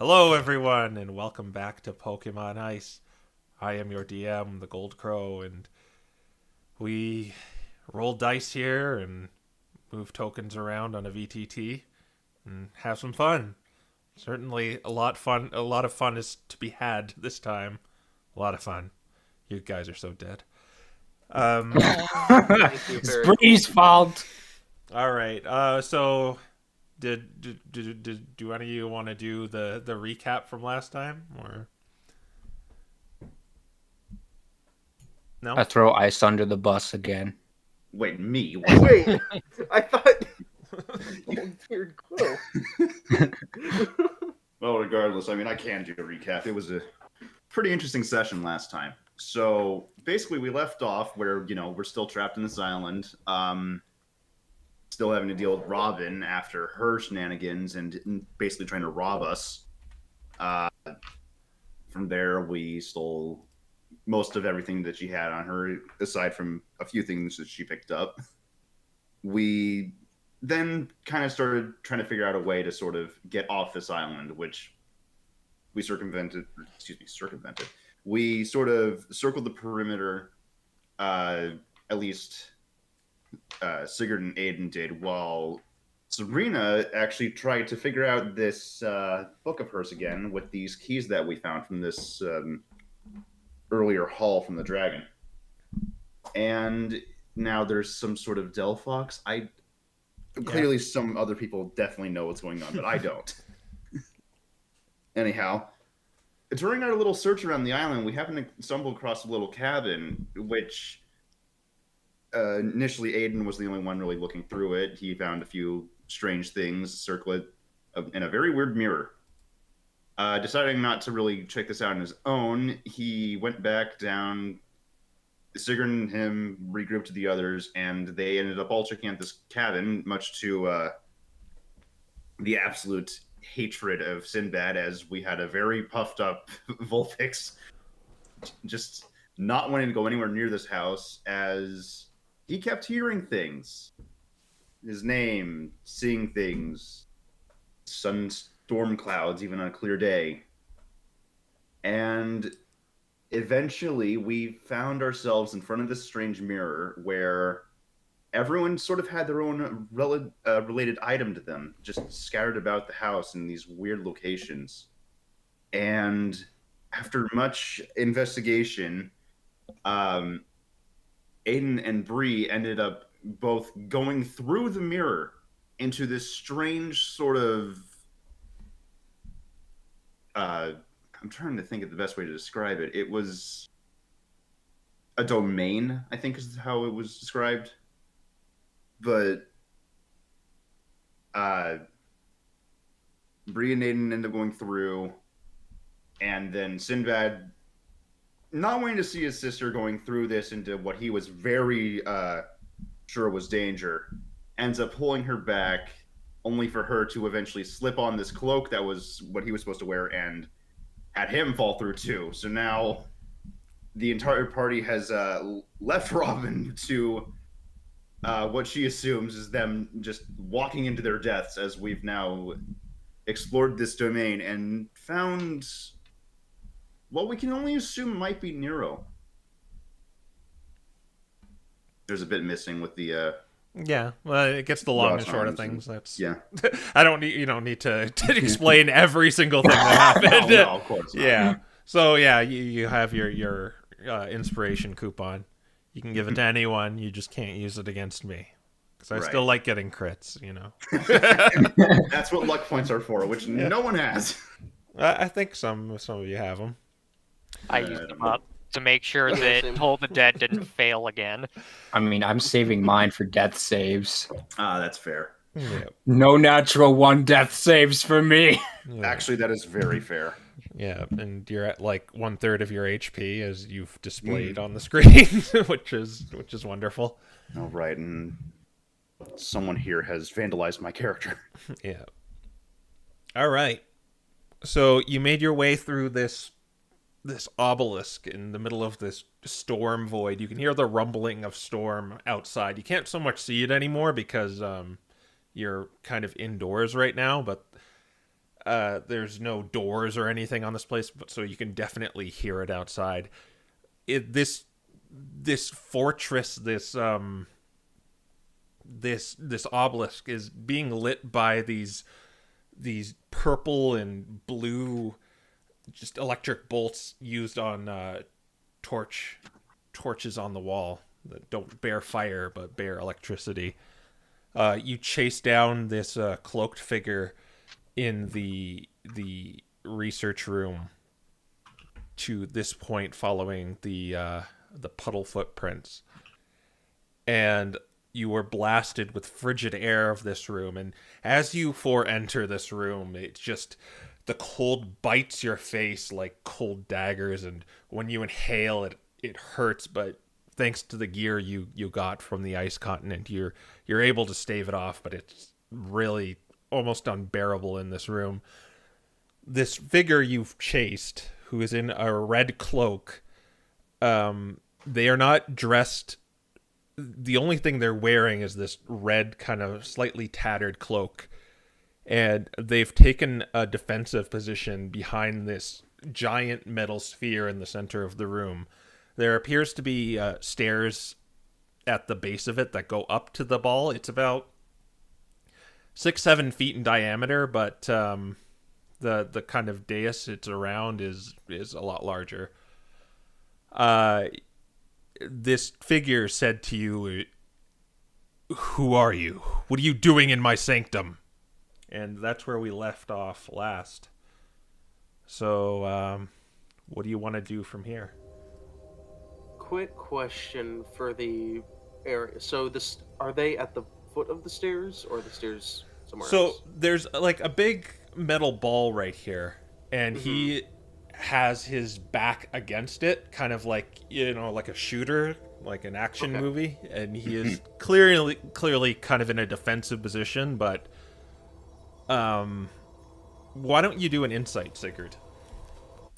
Hello, everyone, and welcome back to Pokemon Ice. I am your DM, the Gold Crow, and we roll dice here and move tokens around on a VTT and have some fun. Certainly, a lot fun. A lot of fun is to be had this time. A lot of fun. You guys are so dead. Thank you It's very Bree's fault. All right. So, do any of you want to do the recap from last time, or no? I throw ice under the bus again. Wait, me? Wait, I thought Dear Crow. Well, regardless, I mean, I can do a recap. It was a pretty interesting session last time. So basically, we left off where we're still trapped in this island, still having to deal with Robin after her shenanigans and basically trying to rob us. From there, we stole most of everything that she had on her, aside from a few things that she picked up. We then kind of started trying to figure out a way to sort of get off this island, which we circumvented. We sort of circled the perimeter, at least Sigurd and Aiden did, while Sabrina actually tried to figure out this book of hers again with these keys that we found from this earlier haul from the dragon. And now there's some sort of Delphox. Clearly some other people definitely know what's going on, but I don't. Anyhow, during our little search around the island, we happened to stumble across a little cabin, which initially Aiden was the only one really looking through it. He found a few strange things, circlet, and a very weird mirror. Deciding not to really check this out on his own, he went back down. Sigurd and him regrouped to the others, and they ended up all checking out this cabin, much to the absolute hatred of Sinbad, as we had a very puffed up Vulpix just not wanting to go anywhere near this house, as he kept hearing things. His name, seeing things, sunstorm clouds, even on a clear day. And eventually, we found ourselves in front of this strange mirror where everyone sort of had their own related item to them, just scattered about the house in these weird locations. And after much investigation, Aiden and Bree ended up both going through the mirror into this strange sort of I'm trying to think of the best way to describe it. It was a domain, I think is how it was described. But Bree and Aiden ended up going through, and then Sinbad, not wanting to see his sister going through this into what he was very sure was danger, ends up pulling her back, only for her to eventually slip on this cloak that was what he was supposed to wear and had him fall through too. So now the entire party has left Robin to what she assumes is them just walking into their deaths, as we've now explored this domain and found what we can only assume might be Nero. There's a bit missing with the Yeah, well, it gets the long and short of Ross things. That's yeah. I don't need you don't need to explain every single thing that happened. No, of course not. Yeah. So yeah, you have your inspiration coupon. You can give it to anyone. You just can't use it against me because I Right. still like getting crits. That's what luck points are for, which no one has. I think some of you have them. I used them up to make sure that Toll the Dead didn't fail again. I mean, I'm saving mine for death saves. That's fair. Yeah. No natural one death saves for me. Yeah. Actually, that is very fair. Yeah, and you're at like 1/3 of your HP as you've displayed on the screen, which is wonderful. All right, and someone here has vandalized my character. Yeah. All right. So you made your way through this obelisk in the middle of this storm void. You can hear the rumbling of storm outside. You can't so much see it anymore because you're kind of indoors right now, but There's no doors or anything on this place, but so you can definitely hear it outside. This fortress, this obelisk is being lit by these purple and blue, just electric bolts used on torches on the wall that don't bear fire but bear electricity. You chase down this cloaked figure in the research room to this point, following the puddle footprints, and you were blasted with frigid air of this room. And as you enter this room, it's just the cold bites your face like cold daggers, and when you inhale it hurts, but thanks to the gear you got from the ice continent, you're able to stave it off, but it's really almost unbearable in this room. This figure you've chased, who is in a red cloak, they are not dressed. The only thing they're wearing is this red, kind of slightly tattered cloak, and they've taken a defensive position behind this giant metal sphere in the center of the room. There appears to be stairs at the base of it that go up to the ball. It's about 6-7 feet in diameter, but the kind of dais it's around is a lot larger. This figure said to you, "Who are you? What are you doing in my sanctum?" And that's where we left off last. So, what do you want to do from here? Quick question for the area. So, are they at the foot of the stairs, or the stairs somewhere else? So there's like a big metal ball right here, and he has his back against it, kind of like, like a shooter, like an action movie, and he is clearly kind of in a defensive position. But why don't you do an insight, Sigurd?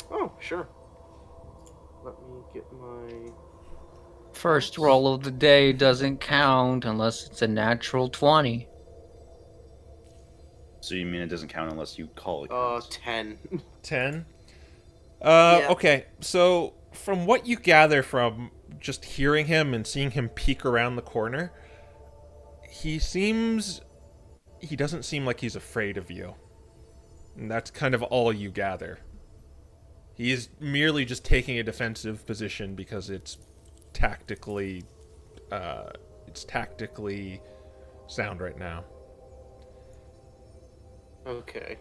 Oh, sure. Let me get my... First roll of the day doesn't count unless it's a natural 20. So you mean it doesn't count unless you call it? 10. 10? Yeah. Okay, so from what you gather from just hearing him and seeing him peek around the corner, he doesn't seem like he's afraid of you. And that's kind of all you gather. He is merely just taking a defensive position because it's tactically sound right now. Okay.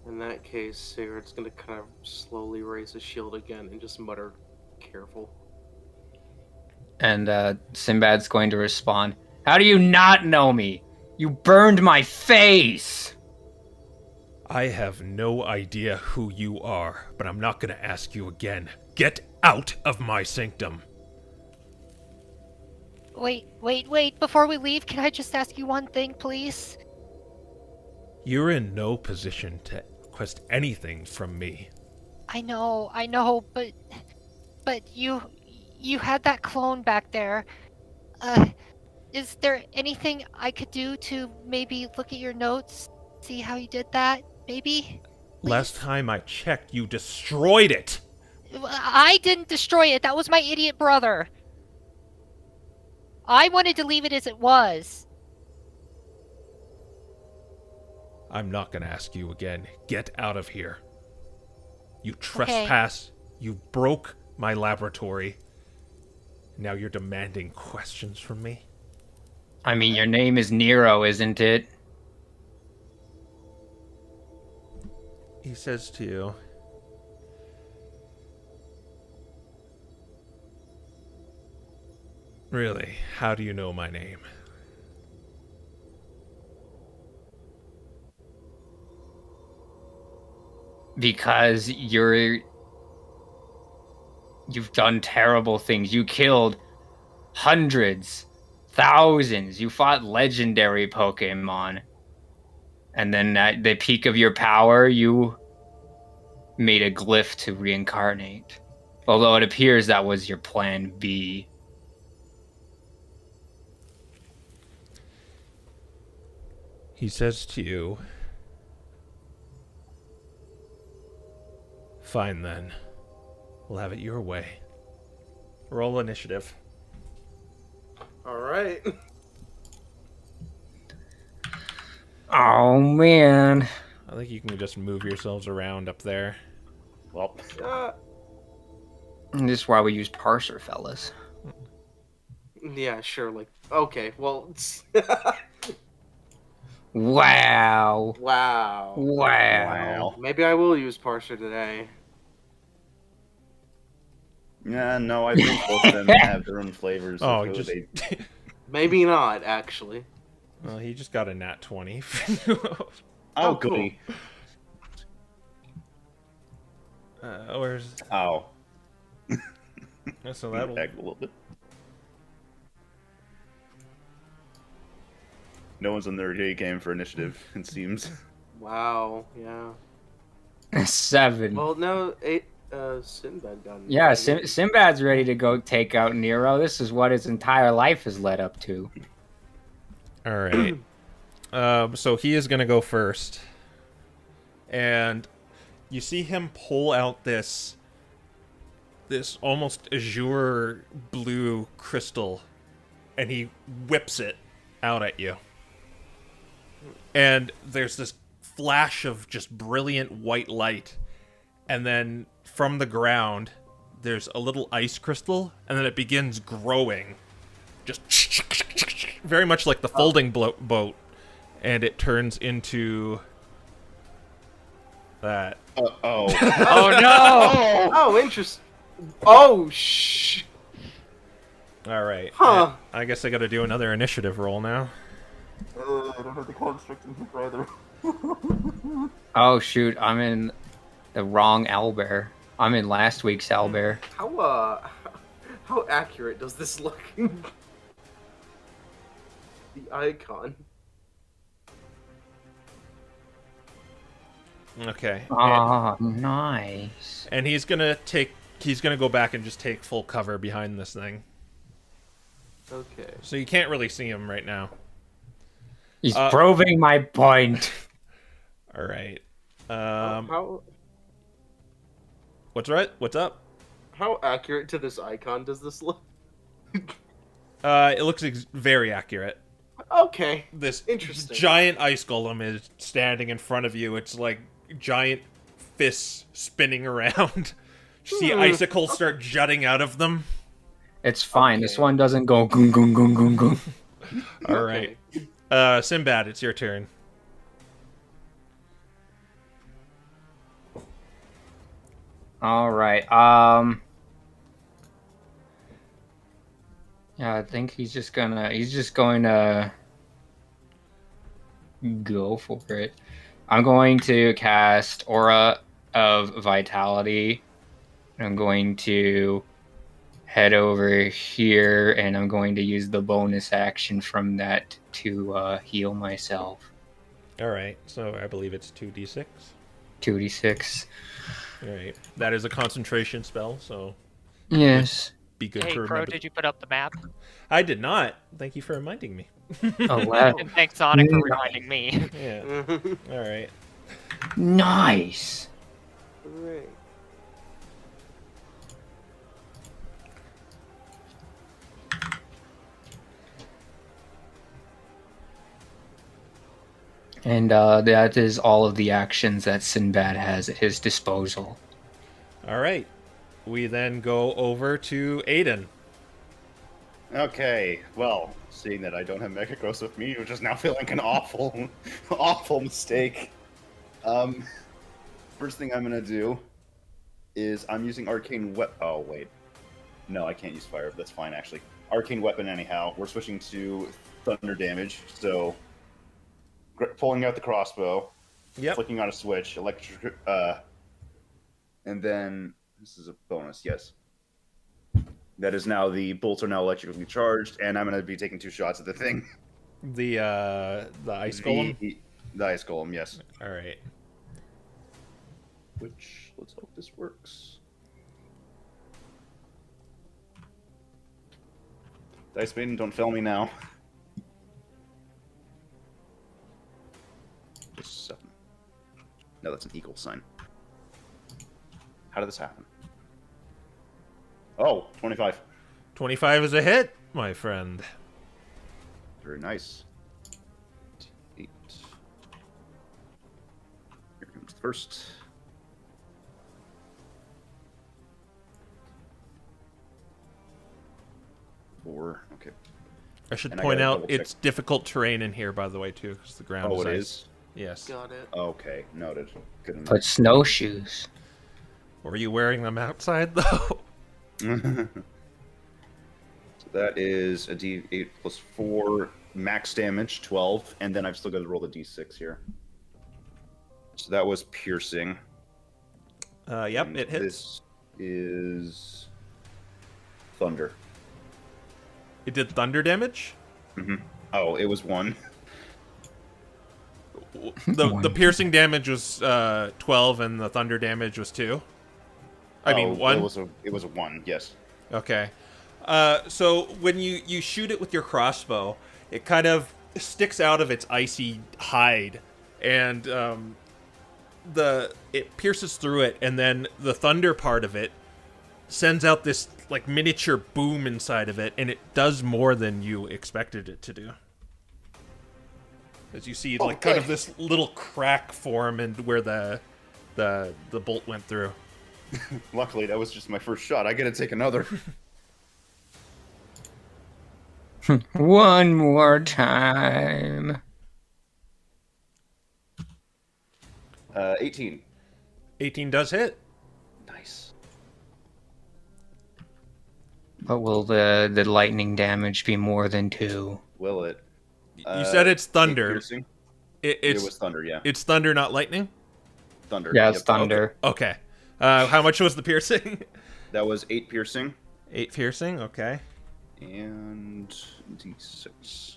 In that case, Sigurd's gonna kind of slowly raise his shield again and just mutter, "Careful." And Sinbad's going to respond, "How do you not know me? You burned my face!" I have no idea who you are, but I'm not going to ask you again. Get out of my sanctum. Wait. Before we leave, can I just ask you one thing, please? You're in no position to request anything from me. I know, but you had that clone back there. Is there anything I could do to maybe look at your notes, see how you did that? Maybe? Please? Last time I checked, you destroyed it. I didn't destroy it. That was my idiot brother. I wanted to leave it as it was. I'm not going to ask you again. Get out of here. You trespass. Okay. You broke my laboratory. Now you're demanding questions from me? I mean, your name is Nero, isn't it? He says to you, "Really, how do you know my name?" Because you've done terrible things. You killed hundreds, thousands. You fought legendary Pokemon. And then at the peak of your power, you made a glyph to reincarnate. Although it appears that was your plan B. He says to you, Fine then. We'll have it your way. Roll initiative. All right. Oh man. I think you can just move yourselves around up there. Well, This is why we use parser, fellas. Yeah, sure. Like, okay, well, Wow. wow. Wow. Maybe I will use parser today. yeah, no, I think both of them have their own flavors. Oh, of who just... they... Maybe not, actually. Well, he just got a nat 20. Oh, cool. goody. Where's... Oh. So that'll... Back a little bit. No one's on their A game for initiative, it seems. Wow. Yeah. 7. Well, no, Sinbad got. Yeah, Sinbad's ready to go take out Nero. This is what his entire life has led up to. All right. So he is going to go first. And you see him pull out this almost azure blue crystal, and he whips it out at you. And there's this flash of just brilliant white light. And then from the ground, there's a little ice crystal, and then it begins growing. Just very much like the folding boat. And it turns into that. Oh. Oh no! Oh, interesting. Oh, shh. All right. Huh. I guess I got to do another initiative roll now. I don't have the construct in here either. Oh shoot, I'm in the wrong owlbear. I'm in last week's owlbear. How accurate does this look? The icon. Okay. Ah, nice. And he's gonna go back and just take full cover behind this thing. Okay. So you can't really see him right now. He's proving my point. All right. How What's right? What's up? how accurate to this icon does this look? It looks very accurate. Okay. This Interesting. giant ice golem is standing in front of you. It's like giant fists spinning around. You see icicles start jutting out of them. It's fine. This one doesn't go goon goon goon goon goon. All right. Sinbad, it's your turn. All right. Yeah, I think he's just going to go for it. I'm going to cast Aura of Vitality. I'm going to head over here, and I'm going to use the bonus action from that to heal myself. All right. So I believe it's 2d6. 2d6. All right. That is a concentration spell, so Yes. be good Hey, to Crow, remember. did you put up the map? I did not. Thank you for reminding me. 11. And thanks, Sonic, for reminding me. Yeah. All right. Nice. Right. And that is all of the actions that Sinbad has at his disposal. All right. We then go over to Aiden. Okay, well, seeing that I don't have Mega Gross with me, which is now feeling like an awful, awful mistake. First thing I'm gonna do is I'm using Arcane Weapon. Oh, wait. No, I can't use Fire. That's fine, actually. Arcane Weapon, anyhow. We're switching to Thunder damage, so pulling out the crossbow, Yep. flicking on a switch, electric, and then this is a bonus, yes. That is now the bolts are now electrically charged, and I'm going to be taking 2 shots at the thing. The ice golem. The ice golem, yes. All right. Which, let's hope this works. Dice Maiden, don't fail me now. Just 7. No, that's an equal sign. How did this happen? Oh, 25. 25 is a hit, my friend. Very nice. 8. Here comes the first. Four. Okay. I should And I point gotta out double check. it's difficult terrain in here, by the way, too, because the ground Oh, is it ice. is? Yes. Got it. Okay, noted. Good enough. Put snowshoes. Were you wearing them outside, though? So that is a D8 plus 4, max damage, 12, and then I've still got to roll the D6 here. So that was piercing. Yep, And it hits. This is thunder. It did thunder damage? Oh, it was 1. The piercing damage was 12, and the thunder damage was 2. I mean, 1? It was a 1, yes. Okay. So when you shoot it with your crossbow, it kind of sticks out of its icy hide, and it pierces through it, and then the thunder part of it sends out this like miniature boom inside of it, and it does more than you expected it to do. As you see, like kind of this little crack form, and where the bolt went through. Luckily, that was just my first shot. I gotta take another. One more time. 18. 18 does hit. Nice. But will the lightning damage be more than 2? Will it? You said it's thunder. Piercing? It It was thunder, yeah. It's thunder, not lightning. Thunder. Yeah, it's Yep. thunder. Okay. How much was the piercing? That was 8 piercing 8 piercing. Okay. and D6.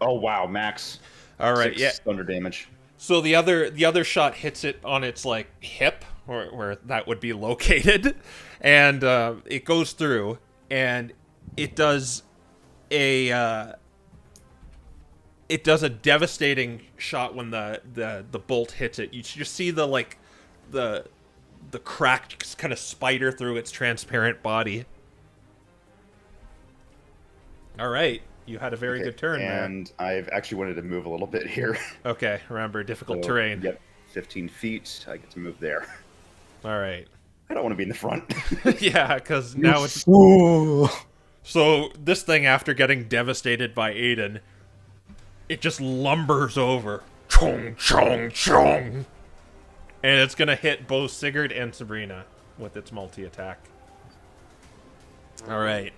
Oh wow, max. All right. 6 Yeah. thunder damage. So the other shot hits it on its like hip, where that would be located, and it goes through, and it does a devastating shot when the bolt hits it. You just see the crack kind of spider through its transparent body. All right, you had a very Okay, good turn there. And I've actually wanted to move a little bit here. Okay, remember, difficult So, terrain. Yep, 15 feet. I get to move there. All right. I don't want to be in the front. Yeah, because now it's... Ooh. So this thing, after getting devastated by Aiden, it just lumbers over. Chong, chong, chong. And it's going to hit both Sigurd and Sabrina with its multi-attack. All right.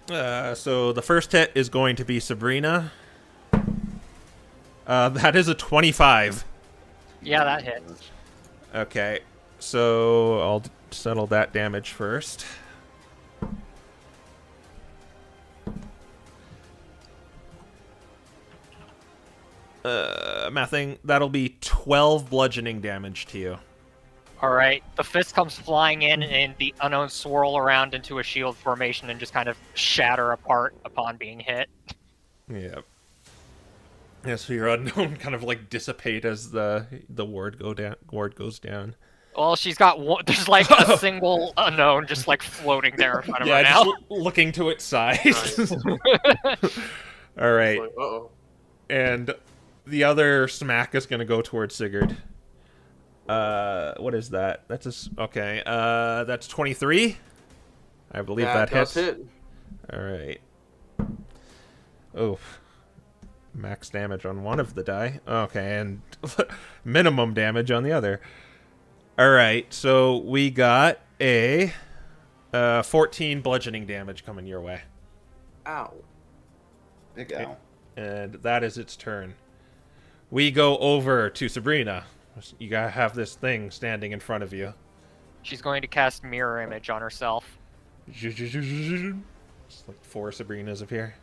So the first hit is going to be Sabrina. That is a 25. Yeah, that hits. Okay, so I'll settle that damage first. Mathing, that'll be 12 bludgeoning damage to you. Alright, the fist comes flying in, and the unknown swirl around into a shield formation and just kind of shatter apart upon being hit. Yep. Yeah, so your unknown kind of like dissipate as the ward goes down. Well, she's got one, there's like a single unknown just like floating there in front of her Yeah, now. just looking to its side. Nice. All right, Like, uh-oh. and the other smack is going to go towards Sigurd. What is that? Okay. That's 23. I believe that does hits. hit. All right. Oh, max damage on one of the die. Okay, and minimum damage on the other. All right, so we got a 14 bludgeoning damage coming your way, Ow. Big owl. and that is its turn. We go over to Sabrina. You gotta have this thing standing in front of you. She's going to cast mirror image on herself. Just like 4 Sabrinas appear.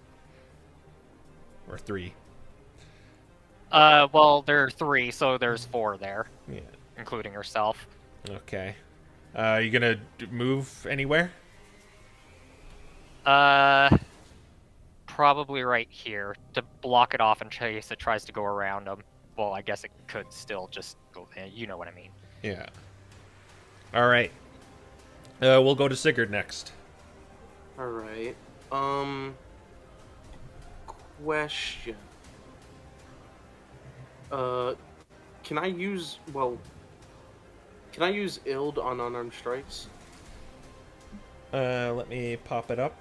Or 3. Well, there are 3, so there's 4 there, Yeah. including herself. Okay. You gonna move anywhere? Probably right here to block it off in case it tries to go around them. Well, I guess it could still just go You know what I mean. Yeah. All right. We'll go to Sigurd next. All right. Question. Can I use Ild on unarmed strikes? Let me pop it up.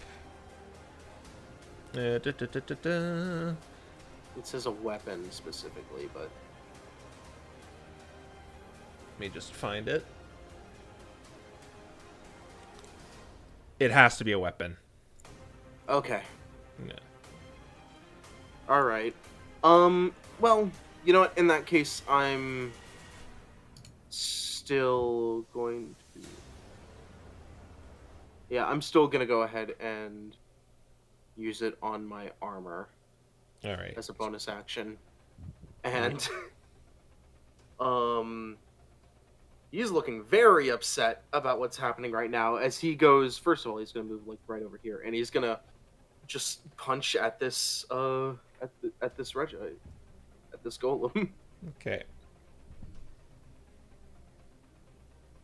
Da, da, da, da, da. It says a weapon specifically, but Let me just find it. It has to be a weapon. okay. Yeah. All right. Well, you know what? In that case, I'm still going to. Yeah, I'm still gonna go ahead and use it on my armor All right. as a bonus action, and he's looking very upset about what's happening right now. As he goes, first of all, he's gonna move like right over here, and he's gonna just punch at this at this golem. Okay.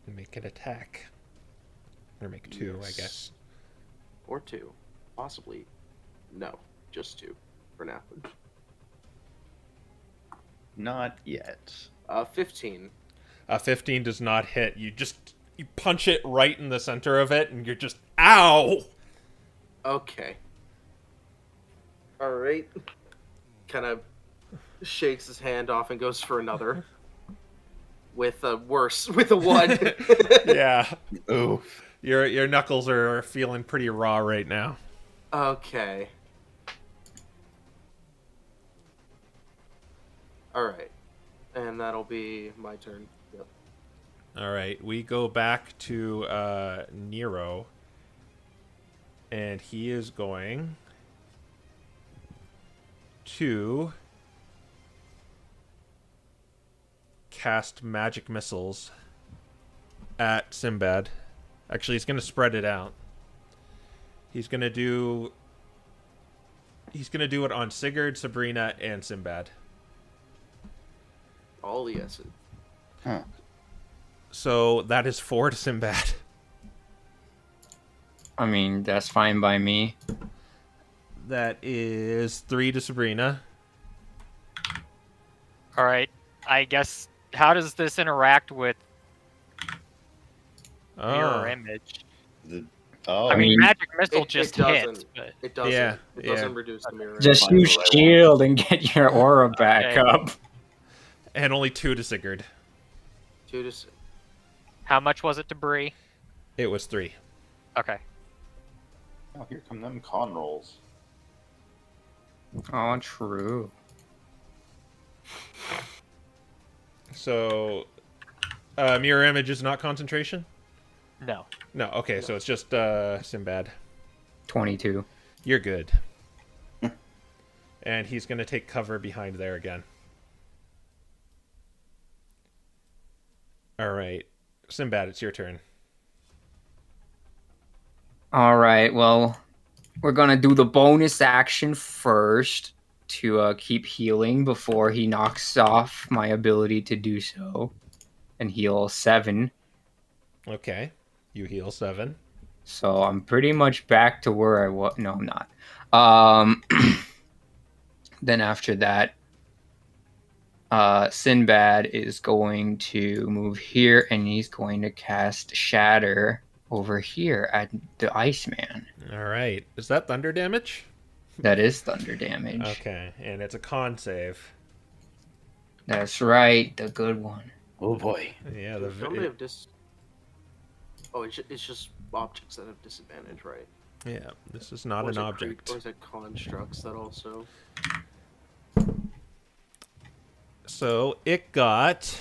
Make an attack. Or make two, I Yes. guess. Or two. Possibly. No. Just two. For now. Not yet. 15. 15 does not hit. You punch it right in the center of it, and you're just, ow! Okay. Alright. Kind of shakes his hand off and goes for another. With a 1. Yeah. Oof. Your knuckles are feeling pretty raw right now. Okay. Alright. And that'll be my turn. Yep. All right, we go back to Nero, and he is going to cast magic missiles at Sinbad. Actually, he's going to spread it out. He's going to do it on Sigurd, Sabrina, and Sinbad. All the S's. Huh. So that is 4 to Sinbad. I mean, that's fine by me. That is 3 to Sabrina. All right. I guess how does this interact with mirror image? I mean, magic missile just hits, doesn't. but It doesn't. Yeah, It yeah. doesn't reduce the mirror. Just Fine, use what I shield and get your aura back Okay. up. And only 2 to Sigurd. 2 to 6. how much was it to Bree? It was 3. Okay. Oh, here come them con rolls. Oh, true. So, mirror image is not concentration? No. No, okay, so it's just Sinbad. 22. You're good. And he's going to take cover behind there again. All right. Sinbad, it's your turn. All right, well, we're going to do the bonus action first to keep healing before he knocks off my ability to do so. And heal 7. Okay. You heal 7. So I'm pretty much back to where I was. No, I'm not. Then after that, Sinbad is going to move here, and he's going to cast Shatter over here at the Iceman. All right. Is that thunder damage? That is thunder damage. Okay, and it's a con save. That's right, the good one. Oh boy. Yeah, Don't they have Oh, it's just objects that have disadvantage, right? yeah, this is not Or an is it object. Or is it constructs that also? So it got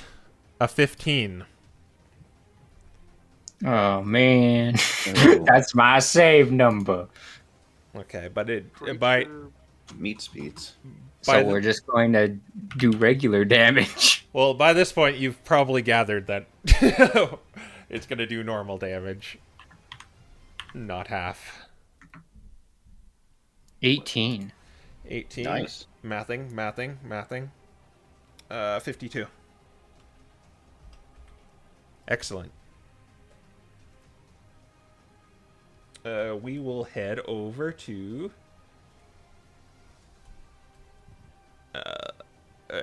a 15. Oh man, Oh. that's my save number. Okay, but by Creature- Meat speeds. By So we're just going to do regular damage. well, by this point you've probably gathered that it's going to do normal damage. Not half. 18. 18. Nice. Mathing. 52. Excellent. We will head over to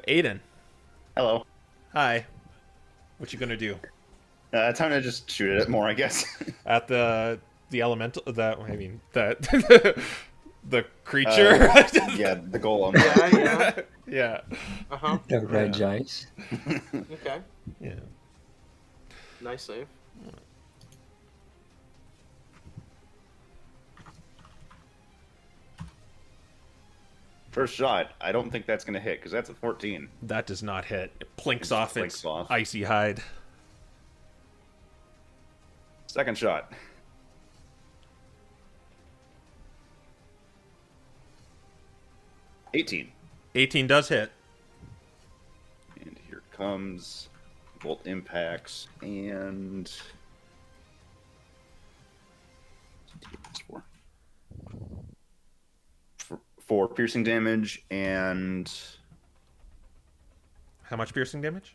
Aiden. Hello. Hi. What you gonna do? Time to just shoot at it more, I guess. At the elemental? The the creature. Yeah, the golem. Yeah. Yeah. Uh-huh. The red ice. Okay. Yeah. Nice save. First shot. I don't think that's gonna hit because that's a 14. That does not hit. It plinks off Plinks its off. icy hide. Second shot. $18. 18 does hit. And here it comes. Bolt impacts and four piercing damage, and How much piercing damage?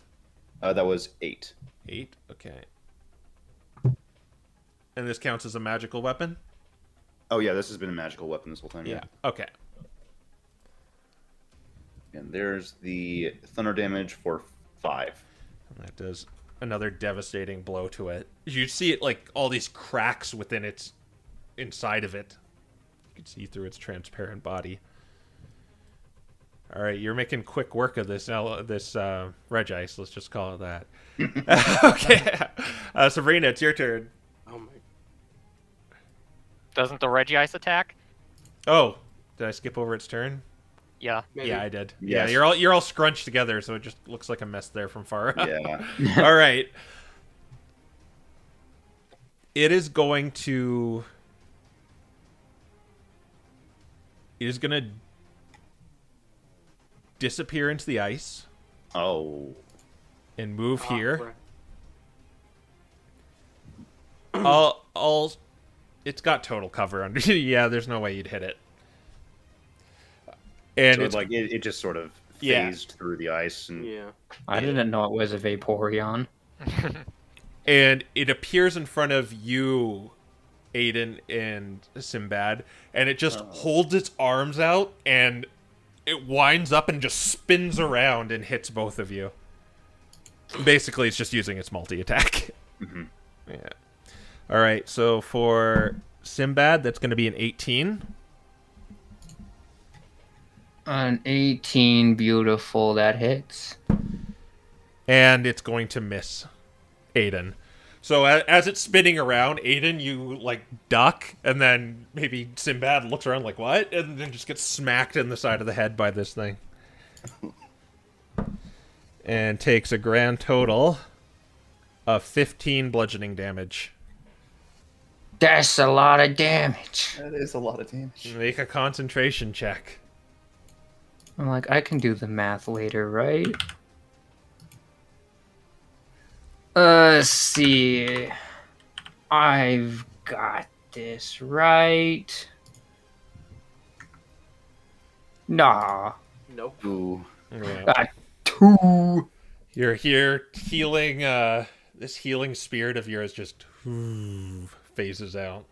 that was 8. 8. Okay. And this counts as a magical weapon? Oh yeah, this has been a magical weapon this whole time. Yeah. Okay. And there's the thunder damage for 5. And that does another devastating blow to it. You see it like all these cracks within its inside of it. You can see through its transparent body. All right, you're making quick work of this Reg Ice. Let's just call it that. Okay, Sabrina, it's your turn. Oh my. Doesn't the Regice attack? Oh, did I skip over its turn? Yeah. Maybe. Yeah, I did. Yes. Yeah, you're all scrunched together, so it just looks like a mess there from far up. Yeah. All right. It is going to. It is going to disappear into the ice Oh. and move Ah, here. crap. It's got total cover under. Yeah, there's no way you'd hit it. And So it's like it just sort of Yeah. phased through the ice and Yeah. I didn't know it was a Vaporeon. and it appears in front of you, Aiden and Sinbad, and it just holds its arms out and it winds up and just spins around and hits both of you. Basically, it's just using its multi-attack. Mhm. Yeah. All right, so for Sinbad, that's going to be an 18. An 18, beautiful, that hits. And it's going to miss Aiden. So as it's spinning around, Aiden, you like duck, and then maybe Sinbad looks around like, what? And then just gets smacked in the side of the head by this thing. And takes a grand total of 15 bludgeoning damage. That's a lot of damage. that is a lot of damage. Make a concentration check. I'm like, I can do the math later, right? Let's see. I've got this right. Nah. Nope. Ooh. Yeah. Got 2. You're here healing, this healing spirit of yours just phases out.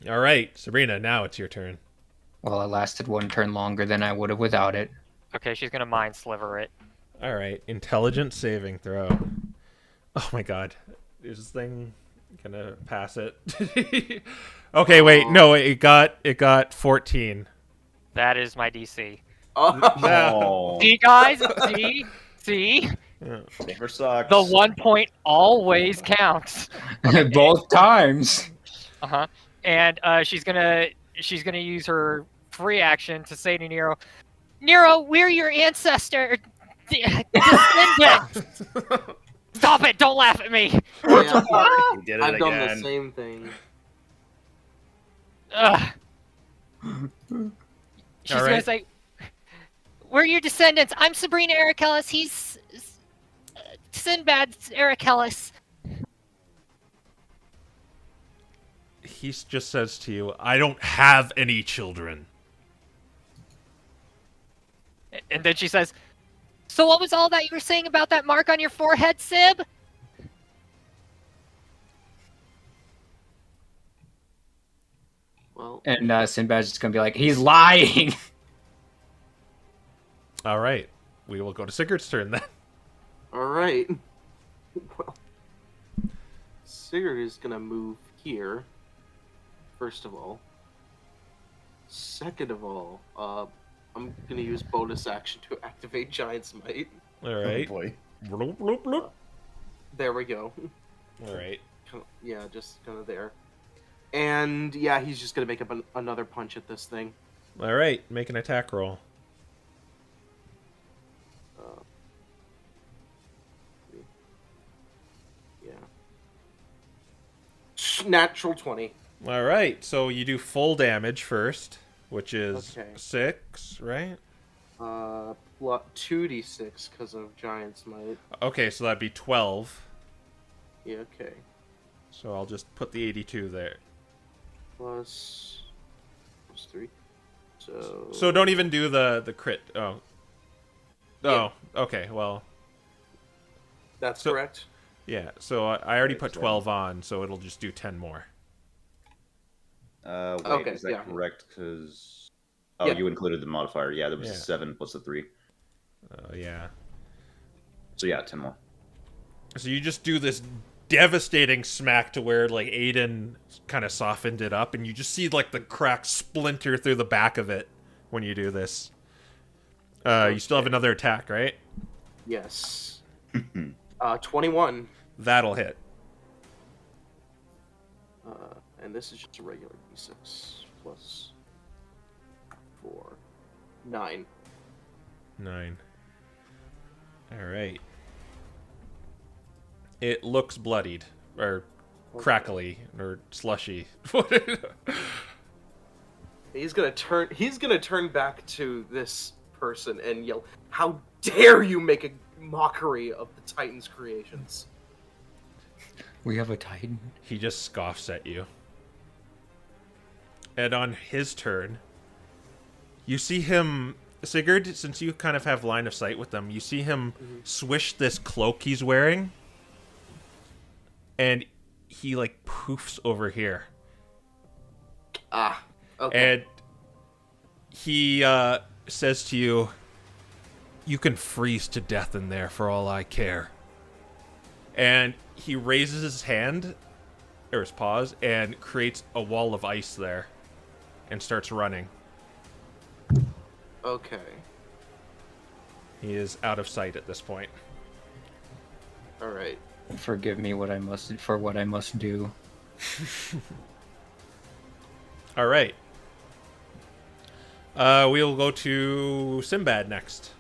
All right, Sabrina, now it's your turn. Well, it lasted 1 turn longer than I would have without it. Okay, she's gonna mind sliver it. All right, intelligence saving throw. Oh my god, is this thing gonna pass it? Okay, wait, no, it got 14. That is my DC. Oh. Oh. See, guys? See? Yeah. Saber sucks. The 1 point always counts. Both times. Uh-huh. And she's gonna use her free action to say to Nero, Nero, we're your ancestor. Descendants. Stop it! Don't laugh at me. Yeah, He did it I've done the again. same thing. Ugh. She's All gonna right. say, we're your descendants. I'm Sabrina Arakellis. He's Sinbad Arakellis. He just says to you, I don't have any children. And then she says, so what was all that you were saying about that mark on your forehead, Sib? Well, And Sinbad's just gonna be like, he's lying. All right. We will go to Sigurd's turn then. all right. Well, Sigurd is gonna move here. First of all. Second of all, I'm gonna use bonus action to activate Giant's Might. All right. Oh boy. Bloop, bloop, bloop. There we go. All right. Yeah, just kind of there. And yeah, he's just gonna make up another punch at this thing. All right. Make an attack roll. Yeah. Natural 20. All right. So you do full damage first, which is Okay. 6, right? Plus 2d6 because of Giant's Might. Okay, so that'd be 12. Yeah, okay. So I'll just put the 82 there. Plus 3. So don't even do the crit. Oh. Yeah. Oh, okay. Well, That's so- correct. yeah. So I already Okay, put so- 12 on, so it'll just do 10 more. Wait, Okay, is that yeah. correct? Because Yeah. you included the modifier. Yeah, there was Yeah. a 7 plus a 3. Yeah. So yeah, 10 more. So you just do this devastating smack to where like Aiden kind of softened it up, and you just see like the crack splinter through the back of it when you do this. You still have another attack, right? Yes. 21. That'll hit. And this is just a regular d6 plus 4. 9. 9. All right. It looks bloodied, or crackly, or slushy. He's gonna turn back to this person and yell, "How dare you make a mockery of the Titan's creations?" We have a Titan. He just scoffs at you. And on his turn, you see him, Sigurd, since you kind of have line of sight with them, you see him swish this cloak he's wearing, and he like poofs over here. Ah, okay. And he says to you, "You can freeze to death in there for all I care." And he raises his hand, or his paws, and creates a wall of ice there, and starts running. Okay. He is out of sight at this point. All right. Forgive me what I must do. All right. We'll go to Sinbad next.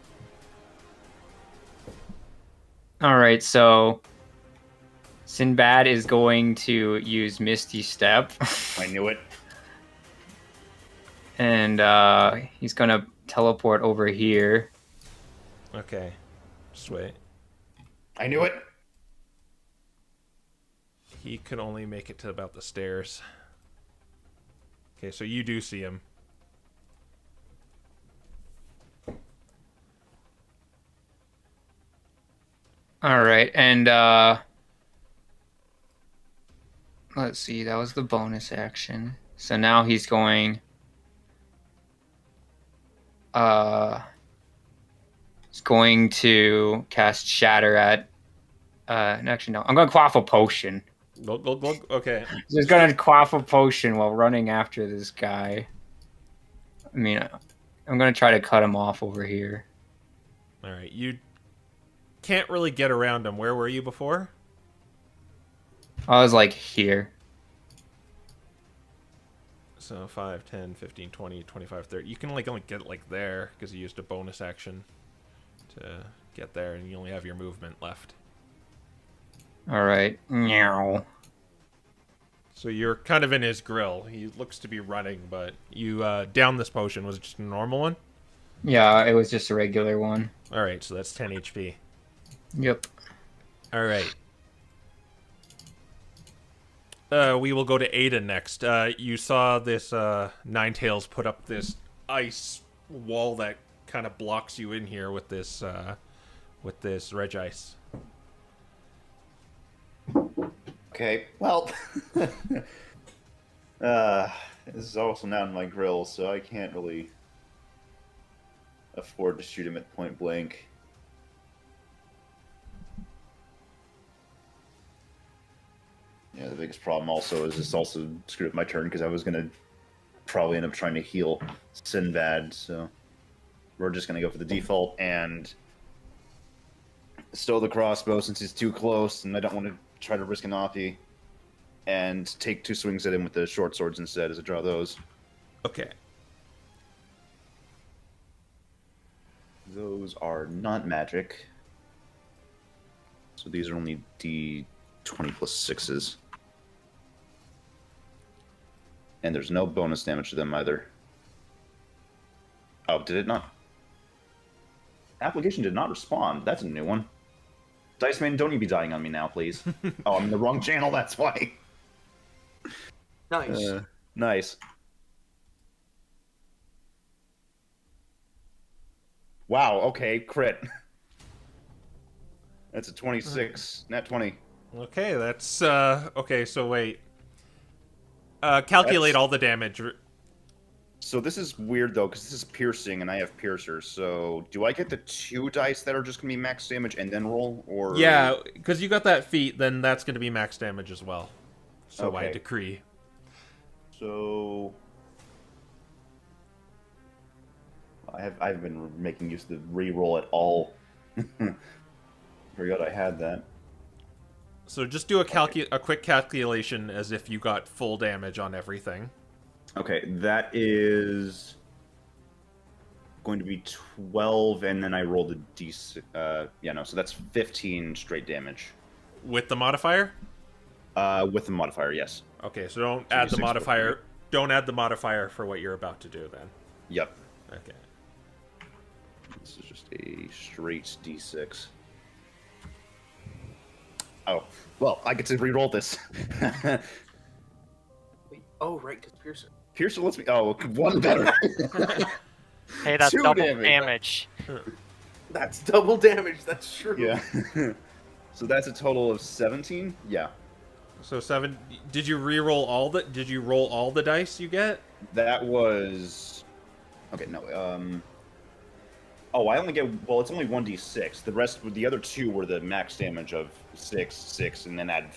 All right, so Sinbad is going to use Misty Step, I knew it. and he's gonna teleport over here. Okay. Just wait. I knew it. He can only make it to about the stairs. Okay, so you do see him. All right, and let's see, that was the bonus action. So now he's going. He's going to cast Shatter at. Actually, no. I'm going to quaff a potion. Glug, glug, glug. Okay. He's going to quaff a potion while running after this guy. I mean, I'm going to try to cut him off over here. All right. You can't really get around him. Where were you before? I was like here. So 5, 10, 15, 20, 25, 30. You can like only get like there because you used a bonus action to get there, and you only have your movement left. All right. Meow. So you're kind of in his grill. He looks to be running, but you down this potion. Was it just a normal one? Yeah, it was just a regular one. All right, so that's 10 HP. Yep. All right. We will go to Ada next. You saw this Ninetales put up this ice wall that kind of blocks you in here with this reg ice. Okay, well, This is also now in my grill, so I can't really afford to shoot him at point blank. Yeah, the biggest problem also is this also screwed up my turn because I was gonna probably end up trying to heal Sinbad, so we're just gonna go for the default and stow the crossbow since he's too close, and I don't want to try to risk an Oppie, and take 2 swings at him with the short swords instead as I draw those. Okay. Those are not magic, so these are only D20 plus 6s. And there's no bonus damage to them either. Oh, did it not? Application did not respond. That's a new one. Dice Man, don't you be dying on me now, please. Oh, I'm in the wrong channel, that's why. Nice. Nice. Wow, okay, crit. That's a 26, nat 20. Okay, that's okay, so wait. Calculate all the damage. So this is weird though, because this is piercing and I have piercer. So do I get the 2 dice that are just gonna be max damage and then roll, or? Yeah, because you got that feat, then that's going to be max damage as well. So I Okay. decree. So I've been making use of the re-roll at all. Forgot I had that. So just do a quick calculation as if you got full damage on everything. Okay, that is going to be 12, and then I rolled a d6. Yeah, no, so that's 15 straight damage. With the modifier? With the modifier, yes. Okay, so don't So add the D6 modifier. Don't add the modifier for what you're about to do then. Yep. Okay. This is just a straight d6. Oh, well, I get to re-roll this. Wait, oh, right, because Piercer. Piercer lets me. Oh, 1 better. Hey, that's 2 double damage. damage. That's double damage. That's true. Yeah. So that's a total of 17. Yeah. So 7. Did you re-roll all the? Did you roll all the dice you get? That was. Okay, no. Oh, I only get. Well, it's only 1d6. The rest, the other 2 were the max damage of 6, and then add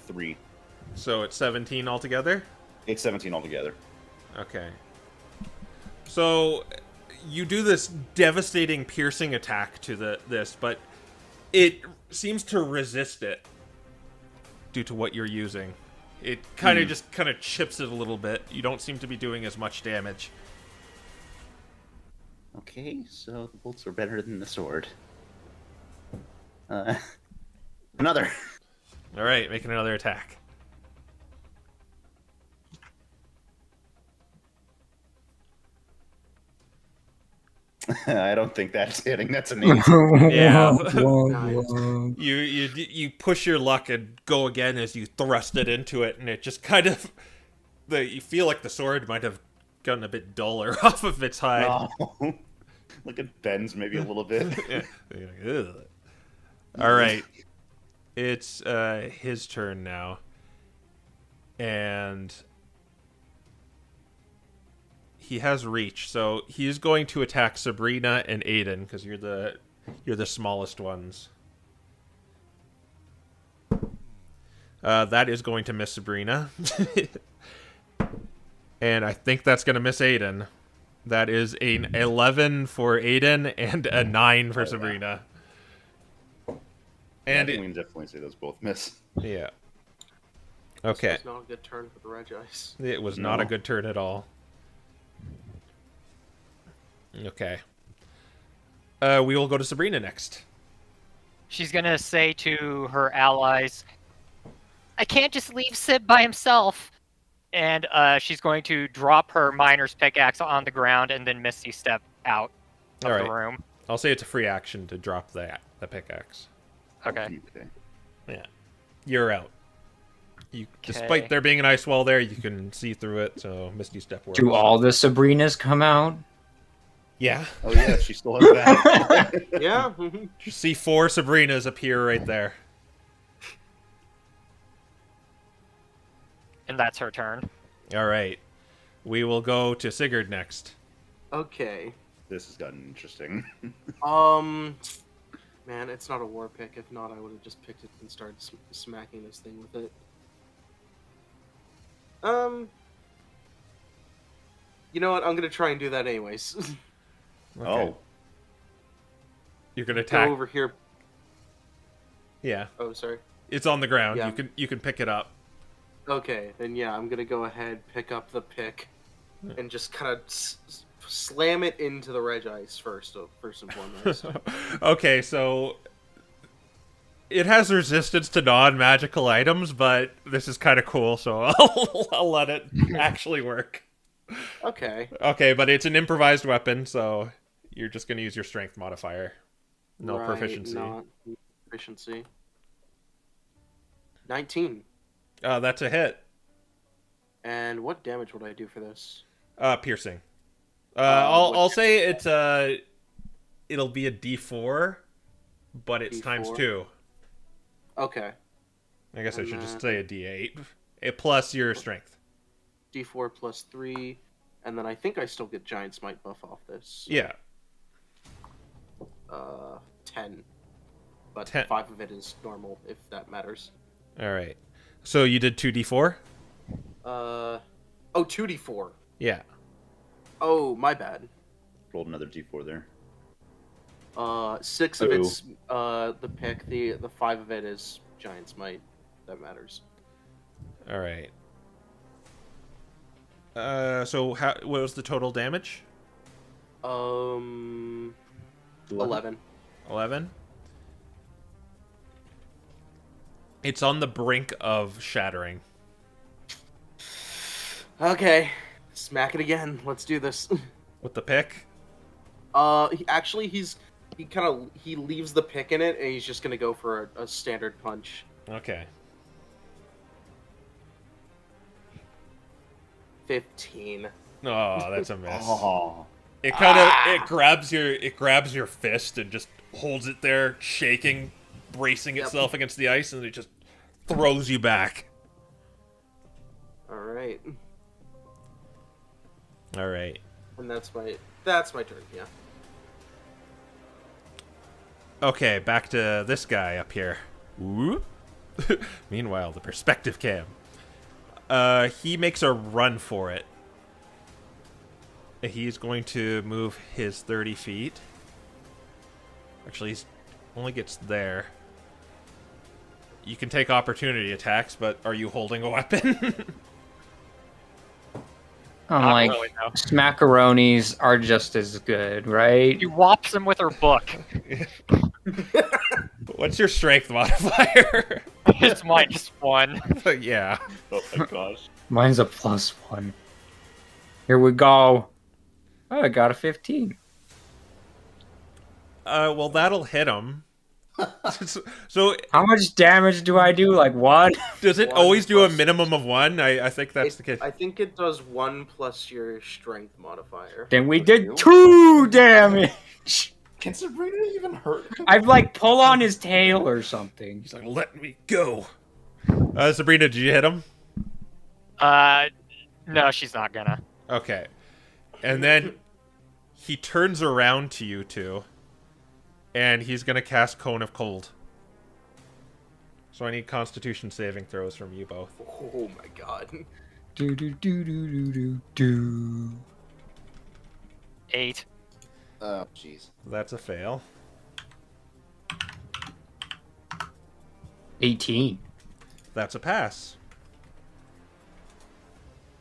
3. So it's 17 altogether? It's 17 altogether. Okay. So you do this devastating piercing attack to this, but it seems to resist it due to what you're using. It kind of just kind of chips it a little bit. You don't seem to be doing as much damage. Okay, so the bolts are better than the sword. Another. All right, making another attack. I don't think that's hitting. That's an 8. Yeah. Nice. You push your luck and go again as you thrust it into it, and it just kind of you feel like the sword might have gotten a bit duller off of its hide. No. Like it bends maybe a little bit. Yeah. You're like, ugh. All right, it's his turn now, and he has reach, so he's going to attack Sabrina and Aiden because you're the smallest ones. That is going to miss Sabrina, and I think that's going to miss Aiden. That is an 11 for Aiden and a 9 for Sabrina. And we can definitely say those both miss. yeah. Okay. It's not a good turn for the Regice. It was not a No. good turn at all. Okay. We will go to Sabrina next. She's gonna say to her allies, "I can't just leave Sib by himself." And she's going to drop her miner's pickaxe on the ground and then Misty step out of All the right. room. I'll say it's a free action to drop the pickaxe. Okay. Yeah. You're out. Despite Okay. there being an ice wall there, you can see through it, so Misty Step works. Do all the Sabrinas come out? Yeah. Oh yeah, she still has that. Yeah. You see 4 Sabrinas appear right there. And that's her turn. All right. We will go to Sigurd next. Okay. This has gotten interesting. Man, it's not a war pick. If not, I would have just picked it and started smacking this thing with it. You know what? I'm gonna try and do that anyways. Okay. Oh, You're gonna attack. Go over here. Yeah, Oh, sorry. it's on the ground. Yeah. You can pick it up. Okay, then yeah, I'm gonna go ahead, pick up the pick, and just kind of slam it into the red ice first and foremost. Okay, so it has resistance to non-magical items, but this is kind of cool, so I'll let it actually work. Okay. Okay, but it's an improvised weapon, so you're just gonna use your strength modifier. No Right, proficiency. Not proficiency. 19. That's a hit. And what damage would I do for this? Piercing. what I'll say it's it'll be a D4, but it's times D4? 2. Okay. I guess I And should just then- say a D8. Plus your strength. D4 plus 3, and then I think I still get Giant Smite buff off this. Yeah. 10. But 10. 5 of it is normal, if that matters. All right. So you did 2D4? 2d4. Yeah. Oh, my bad. rolled another D4 there. 6 of it's the pick. The 5 of it is Giant Smite. That matters. All right. So what was the total damage? 11. 11. It's on the brink of shattering. Okay, smack it again. Let's do this. With the pick? He leaves the pick in it, and he's just gonna go for a standard punch. Okay. 15. Oh, that's a miss. Oh, It kind of it grabs your fist and just holds it there, shaking, bracing itself against the ice, and it just throws you back. All right, All right. and that's my turn. Yeah. Okay, back to this guy up here. Whoop. Meanwhile, the perspective cam. He makes a run for it. He's going to move his 30 feet. Actually, he only gets there. You can take opportunity attacks, but are you holding a weapon? I'm Not like, really, no. smackaronis are just as good, right? She whops him with her book. What's your strength modifier? It's -1. Yeah. oh my gosh. Mine's a +1. Here we go. Oh, I got a 15. Well, that'll hit him. So, How much damage do I do? Like 1? does it 1 always do a plus- minimum of 1? I think that's the case. I think it does 1 plus your strength modifier. Then we did 2 damage. Can Sabrina even hurt? I'd like pull on his tail or something. He's like, let me go. Sabrina, did you hit him? No, she's not gonna. Okay. And then he turns around to you two, and he's going to cast Cone of Cold. So I need Constitution saving throws from you both. Oh my god. Do do do do do do do. 8. Oh, jeez. That's a fail. 18. That's a pass.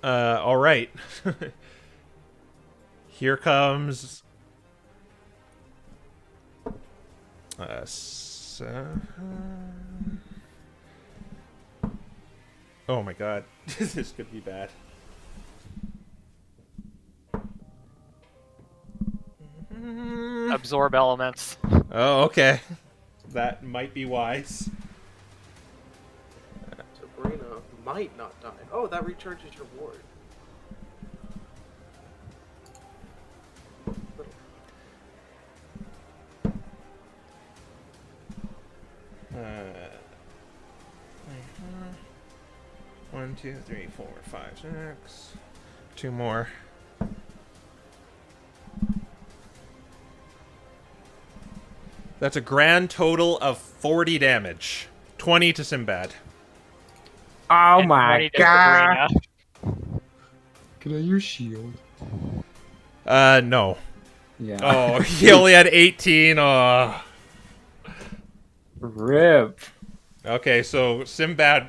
All right. Here comes... Oh my god. This could be bad. Absorb elements. Oh, okay. That might be wise. Sabrina might not die. Oh, that recharges your ward. One, two, three, four, five, six. 2 more. That's a grand total of 40 damage. 20 to Sinbad. Oh And my 20 to god! Sabrina. Can I use shield? No. Yeah. Oh, he only had 18. Oh. Rip. Okay, so Sinbad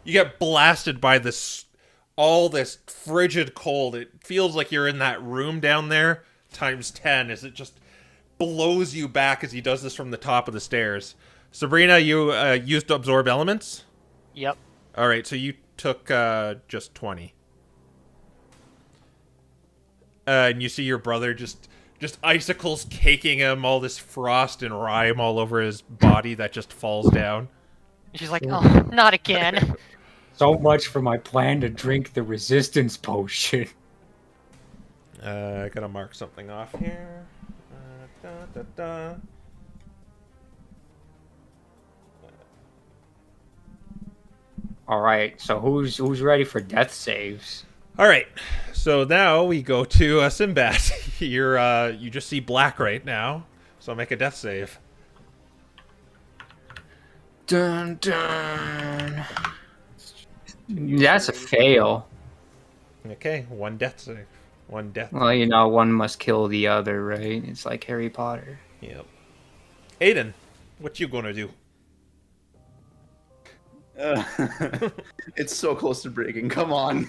you get blasted by all this frigid cold. It feels like you're in that room down there times 10 as it just blows you back as he does this from the top of the stairs. Sabrina, you used to absorb elements? Yep. All right, so you took just 20. And you see your brother just icicles caking him, all this frost and rime all over his body that just falls down. She's like, oh, not again. So much for my plan to drink the resistance potion. I gotta mark something off here. Da, da, da. All right, so who's ready for death saves? All right, so now we go to Sinbad. You just see black right now, so I'll make a death save. Dun dun. That's a fail. Okay, 1 death save. 1 death. Well, you know, one must kill the other, right? It's like Harry Potter. Yep. Aiden, what you gonna do? It's so close to breaking. Come on.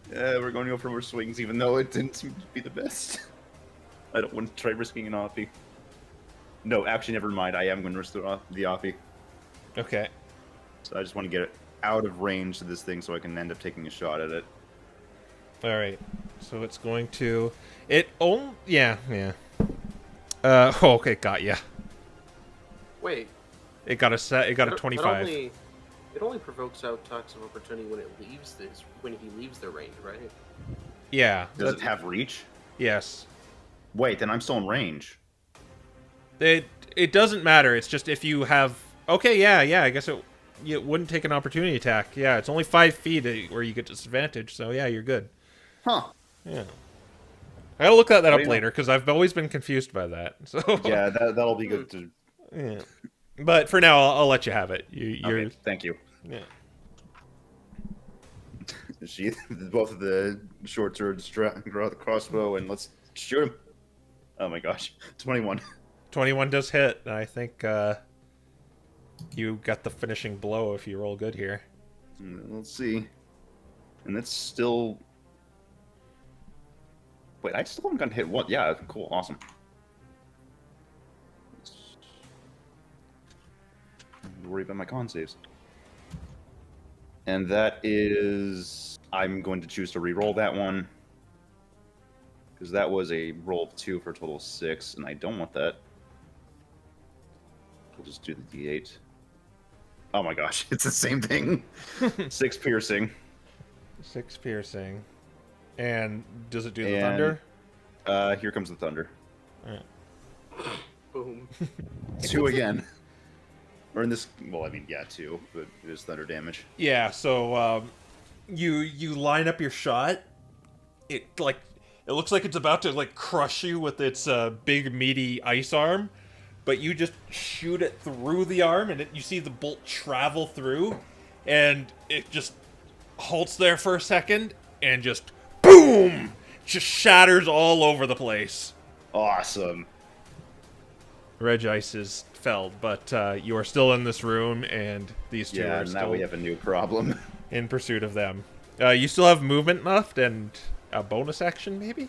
We're going to go for more swings, even though it didn't seem to be the best. I don't want to try risking an offie. No, actually, never mind. I am going to risk the offie. Okay. So I just want to get it out of range to this thing so I can end up taking a shot at it. All right. So it's going to. Yeah. Okay, got ya. Wait. It got a 25. It only provokes attacks of opportunity when he leaves their range, right? Yeah. Does it have reach? Yes. Wait, then I'm still in range. It doesn't matter. It's just if you have. Okay, yeah. I guess it wouldn't take an opportunity attack. Yeah, it's only 5 feet where you get disadvantage. So yeah, you're good. Huh. Yeah. I'll look that up you know? later because I've always been confused by that. So Yeah, that'll be good to. yeah. But for now, I'll let you have it. You're. Okay, thank you. Yeah. Sheath both of the short swords, draw the crossbow, and let's shoot him. Oh my gosh, 21. 21 does hit. I think you got the finishing blow if you roll good here. Let's see. And that's still. Wait, I still haven't gotten hit. What? Yeah, cool, awesome. Don't worry about my con saves. And that is. I'm going to choose to re-roll that one. Because that was a roll of 2 for a total of 6, and I don't want that. We'll just do the d8. Oh my gosh, it's the same thing. 6 piercing. 6 piercing. And does it do the thunder? Here comes the thunder. Boom. 2 again. Or in this, well, I mean, yeah, 2, but it is thunder damage. Yeah, so you line up your shot. It looks like it's about to crush you with its big meaty ice arm, but you just shoot it through the arm, and you see the bolt travel through, and it just halts there for a second, and just boom, just shatters all over the place. Awesome. Regice is felled, but you are still in this room, and these two Yeah, are now still we have a new problem. in pursuit of them. You still have movement left and a bonus action, maybe?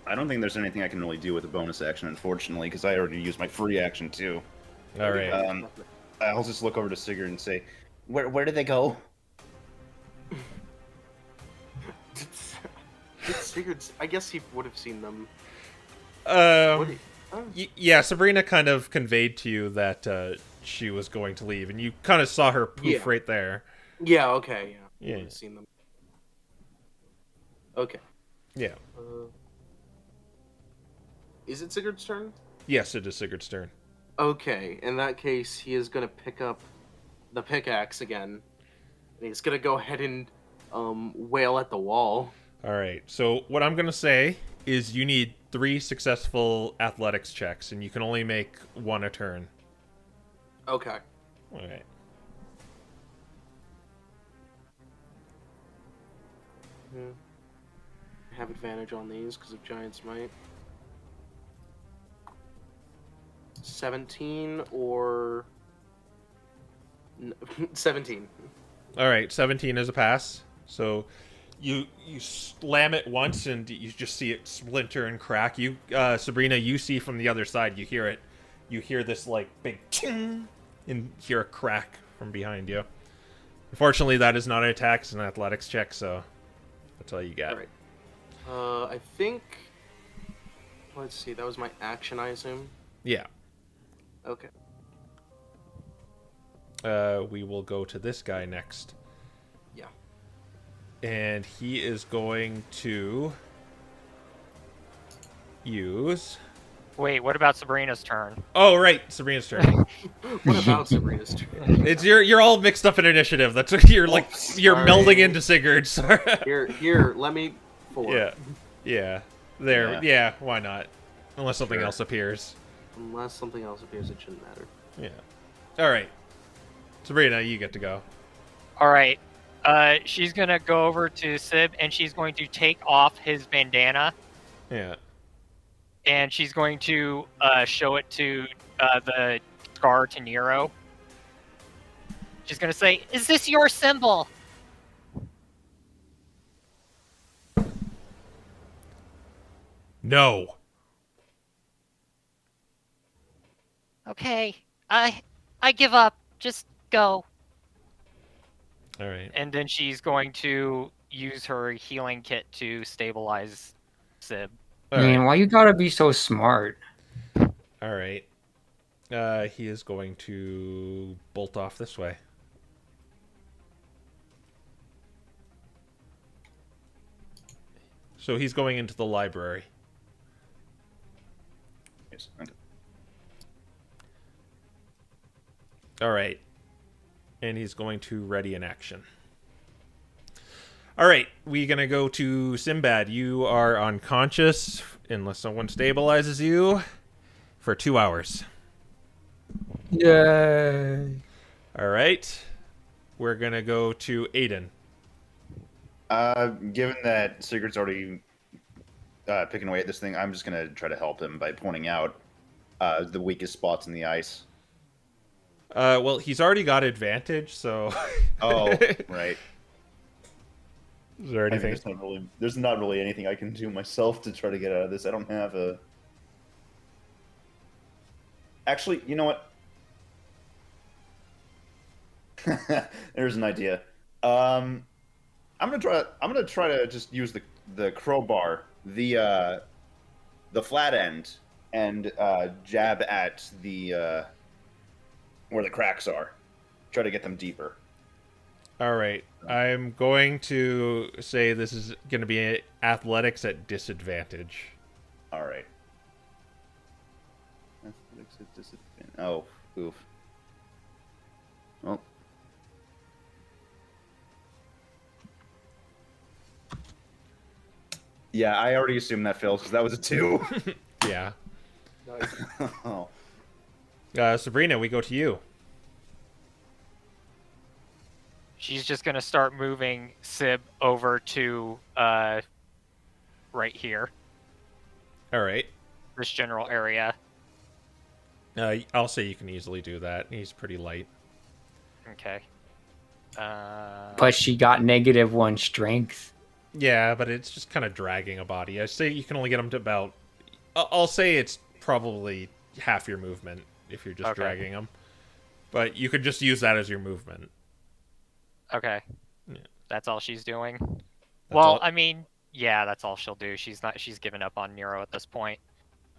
I don't think there's anything I can really do with a bonus action, unfortunately, because I already used my free action, too. All right. I'll just look over to Sigurd and say, Where did they go? I guess he would have seen them. Yeah, Sabrina kind of conveyed to you that she was going to leave, and you kind of saw her poof right there. Yeah, okay, yeah. Yeah. Would have seen them. Okay. Yeah. Is it Sigurd's turn? Yes, it is Sigurd's turn. Okay, in that case, he is going to pick up the pickaxe again. And he's going to go ahead and wail at the wall. All right. So what I'm gonna say is you need 3 successful athletics checks, and you can only make 1 a turn. Okay. All right. I have advantage on these because of Giant's Might. 17 or 17. All right. 17 is a pass. So you slam it once, and you just see it splinter and crack. You, Sabrina, you see from the other side. You hear it. You hear this like big ting, and hear a crack from behind you. Unfortunately, that is not an attack; it's an athletics check. So that's all you got. All right. I think. Let's see. That was my action, I assume. Yeah. Okay. We will go to this guy next. Yeah. And he is going to use... Wait, what about Sabrina's turn? Oh, right, Sabrina's turn. What about Sabrina's turn? It's you're all mixed up in initiative. That's you're like you're sorry. melding into Sigurd's. Here, let me. 4. Yeah. There. Yeah. Why not? Unless something else appears. Unless something else appears, it shouldn't matter. Yeah. All right. Sabrina, you get to go. All right. She's gonna go over to Sib and she's going to take off his bandana Yeah. and she's going to show it to the scar to Nero. She's gonna say, "Is this your symbol?" No. Okay, I give up. Just go. All right. And then she's going to use her healing kit to stabilize Sib. All Man, right. why you gotta be so smart? All right. He is going to bolt off this way. So he's going into the library. Yes. Okay. All right. And he's going to ready an action. All right. We're going to go to Sinbad. You are unconscious unless someone stabilizes you for 2 hours. Yay. All right. We're going to go to Aiden. Given that Sigurd's already picking away at this thing, I'm just gonna try to help him by pointing out the weakest spots in the ice. Well, he's already got advantage, so... Oh, right. Is there anything? There's not really anything I can do myself to try to get out of this. I don't have a... Actually, you know what? There's an idea. I'm gonna try to just use the crowbar, the flat end, and jab at the where the cracks are. Try to get them deeper. All right. I'm going to say this is going to be athletics at disadvantage. All right. Athletics at disadvantage. Oh, oof. Well. Yeah, I already assumed that fails because that was a 2. Yeah. Nice. Oh. Sabrina, we go to you. She's just gonna start moving Sib over to right here, All right. this general area. I'll say you can easily do that. He's pretty light. Okay. But she got -1 strength. Yeah, but it's just kind of dragging a body. I say you can only get him to about... I'll say it's probably half your movement if you're just Okay. dragging him. But you could just use that as your movement. Okay. Yeah. That's all she's doing. That's Well, all- I mean, yeah, that's all she'll do. She's given up on Nero at this point.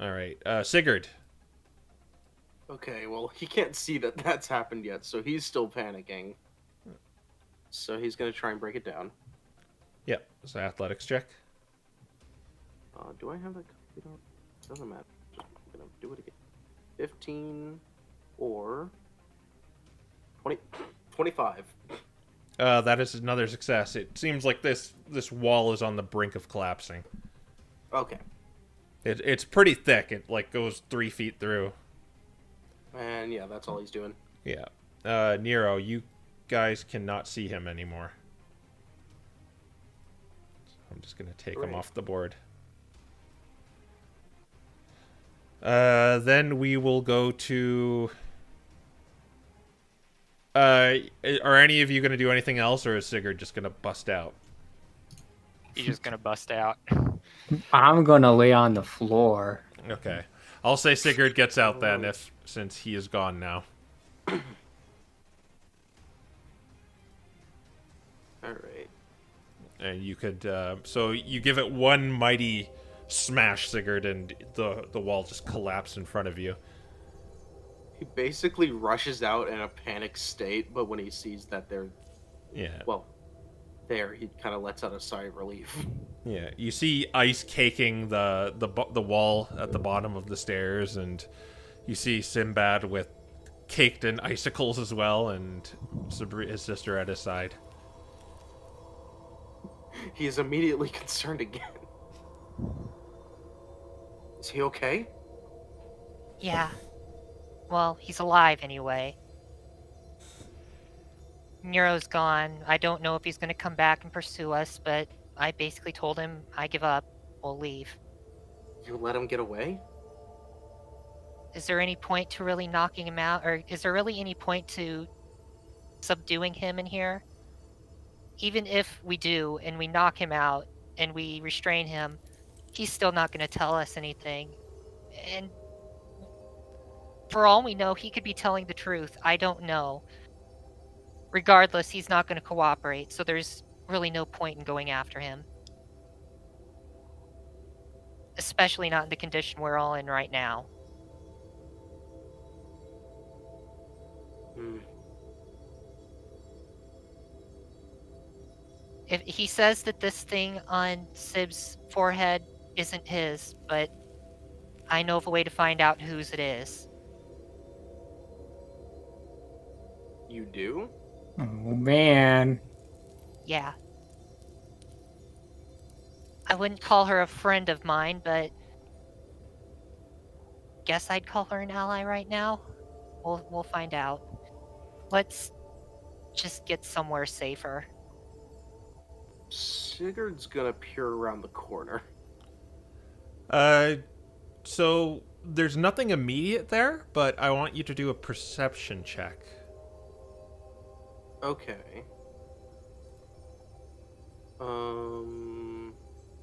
All right. Sigurd. Okay, well, he can't see that that's happened yet, so he's still panicking. So he's gonna try and break it down. Yep. It's an athletics check. Do I have that? Doesn't matter. Just gonna do it again. 15 or 20, 25. That is another success. It seems like this wall is on the brink of collapsing. Okay. It's pretty thick. It like goes 3 feet through. And yeah, that's all he's doing. Yeah. Nero, you guys cannot see him anymore. I'm just gonna take him off the board. Then we will go to. Are any of you gonna do anything else, or is Sigurd just gonna bust out? He's just gonna bust out. I'm gonna lay on the floor. Okay, I'll say Sigurd gets out then, since he is gone now. All right. And you could, so you give it one mighty smash, Sigurd, and the wall just collapsed in front of you. He basically rushes out in a panic state, but when he sees that they're Yeah. there, he kind of lets out a sigh of relief. Yeah. You see ice caking the wall at the bottom of the stairs, and you see Sinbad with caked in icicles as well, and his sister at his side. He is immediately concerned again. Is he okay? Yeah. Well, he's alive anyway. Nero's gone. I don't know if he's gonna come back and pursue us, but I basically told him I give up. We'll leave. You let him get away? Is there any point to really knocking him out, or is there really any point to subduing him in here? Even if we do, and we knock him out, and we restrain him, he's still not gonna tell us anything. And for all we know, he could be telling the truth. I don't know. Regardless, he's not going to cooperate, so there's really no point in going after him. Especially not in the condition we're all in right now. If he says that this thing on Sib's forehead isn't his, but I know of a way to find out whose it is. You do? Oh man. Yeah. I wouldn't call her a friend of mine, but guess I'd call her an ally right now. We'll find out. Let's just get somewhere safer. Sigurd's gonna peer around the corner. So there's nothing immediate there, but I want you to do a perception check. Okay.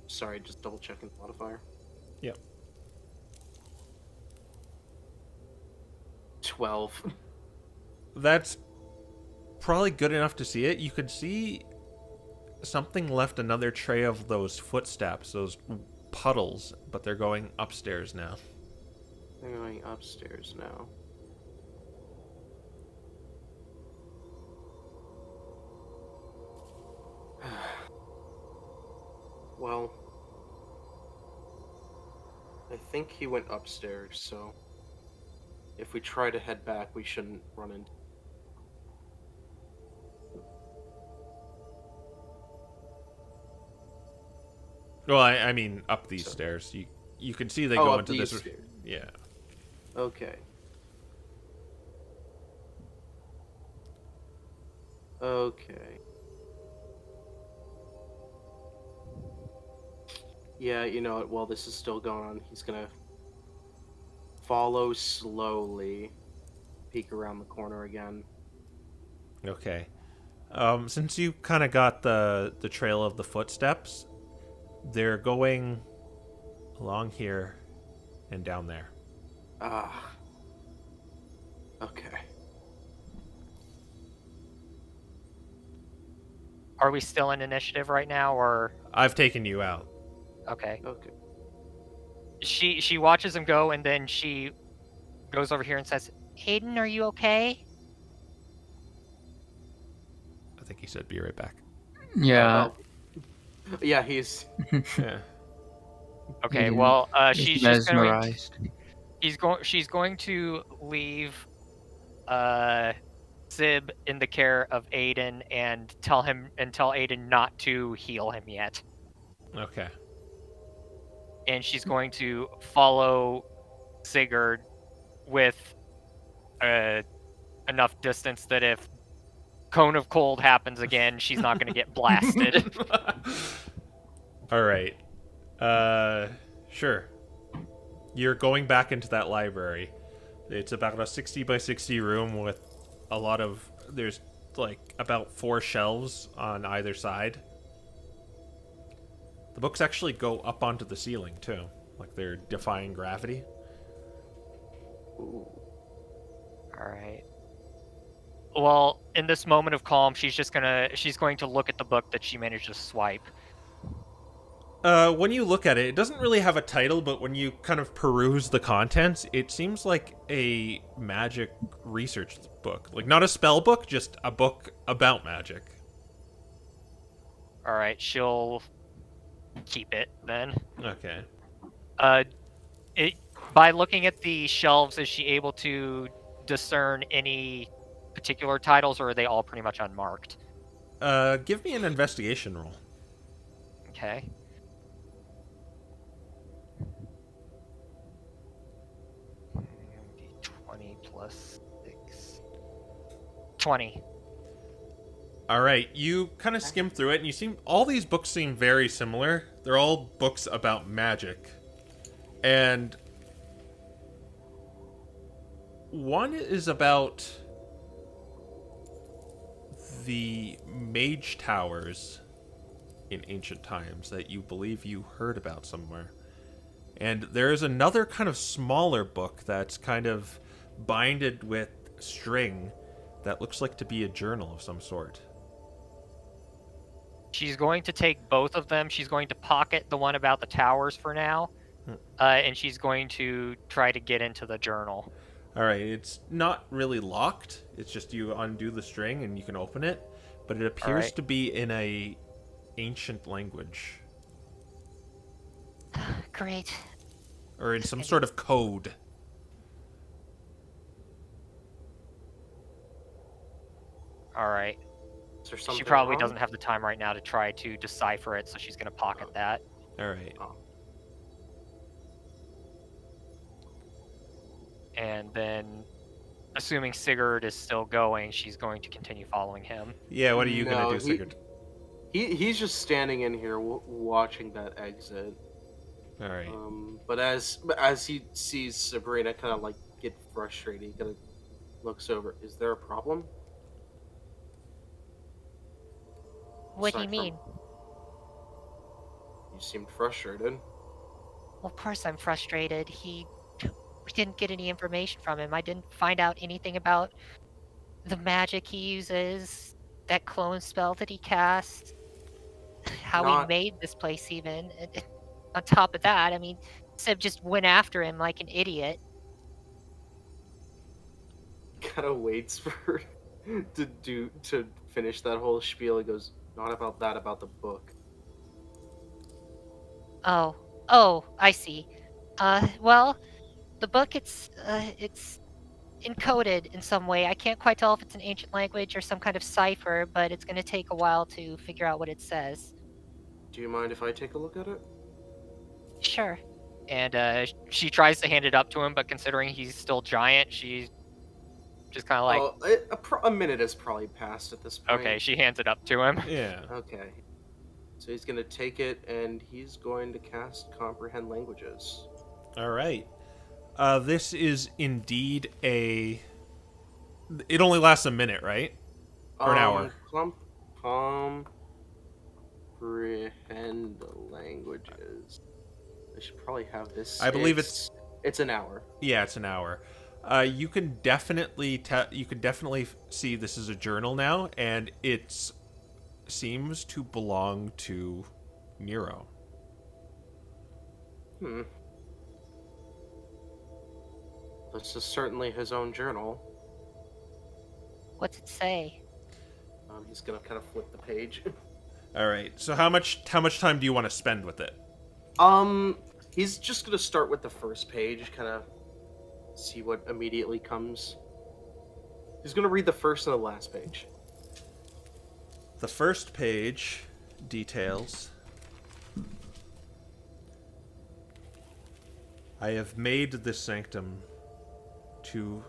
Sorry, just double checking the modifier. Yep. 12. That's probably good enough to see it. You could see something left another trail of those footsteps, those puddles, but they're going upstairs now. They're going upstairs now. Well, I think he went upstairs, so if we try to head back, we shouldn't run into. Well, I mean up these stairs. You can see they go up into these this. stairs. Yeah. Okay. Okay. Yeah, you know what? While this is still going on, he's gonna follow slowly, peek around the corner again. Okay. Since you kind of got the trail of the footsteps, they're going along here and down there. Ah. Okay. Are we still in initiative right now, or I've taken you out. okay? Okay. She watches him go, and then she goes over here and says, Hayden, are you okay? I think he said be right back. Yeah. Yeah, he's. Yeah. "Okay, Yeah. well, she's just going mesmerized. she's going to leave Sib in the care of Aiden and tell Aiden not to heal him yet. Okay. And she's going to follow Sigurd with enough distance that if Cone of Cold happens again, she's not going to get blasted. All right. Sure. You're going back into that library. It's about a 60 by 60 room with a lot of... There's, like, about 4 shelves on either side. The books actually go up onto the ceiling, too. Like, they're defying gravity. Ooh. Alright. Well, in this moment of calm, she's going to look at the book that she managed to swipe. When you look at it, it doesn't really have a title, but when you kind of peruse the contents, it seems like a magic research book. Like, not a spell book, just a book about magic. Alright, she'll keep it then. Okay. By looking at the shelves, is she able to discern any particular titles, or are they all pretty much unmarked? Give me an investigation roll. Okay. D20 plus 6. 20. All right, you kind of skim through it, and all these books seem very similar. They're all books about magic, and one is about the mage towers in ancient times that you believe you heard about somewhere. And there's another kind of smaller book that's kind of binded with string that looks like to be a journal of some sort. She's going to take both of them. She's going to pocket the one about the towers for now, and she's going to try to get into the journal. All right, it's not really locked. It's just you undo the string and you can open it, but it appears to be in a ancient language. Great. Or in some sort of code. All right. Is there something She probably wrong? doesn't have the time right now to try to decipher it, so she's going to pocket that. All right. And then, assuming Sigurd is still going, she's going to continue following him. Yeah, what are you going to do, Sigurd? He's just standing in here watching that exit. All right. But as he sees Sabrina kind of like get frustrated, he kind of looks over. Is there a problem? What do you Aside mean? You seemed frustrated. Well, of course I'm frustrated. We didn't get any information from him. I didn't find out anything about the magic he uses, that clone spell that he cast, how he made this place even. On top of that, I mean, Sib just went after him like an idiot. Kind of waits for to finish that whole spiel. He goes, not about that, about the book. Oh, I see. Well, the book, it's encoded in some way. I can't quite tell if it's an ancient language or some kind of cipher, but it's going to take a while to figure out what it says. Do you mind if I take a look at it? Sure. And she tries to hand it up to him, but considering he's still giant, she's just kind of like... a minute has probably passed at this point. Okay, she hands it up to him. Yeah. Okay. So he's going to take it, and he's going to cast Comprehend Languages. All right. This is indeed a... It only lasts a minute, right? Or an hour? Comprehend Languages. I should probably have this. I believe it's an hour. Yeah, it's an hour. You can definitely see this is a journal now, and it seems to belong to Nero. This is certainly his own journal. What's it say? He's gonna kind of flip the page. All right. So how much time do you want to spend with it? He's just gonna start with the first page, kind of see what immediately comes. He's gonna read the first and the last page. The first page details: I have made this sanctum to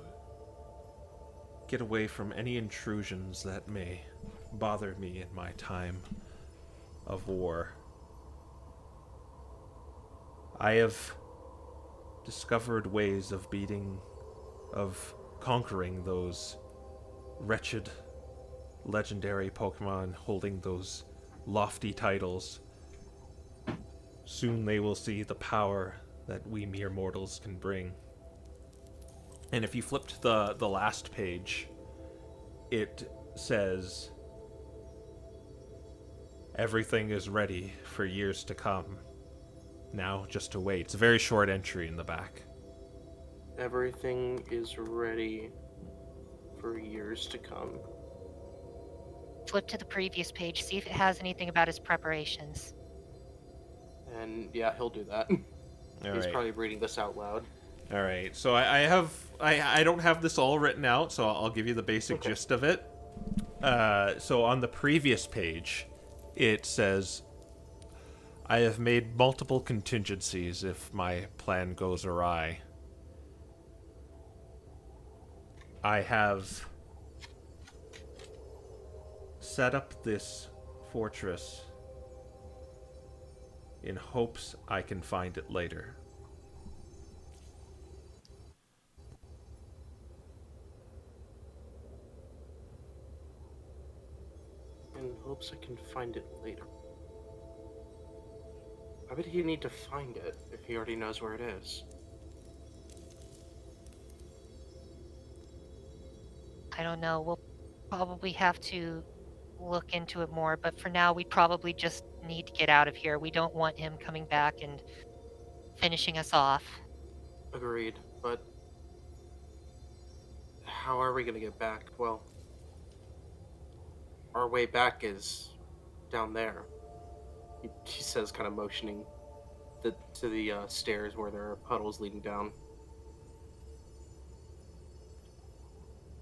get away from any intrusions that may bother me in my time of war. I have discovered ways of conquering those wretched legendary Pokemon holding those lofty titles. Soon they will see the power that we mere mortals can bring. And if you flip to the last page, it says, everything is ready for years to come. Now just to wait. It's a very short entry in the back. Everything is ready for years to come. Flip to the previous page, see if it has anything about his preparations. And yeah, he'll do that. All He's right. probably reading this out loud. All right. So I don't have this all written out, so I'll give you the basic gist of it. So on the previous page, it says, I have made multiple contingencies if my plan goes awry. I have set up this fortress in hopes I can find it later. In hopes I can find it later. Why would he need to find it if he already knows where it is? I don't know. We'll probably have to look into it more, but for now, we probably just need to get out of here. We don't want him coming back and finishing us off. Agreed, but how are we gonna get back? Well, our way back is down there. He says, kind of motioning to the stairs where there are puddles leading down.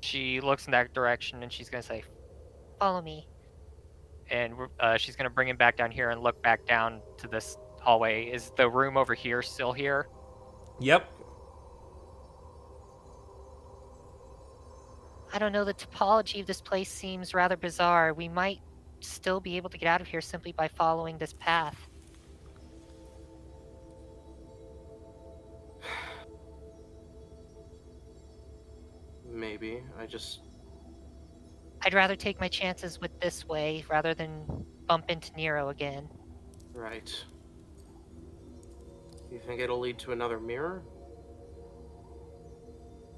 She looks in that direction and she's gonna say, Follow me. and she's gonna bring him back down here and look back down to this hallway. Is the room over here still here? Yep. I don't know, the topology of this place seems rather bizarre. We might still be able to get out of here simply by following this path. Maybe. I'd rather take my chances with this way rather than bump into Nero again. Right. You think it'll lead to another mirror?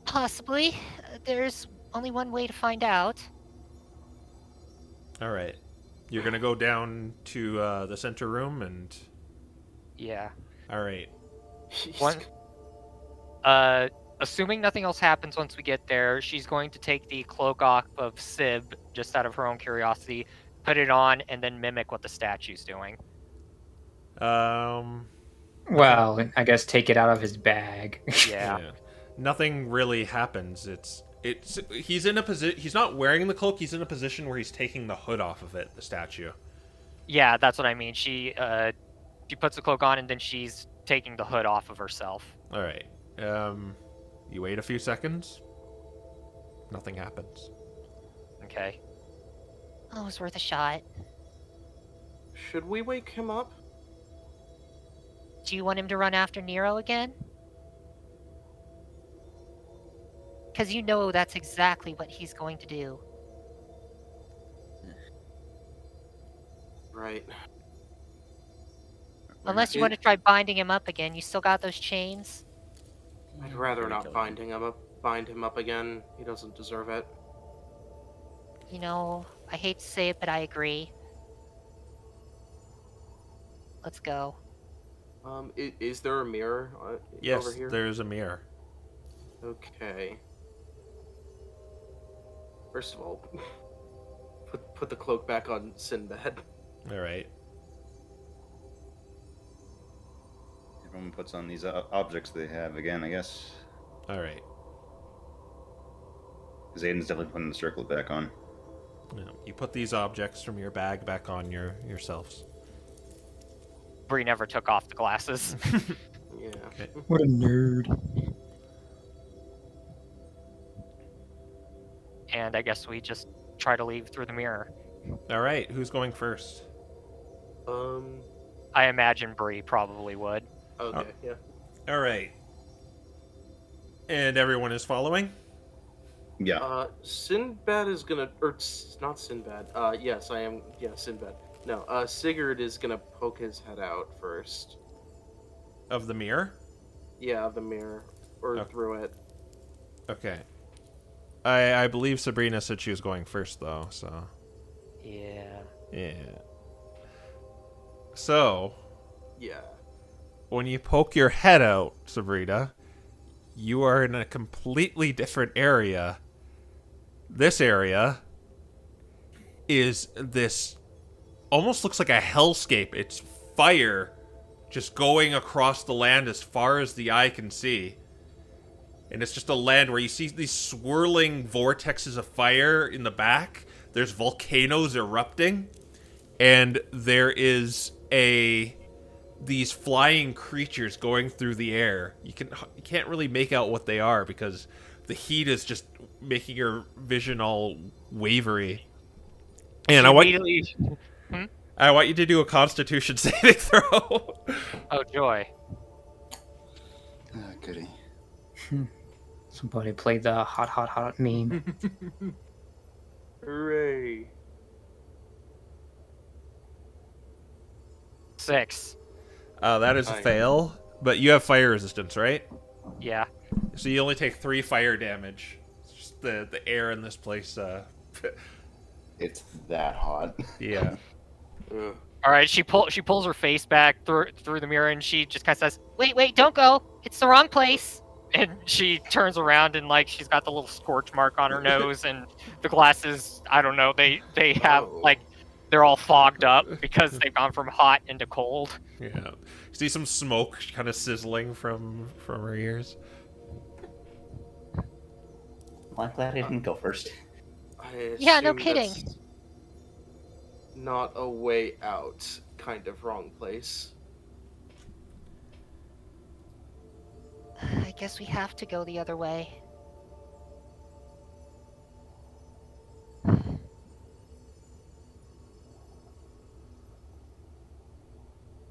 Possibly. There's only one way to find out. All right. You're going to go down to the center room and... Yeah. All right. One. Assuming nothing else happens once we get there, she's going to take the cloak off of Sib, just out of her own curiosity, put it on, and then mimic what the statue's doing. Um... Well, I guess take it out of his bag. Yeah. Nothing really happens. He's in a position. He's not wearing the cloak. He's in a position where he's taking the hood off of it. The statue. Yeah, that's what I mean. She puts the cloak on, and then she's taking the hood off of herself. All right. You wait a few seconds. Nothing happens. Okay. Oh, it was worth a shot. Should we wake him up? Do you want him to run after Nero again? Because you know that's exactly what he's going to do. Right. Unless you want to try binding him up again. You still got those chains? I'd rather not bind him up again. He doesn't deserve it. You know, I hate to say it, but I agree. Let's go. Is there a mirror Yes, over here? there's a mirror. Okay. First of all, put the cloak back on Sinbad. All right. Everyone puts on these objects they have again, I guess. All right. Because Aiden's definitely putting the circlet back on. Yeah. You put these objects from your bag back on yourselves. Bree never took off the glasses. Yeah. Okay. What a nerd. And I guess we just try to leave through the mirror. All right, who's going first? I imagine Bree probably would. Okay, yeah. All right. And everyone is following? Yeah. Sinbad is gonna, or not Sinbad. Yes, I am. Yeah, Sinbad. No, Sigurd is gonna poke his head out first. Of the mirror? Yeah, the mirror, or Okay. through it. Okay. I believe Sabrina said she was going first, though, so... Yeah. Yeah. So, Yeah. when you poke your head out, Sabrina, you are in a completely different area. This area is this... almost looks like a hellscape. It's fire just going across the land as far as the eye can see. And it's just a land where you see these swirling vortexes of fire in the back. There's volcanoes erupting. And there is these flying creatures going through the air. You can't really make out what they are because the heat is just making your vision all wavery. And I want you to do a Constitution saving throw. Oh, joy. Ah, goody. Somebody play the hot meme. Hooray. 6. That is a Nice. fail, but you have fire resistance, right? Yeah. So you only take 3 fire damage. It's just the air in this place. It's that hot. Yeah. Ugh. All right. She pulls her face back through the mirror, and she just kind of says, "Wait, don't go. It's the wrong place." And she turns around, and like she's got the little scorch mark on her nose, and the glasses. I don't know. They have Oh. like they're all fogged up because they've gone from hot into cold. Yeah. See some smoke kind of sizzling from her ears. Well, I'm glad I didn't go first. I Yeah, no assume kidding. that's Not a way out, kind of wrong place. I guess we have to go the other way.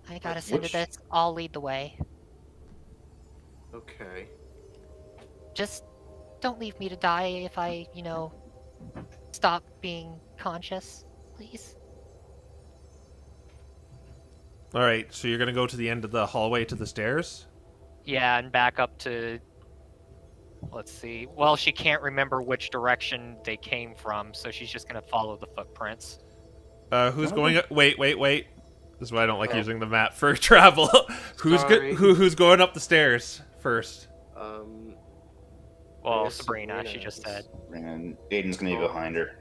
I got us into Which- this. I'll lead the way. Okay. Just don't leave me to die if I, stop being conscious, please. All right, so you're going to go to the end of the hallway to the stairs? Yeah, and back up to. Let's see. Well, she can't remember which direction they came from, so she's just gonna follow the footprints. Who's going up? Wait. This is why I don't like Oh. using the map for travel. Sorry. Who's going up the stairs first? Well, guess Sabrina, she Sabrina just is. said. And Aiden's gonna be behind her.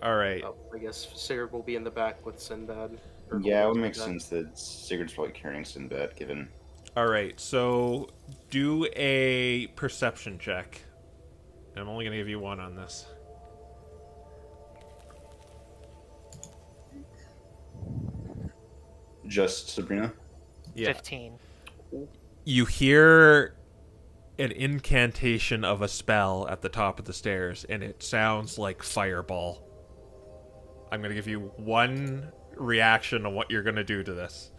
All right. Oh, I guess Sigurd will be in the back with Sinbad. Or Yeah, it would holding make Sinbad. sense that Sigurd's probably carrying Sinbad, given. All right, so do a perception check. I'm only going to give you one on this. Just Sabrina? Yeah. 15. You hear an incantation of a spell at the top of the stairs, and it sounds like fireball. I'm going to give you one reaction on what you're going to do to this.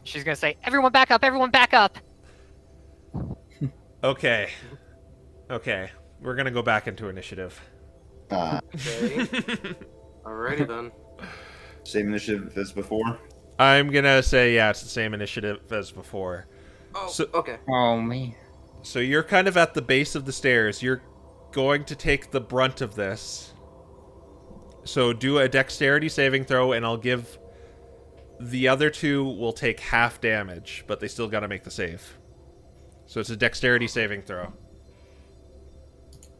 She's gonna say, "Everyone back up! Everyone back up!" Okay. We're going to go back into initiative. Okay. Alrighty then. Same initiative as before? I'm going to say, yeah, it's the same initiative as before. Oh, So- okay. Oh man. So you're kind of at the base of the stairs. You're going to take the brunt of this. So do a dexterity saving throw, and I'll give... The other two will take half damage, but they still got to make the save. So it's a dexterity saving throw.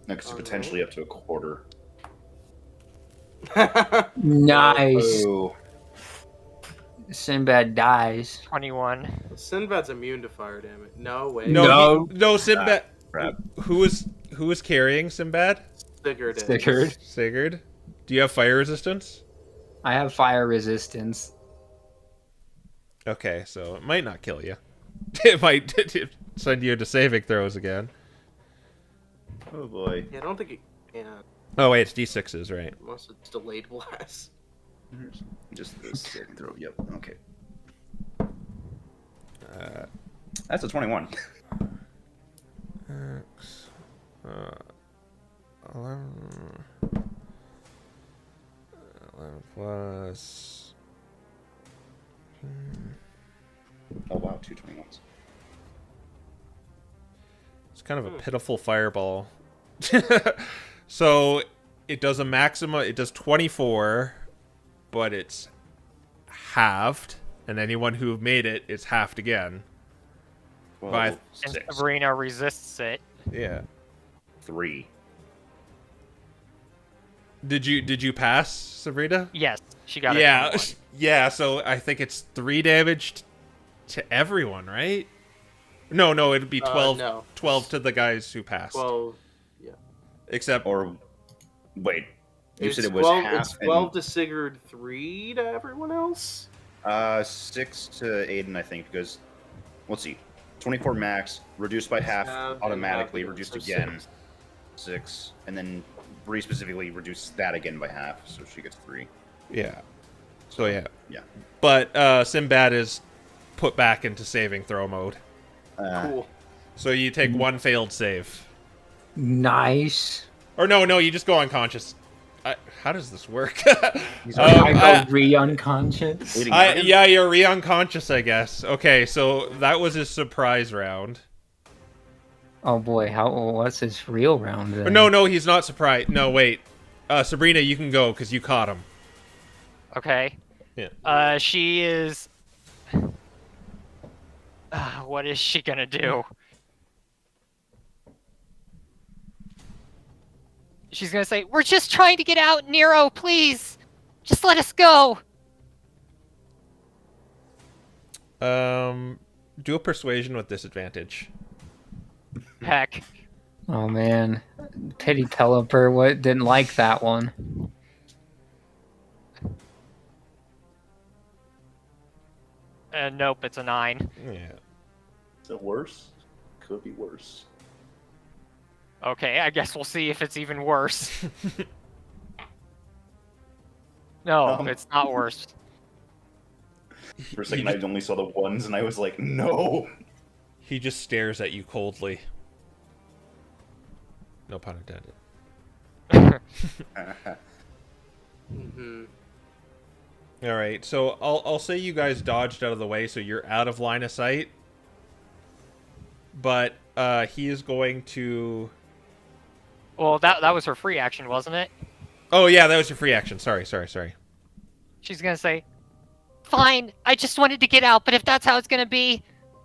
Next to Alright. potentially up to a quarter. Nice. Oh, Sinbad dies. 21. Sinbad's immune to fire damage. No way. No, No. no, Sinbad. crap. Who was Who is carrying Sinbad? Sigurd. Sigurd. Sigurd. Do you have fire resistance? I have fire resistance. Okay, so it might not kill you. It might send you to saving throws again. Oh boy. Yeah, I don't think it. Yeah, Oh wait, it's D6s, right? unless it's delayed blast. Just the saving throw. Yep. Okay. That's a 21. 11 plus. Oh wow, 2 21s. It's kind of a pitiful fireball. So it does a maximum. It does 24, but it's halved, and anyone who made it is halved again. Well, By And 6. Sabrina resists it. Yeah. 3. Did you pass, Sabrina? Yes, she got it. Yeah, yeah. So I think it's 3 damage to everyone, right? No, it'd be 12. No. 12 to the guys who passed. 12. Except, Or wait, you said it was 12, half. It's 12 to Sigurd, 3 to everyone else. 6 to Aiden, I think, because let's see, 24 max, reduced by half Half, automatically, and half, reduced so again. 6. 6, and then Bree specifically reduced that again by half, so she gets 3. yeah. So yeah. Yeah. But Sinbad is put back into saving throw mode. Cool. So you take 1 failed save. Nice. Or no, you just go unconscious. How does this work? I go re-unconscious. Bleeding dragon? Yeah, you're re-unconscious, I guess. Okay, so that was his surprise round. Oh boy, what's his real round then? No, he's not surprised. No, wait. Sabrina, you can go because you caught him. Okay. Yeah. She is. What is she gonna do? She's gonna say, "We're just trying to get out, Nero. Please, just let us go." Do a persuasion with disadvantage. Heck. Oh man, pity Pelipper didn't like that one. Nope, it's a 9. Yeah. Is it worse? Could be worse. Okay, I guess we'll see if it's even worse. No, it's not worse. For a second, I only saw the 1s, and I was like, no. He just stares at you coldly. No pun intended. Mm-hmm. All right, so I'll say you guys dodged out of the way, so you're out of line of sight. But he is going to. Well, that was her free action, wasn't it? Oh yeah, that was your free action. Sorry. She's gonna say, "Fine, I just wanted to get out, but if that's how it's gonna be,"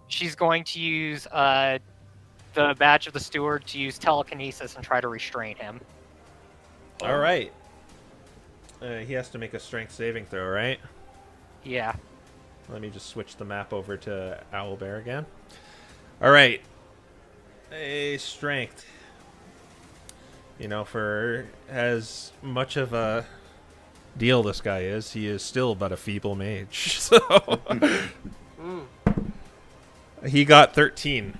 she's going to use the badge of the steward to use telekinesis and try to restrain him. All right. He has to make a strength saving throw, right? Yeah. Let me just switch the map over to Owlbear again. All right. A strength. You know, for as much of a deal this guy is, he is still but a feeble mage. So he got 13.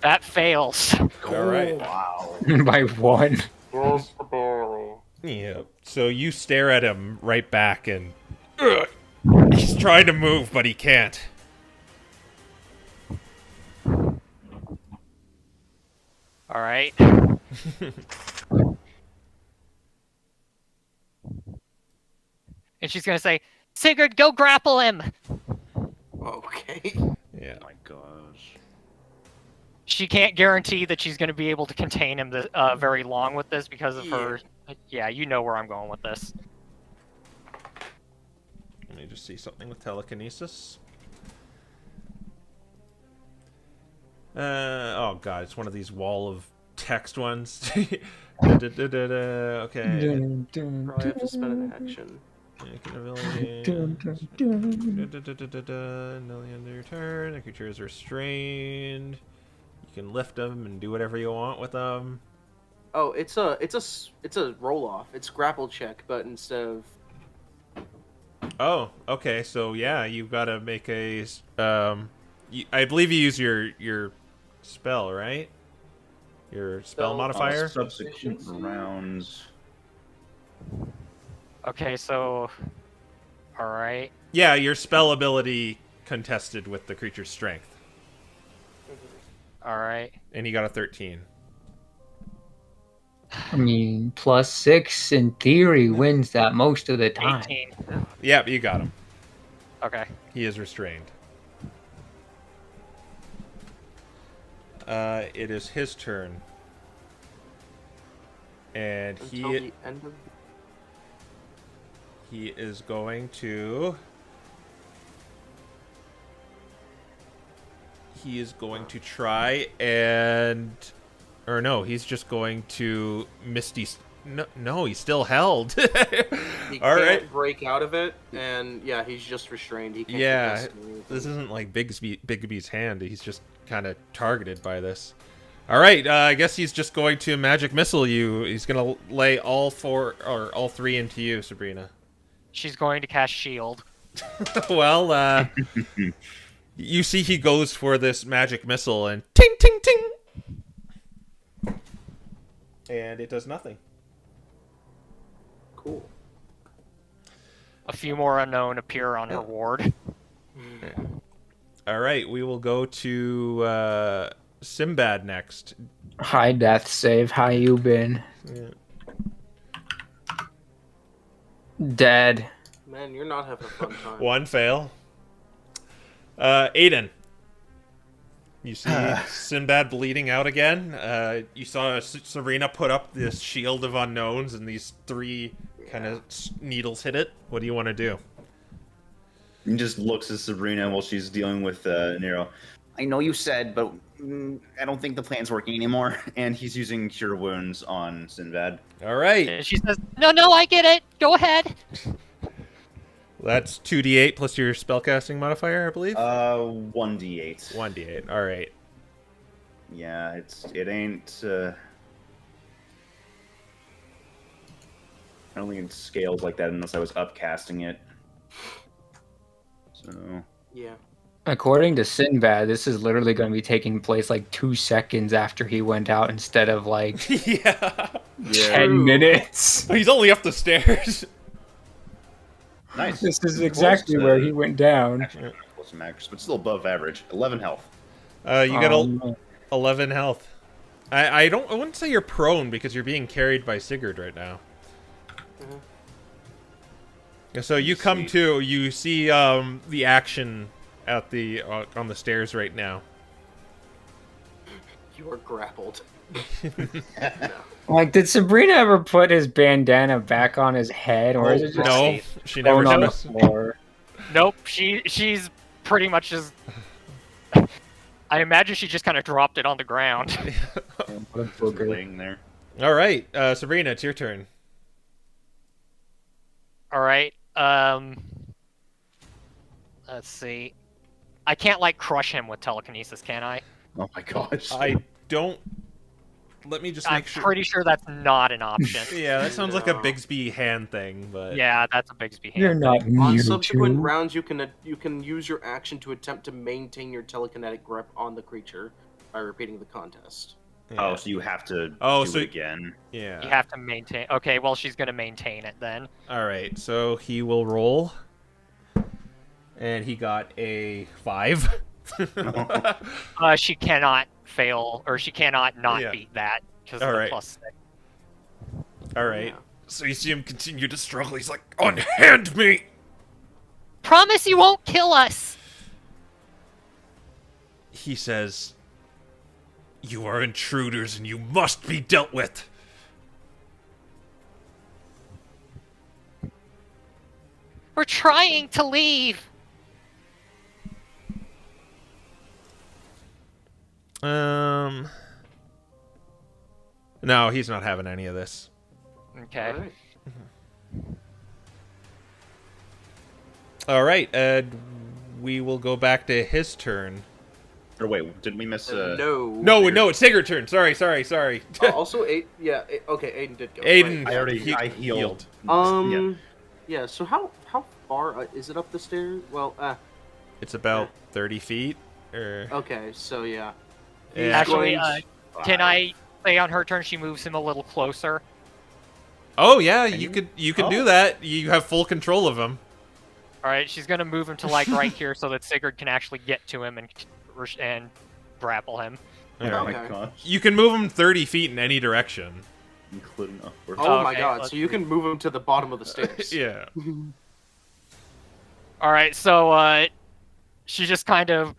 That fails. All right. Wow. By 1. Just barely. Yeah. So you stare at him right back, and he's trying to move, but he can't. All right. And she's gonna say, "Sigurd, go grapple him." Okay. Yeah. Oh my gosh. She can't guarantee that she's gonna be able to contain him very long with this because of her. Yeah, you know where I'm going with this. Let me just see something with telekinesis. Oh god, it's one of these wall of text ones. Okay. Probably have to spend an action. Make an ability. Until the end of your turn, the creature is restrained. You can lift them and do whatever you want with them. Oh, it's a roll off. It's grapple check, but instead of Oh, okay. So yeah, you've got to make a. I believe you use your spell, right? Your spell Spell modifier. Subsequent Efficiency? rounds. Okay, so. Alright. Yeah, your spell ability contested with the creature's strength, Alright. and he got a 13. I mean, +6 in theory wins that most of the time. 18. Yep, you got him. Okay. He is restrained. It is his turn, and until the end of. he is going to. He is going to try and. Or no, he's just going to Misty. No, he's still held. He All can't right. break out of it, and yeah, he's just restrained. He can't. Yeah, contest anything. this isn't like Bigby's hand. He's just kind of targeted by this. All right, I guess he's just going to magic missile you. He's going to lay all 3 into you, Sabrina. She's going to cast shield. Well, you see he goes for this magic missile and ting ting ting. And it does nothing. Cool. A few more unknown appear on her ward. All right, we will go to Simbad next. Hi, death save. How you been? Yeah. Dead. Man, you're not having a fun time. One fail. Aiden. You see Sinbad bleeding out again. You saw Serena put up this shield of unknowns, and these 3 kind of needles hit it. What do you want to do? He just looks at Sabrina while she's dealing with Nero. I know you said, but I don't think the plan's working anymore. And he's using Cure Wounds on Sinbad. All right. And she says, No, I get it. Go ahead. That's 2d8 plus your spellcasting modifier, I believe? 1d8. 1d8. All right. Yeah, it ain't. I don't think it scales like that unless I was upcasting it. So. Yeah. According to Sinbad, this is literally going to be taking place like 2 seconds after he went out instead of like Yeah. 10 minutes. He's only up the stairs. Nice. This is exactly where he went down. Actually, close to max, but still above average. 11 health. You got Um, 11 health. I wouldn't say you're prone because you're being carried by Sigurd right now. So you come to, you see the action at the on the stairs right now. You are grappled. Like, did Sabrina ever put his bandana back on his head, or is it just No, she never thrown on the does. floor? nope, she's pretty much just... I imagine she just kind of dropped it on the ground. What a booger. Laying there. All right, Sabrina, it's your turn. Alright, let's see. I can't, like, crush him with telekinesis, can I? Oh my gosh. I don't. Let me just I'm make sure. pretty sure that's not an option. Yeah, that sounds like a No. Bigsby hand thing, but Yeah, that's a Bigsby hand. You're not On Mewtwo. subsequent rounds, you can use your action to attempt to maintain your telekinetic grip on the creature by repeating the contest. yeah. Oh, so you have to Oh, do so- it again. Yeah. You have to maintain... Okay, well, she's gonna maintain it then. All right, so he will roll, and he got a 5. She cannot fail, or she cannot not Yeah. beat that, because of All the right. +6. All right. Yeah. So you see him continue to struggle. He's like, "Unhand me!" Promise you won't kill us. He says, "You are intruders, and you must be dealt with." We're trying to leave. No, he's not having any of this. Okay. Alright. All right, we will go back to his turn. Or wait, did we miss? No, it's Sigurd's turn. Sorry. Also, okay, Aiden did go. Aiden, Right. I healed. Yeah. So how far is it up the stairs? Well, It's about 30 feet. okay. So yeah. Yeah. Actually, going- can I say on her turn she moves him a little closer? Oh yeah, you could do that. You have full control of him. All right, she's gonna move him to like right here so that Sigurd can actually get to him and grapple him. Oh All my Okay. gosh. You can move him 30 feet in any direction. Including upward. Oh my Okay, god! let's So you can move him to the bottom of the stairs. Yeah. All right, so she just kind of,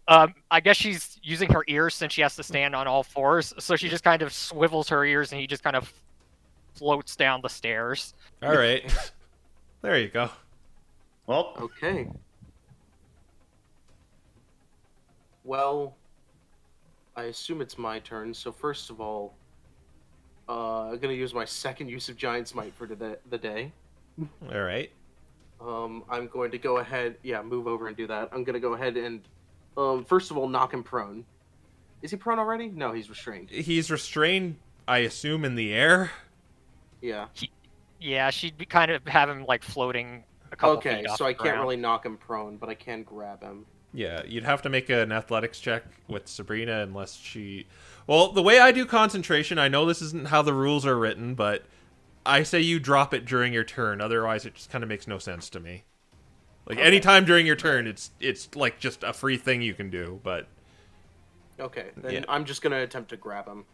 I guess she's using her ears since she has to stand on all fours. So she just kind of swivels her ears, and he just kind of floats down the stairs. All right. There you go. Well, Okay. Well, I assume it's my turn. So first of all, I'm gonna use my second use of Giant Smite for the day. All right. I'm going to go ahead, move over and do that. I'm gonna go ahead and, first of all, knock him prone. Is he prone already? No, he's restrained. He's restrained, I assume, in the air. Yeah. Yeah, she'd kind of have him like floating a couple Okay, feet off so I the can't ground. really knock him prone, but I can grab him. Yeah, you'd have to make an athletics check with Sabrina unless she... Well, the way I do concentration, I know this isn't how the rules are written, but I say you drop it during your turn. Otherwise, it just kind of makes no sense to me. Like, Okay. anytime during your turn, it's like just a free thing you can do, but... Okay, then Yeah. I'm just gonna attempt to grab him.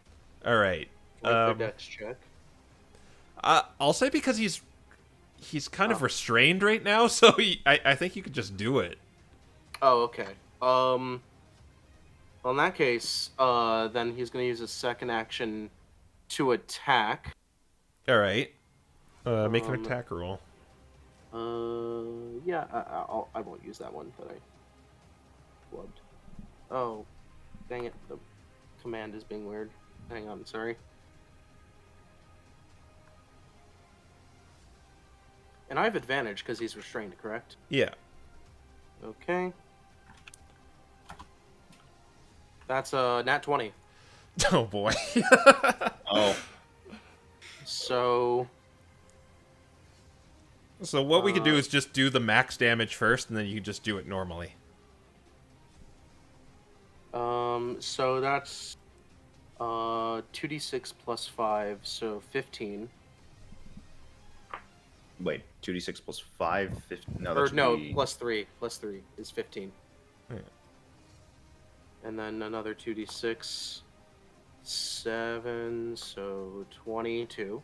All right. Like the dex check. I'll say because he's kind of restrained right now, so I think you could just do it. Oh, okay. Well, in that case, then he's gonna use his second action to attack. All right. Make an Um, attack roll. Yeah, I won't use that one that I flubbed. Oh, dang it! The command is being weird. Hang on, sorry. And I have advantage because he's restrained, correct? Yeah. Okay. That's a nat 20. Oh boy. oh, So So what we could do is just do the max damage first, and then you can just do it normally. so that's 2d6 plus 5, so 15. wait, 2d6 plus 5, 15. No, Or that's no, plus 3 is 15. Yeah. And then another 2d6, 7, so 22.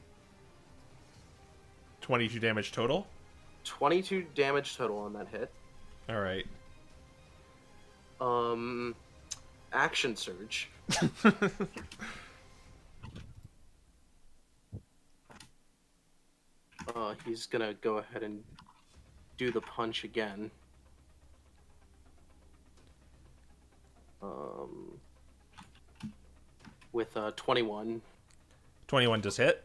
22 damage total. 22 damage total on that hit. All right. Action surge. He's gonna go ahead and do the punch again. With 21. 21 does hit.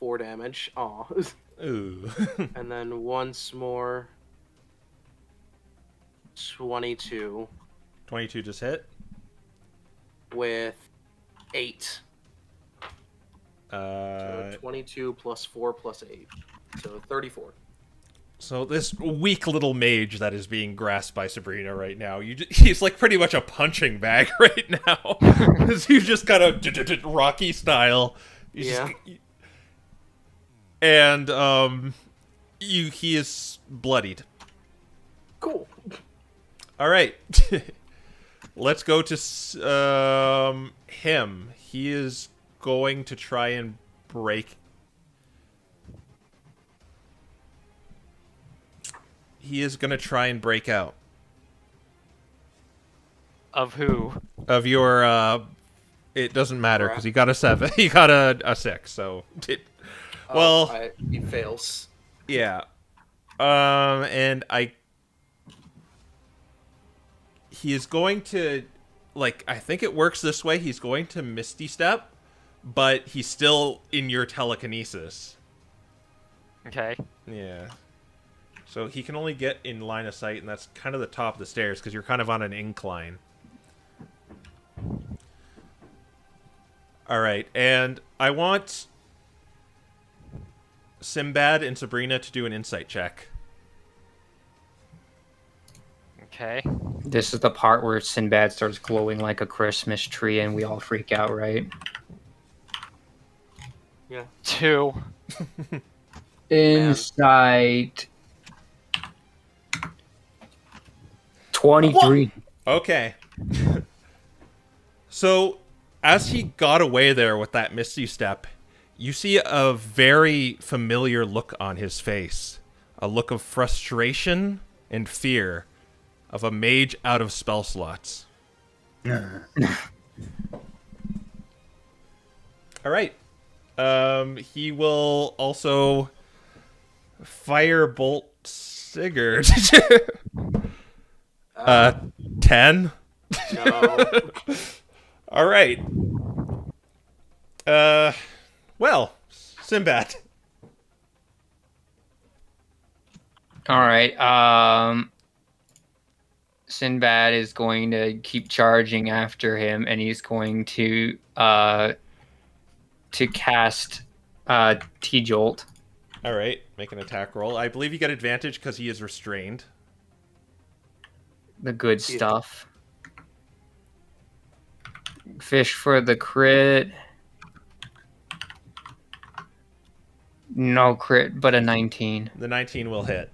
4 damage. Aw. Ooh. And then once more. 22 22 just hit. with 8. Uh, So 22 plus 4 plus 8. So 34. so this weak little mage that is being grasped by Sabrina right now, he's like pretty much a punching bag right now. You just got a Rocky style. You Yeah. And he is bloodied. Cool. All right. Let's go to him. He is going to try and break. He is going to try and break out Of who? of your. It doesn't matter because he got a 7. He got a 6. So, well, He fails. yeah. And he is going to, like, I think it works this way. He's going to Misty Step, but he's still in your telekinesis. Okay. Yeah. So he can only get in line of sight, and that's kind of the top of the stairs because you're kind of on an incline. All right, and I want Sinbad and Sabrina to do an insight check. Okay. This is the part where Sinbad starts glowing like a Christmas tree and we all freak out, right? Yeah. 2. Insight 23. Okay. So, as he got away there with that misty step, you see a very familiar look on his face. A look of frustration and fear of a mage out of spell slots. All right. He will also firebolt Sigurd. 10. No. All right. Well, Sinbad. All right. Sinbad is going to keep charging after him, and he's going to cast T-Jolt. All right, make an attack roll. I believe you get advantage because he is restrained. The good stuff. Fish for the crit. No crit, but a 19. The 19 will hit.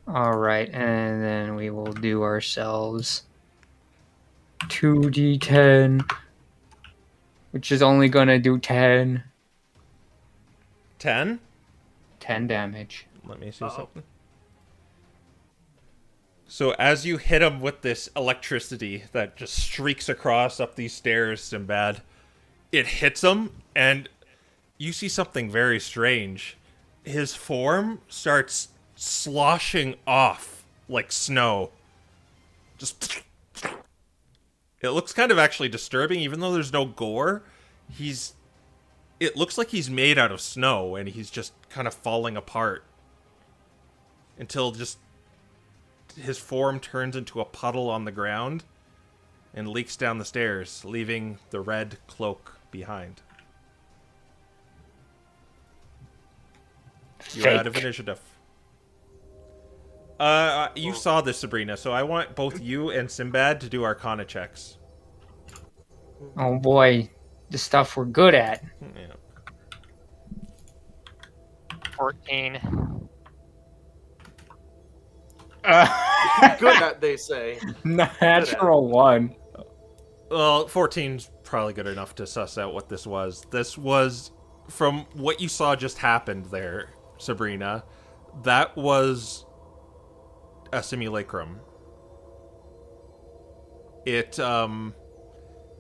All right, and then we will do ourselves 2d10, which is only going to do 10. 10? 10 damage. Let me see something. So as you hit him with this electricity that just streaks across up these stairs, Sinbad, it hits him, and you see something very strange. His form starts sloshing off like snow. Just... It looks kind of actually disturbing, even though there's no gore. It looks like he's made out of snow, and he's just kind of falling apart. Until just his form turns into a puddle on the ground and leaks down the stairs, leaving the red cloak behind. You're out of initiative. You saw this, Sabrina, so I want both you and Sinbad to do Arcana checks. Oh boy, the stuff we're good at. Yeah. 14. Good at, they say. Natural 1. Well, 14's probably good enough to suss out what this was. This was, from what you saw just happened there, Sabrina, that was a simulacrum. It's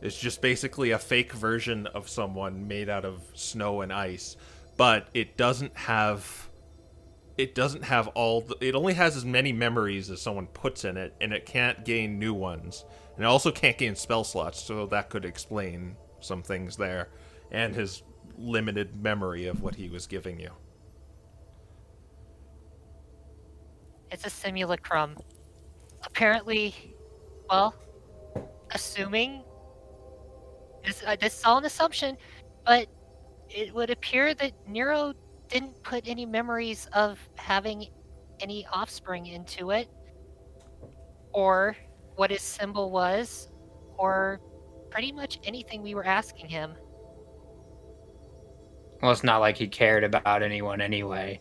just basically a fake version of someone made out of snow and ice, but it doesn't have it only has as many memories as someone puts in it, and it can't gain new ones. And it also can't gain spell slots, so that could explain some things there, and his limited memory of what he was giving you. It's a simulacrum. Apparently, well, assuming this is all an assumption, but it would appear that Nero didn't put any memories of having any offspring into it, or what his symbol was, or pretty much anything we were asking him. Well, it's not like he cared about anyone anyway.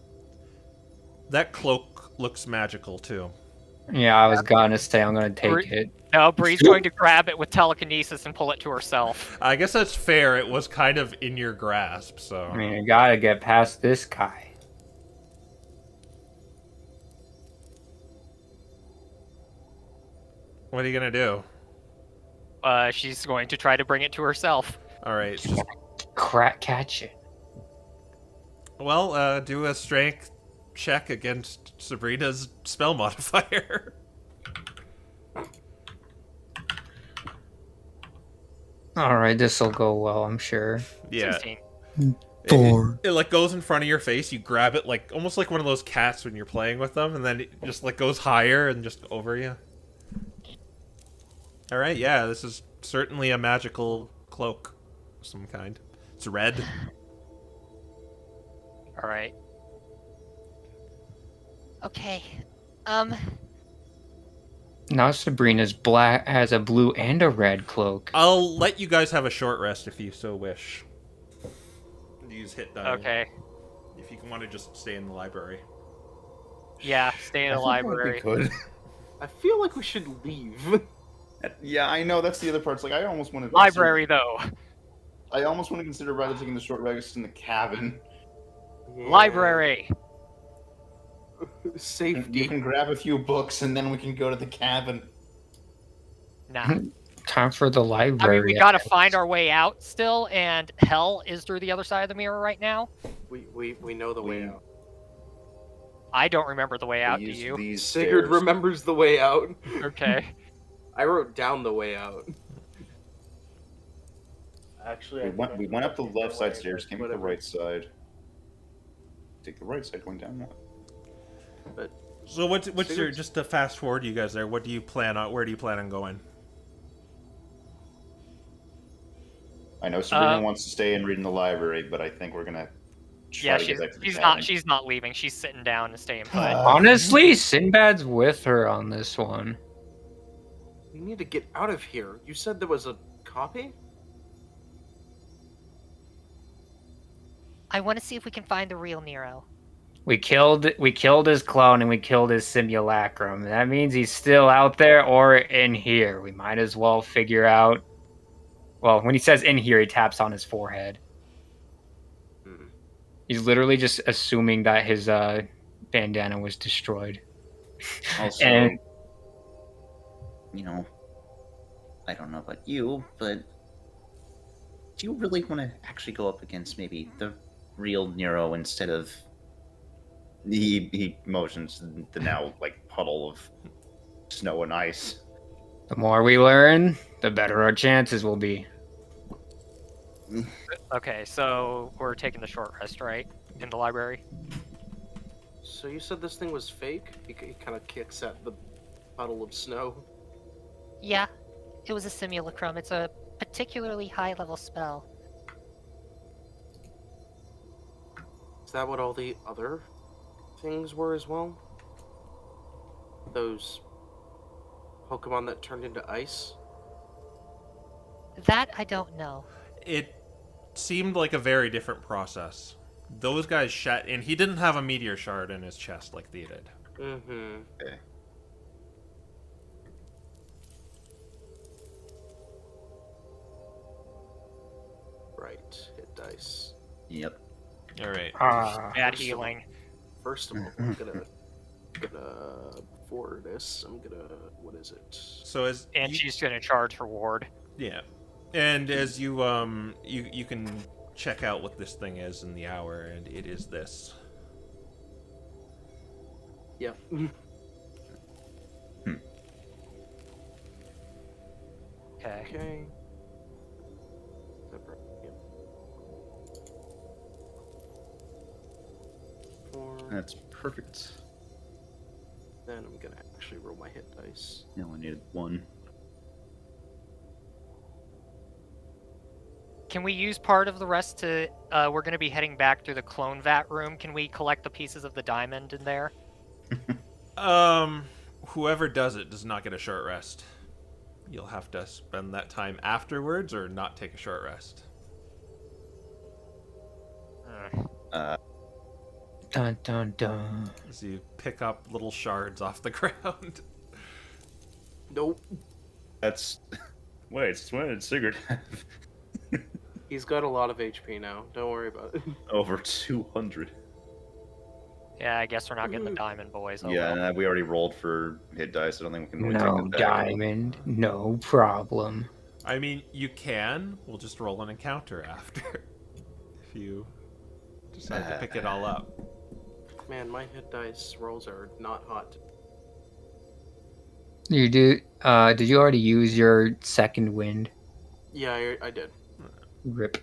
That cloak looks magical, too. Yeah, I was gonna say I'm gonna take it. No, Bree's going to grab it with telekinesis and pull it to herself. I guess that's fair. It was kind of in your grasp, so... I mean, I gotta get past this guy. What are you gonna do? She's going to try to bring it to herself. Alright, just... Catch it. Well, do a strength check against Sabrina's spell modifier. Alright, this'll go well, I'm sure. Yeah. 16. It like goes in front of your face. You grab it like almost like one of those cats when you're playing with them, and then it just like goes higher and just over you. All right, yeah, this is certainly a magical cloak of some kind. It's red. All right. Okay. Now Sabrina's black has a blue and a red cloak. I'll let you guys have a short rest if you so wish. Use hit die. Okay. If you want to just stay in the library. Yeah, stay in the library. We could. I feel like we should leave. Yeah, I know. That's the other part. It's like I almost want to. Library, though. I almost want to consider rather taking the short rest in the cabin. Yeah. Library. Safety. You can grab a few books and then we can go to the cabin. Nah. Time for the I library. mean, we gotta find our way out still, and hell is through the other side of the mirror right now. We know the way out. I don't remember the way out, do Use you? these Sigurd stairs. remembers the way out. Okay. I wrote down the way out. Actually, We went up the left side stairs, came up the right side. Take the right side, going down one. So what's your Sigurd's- just to fast forward you guys there? What do you plan on? Where do you plan on going? I know Sabrina wants to stay and read in the library, but I think we're gonna try Yeah, to get back to the she's cabin. not. She's not leaving. She's sitting down and staying put. Honestly, Sinbad's with her on this one. We need to get out of here. You said there was a copy? I want to see if we can find the real Nero. We killed his clone and we killed his simulacrum. That means he's still out there or in here. We might as well figure out. Well, when he says in here, he taps on his forehead. He's literally just assuming that his bandana was destroyed. Also, And- you know, I don't know about you, but do you really want to actually go up against maybe the real Nero instead of He motions the now like puddle of snow and ice. The more we learn, the better our chances will be. Okay, so we're taking the short rest, right? In the library? So you said this thing was fake? He kind of kicks at the puddle of snow. Yeah, it was a simulacrum. It's a particularly high-level spell. Is that what all the other things were as well? Those Pokemon that turned into ice? That I don't know. It seemed like a very different process. Those guys shot, and he didn't have a meteor shard in his chest like they did. Mm-hmm. Okay. Right. Hit dice. Yep. All right. Bad healing. First of all, I'm gonna for this, I'm gonna what is it? So as And you- she's gonna charge her ward. yeah, and as you you can check out what this thing is in the hour, and it is this. Yep. Okay. Okay. Separate. Yep. 4. That's perfect. Then I'm gonna actually roll my hit dice. You only needed one. Can we use part of the rest to? We're gonna be heading back through the clone vat room. Can we collect the pieces of the diamond in there? Whoever does it does not get a short rest. You'll have to spend that time afterwards, or not take a short rest. Dun dun dun. As you pick up little shards off the ground. Nope. That's wait, what did Sigurd have? He's got a lot of HP now. Don't worry about it. Over 200. Yeah, I guess we're not getting the diamond, boys. Oh, Yeah, well. we already rolled for hit dice. I don't think we can really No take that back. diamond, no problem. I mean, you can. We'll just roll an encounter after. If you decide to pick it all up. Man, my hit dice rolls are not hot. You do? Did you already use your second wind? Yeah, I did. Rip.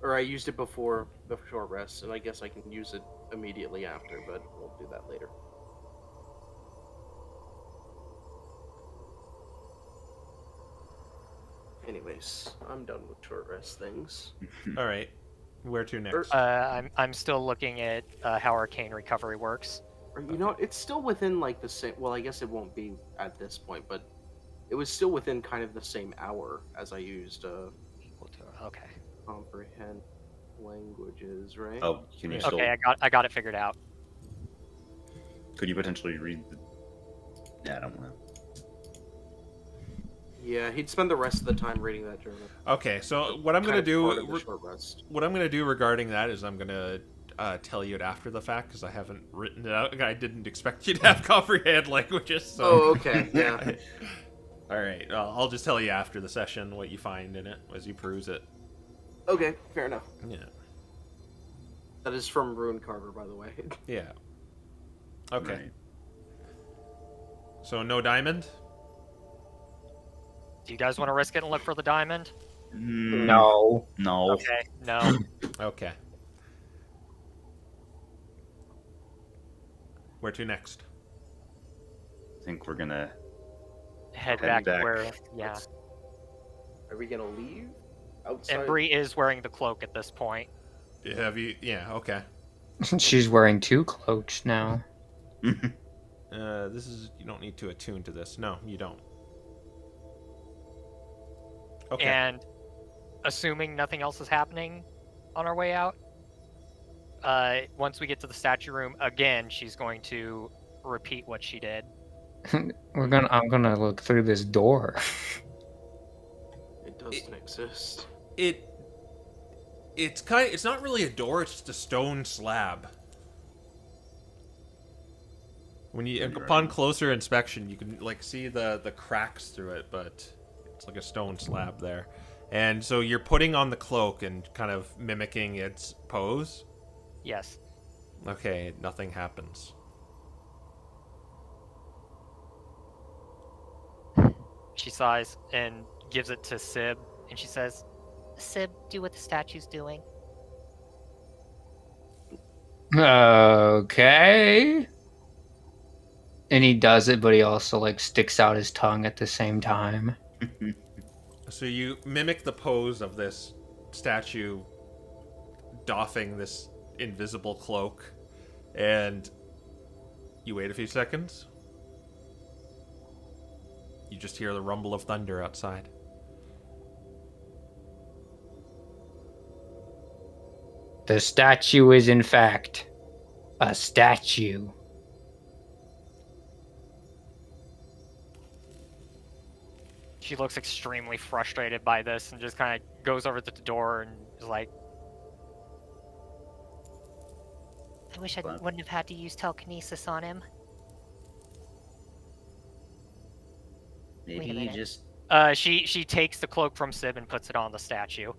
Or I used it before the short rest, and I guess I can use it immediately after, but we'll do that later. Anyways, I'm done with short rest things. All right. Where to next? I'm still looking at how arcane recovery works. Or, you know, it's still within like the same. Well, I guess it won't be at this point, but it was still within kind of the same hour as I used Okay. comprehend languages, right? Oh, can you still? Okay, I got it figured out. Could you potentially read the? Yeah, I don't want to. Yeah, he'd spend the rest of the time reading that journal. Okay, so what I'm Kind gonna of do, part of the short rest. what I'm gonna do regarding that is I'm gonna tell you it after the fact because I haven't written it out. I didn't expect you to have comprehend languages. So. Oh, okay, yeah. All right, I'll just tell you after the session what you find in it as you peruse it. Okay, fair enough. Yeah. That is from Rune Carver, by the way. Yeah. Okay. Right. So no diamond. Do you guys want to risk it and look for the diamond? No. No. Okay, no. Okay. Where to next? I think we're gonna. Head Heading back back. where, yeah. Are we gonna leave? Outside? And Bree is wearing the cloak at this point. Have you? Yeah. Okay. She's wearing 2 cloaks now. This is. You don't need to attune to this. No, you don't. Okay. And assuming nothing else is happening on our way out, once we get to the statue room again, she's going to repeat what she did. I'm gonna look through this door. It doesn't exist. It's not really a door. It's just a stone slab. When you upon closer inspection, you can like see the cracks through it, but it's like a stone slab there. And so you're putting on the cloak and kind of mimicking its pose. Yes. Okay, nothing happens. She sighs and gives it to Sib, and she says, Sib, do what the statue's doing. Okay. And he does it, but he also like sticks out his tongue at the same time. So you mimic the pose of this statue doffing this invisible cloak, and you wait a few seconds. You just hear the rumble of thunder outside. The statue is in fact a statue. she looks extremely frustrated by this and just kind of goes over to the door and is like, I wish I wouldn't have had to use telekinesis on him. Wait Maybe a you minute. just she takes the cloak from Sib and puts it on the statue.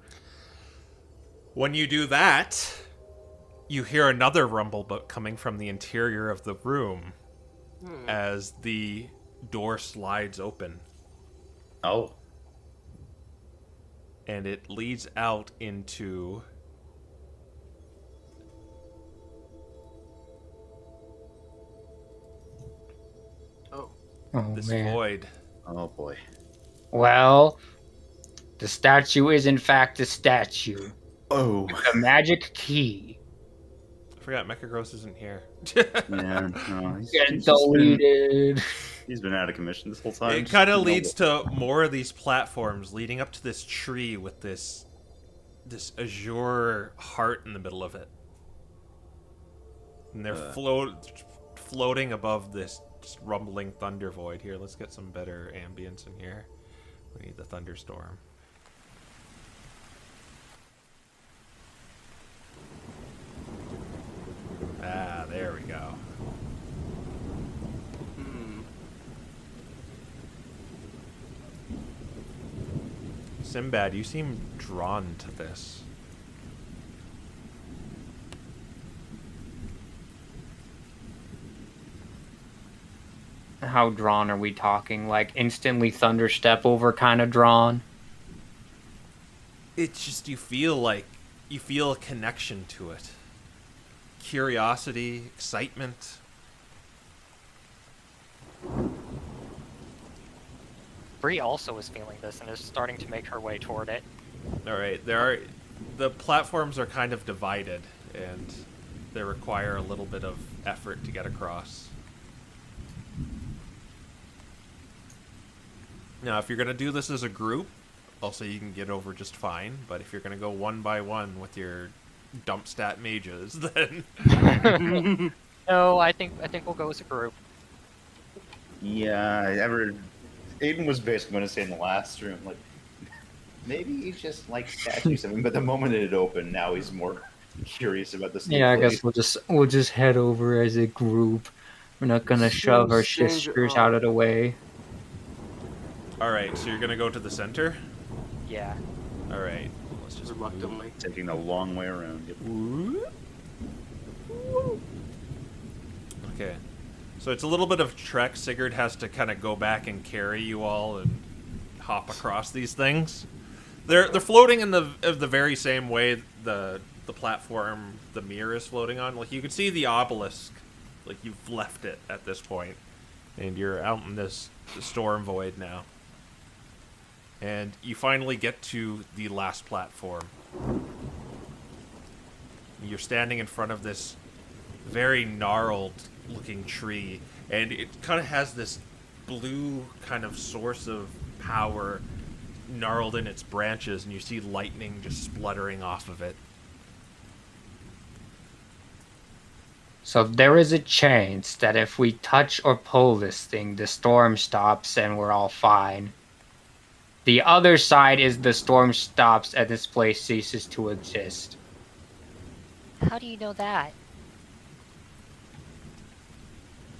When you do that, you hear another rumble but coming from the interior of the room as the door slides open. oh And it leads out into Oh, this man. void. oh boy. Well, the statue is in fact a statue. Oh. A magic key. I forgot Mechagross isn't here. Yeah, no, Get deleted. he's been out of commission this whole time. It kind of leads to more of these platforms leading up to this tree with this azure heart in the middle of it. And they're floating above this just rumbling thunder void. Here, let's get some better ambience in here. We need the thunderstorm. Ah, there we go. Sinbad, you seem drawn to this. How drawn are we talking? Like instantly thunderstep over kind of drawn? It's just you feel like you feel a connection to it. Curiosity, excitement. Bree also is feeling this and is starting to make her way toward it. All right, the platforms are kind of divided, and they require a little bit of effort to get across. Now, if you're going to do this as a group, also you can get over just fine, but if you're going to go one by one with your dump stat mages, then... No, I think we'll go as a group. Yeah, Aiden was basically going to say in the last room, like, maybe he just likes statues of him, but the moment it opened, now he's more curious about the snake. Yeah, I place. guess we'll just head over as a group. We're not gonna shove our sisters out of the way. All right, so you're going to go to the center? Yeah. All right. Let's just Reluctantly. Taking a long way around. Yep. Okay. So it's a little bit of trek. Sigurd has to kind of go back and carry you all and hop across these things. They're floating in the very same way the platform the mirror is floating on. Like, you can see the obelisk. Like, you've left it at this point, and you're out in this storm void now. And you finally get to the last platform. You're standing in front of this very gnarled looking tree, and it kind of has this blue kind of source of power gnarled in its branches, and you see lightning just spluttering off of it. So there is a chance that if we touch or pull this thing, the storm stops and we're all fine. The other side is the storm stops and this place ceases to exist. How do you know that?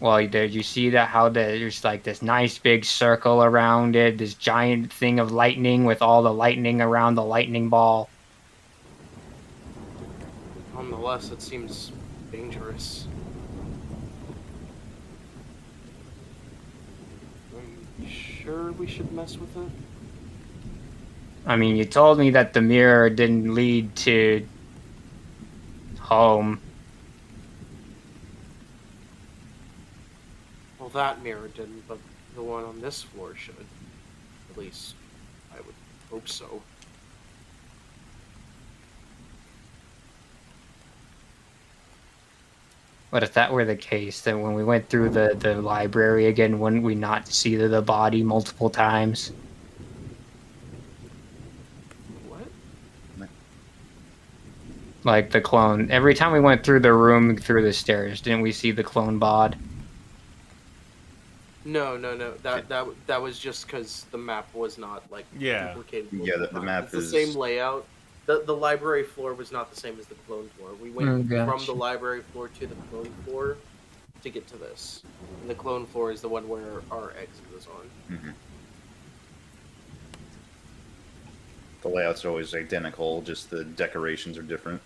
Well, there you see that how there's like this nice big circle around it, this giant thing of lightning with all the lightning around the lightning ball. Nonetheless, it seems dangerous. Are you sure we should mess with it? I mean, you told me that the mirror didn't lead to home. Well, that mirror didn't, but the one on this floor should. At least, I would hope so. But if that were the case, then when we went through the library again, wouldn't we not see the body multiple times? What? Like the clone. Every time we went through the room, through the stairs, didn't we see the clone bod? No. That was just because the map was not like Yeah. duplicated. Yeah, the map it's is the same layout. The library floor was not the same as the clone floor. We went gotcha. from the library floor to the clone floor to get to this. And the clone floor is the one where our exit was on. Mhm. The layouts are always identical, just the decorations are different.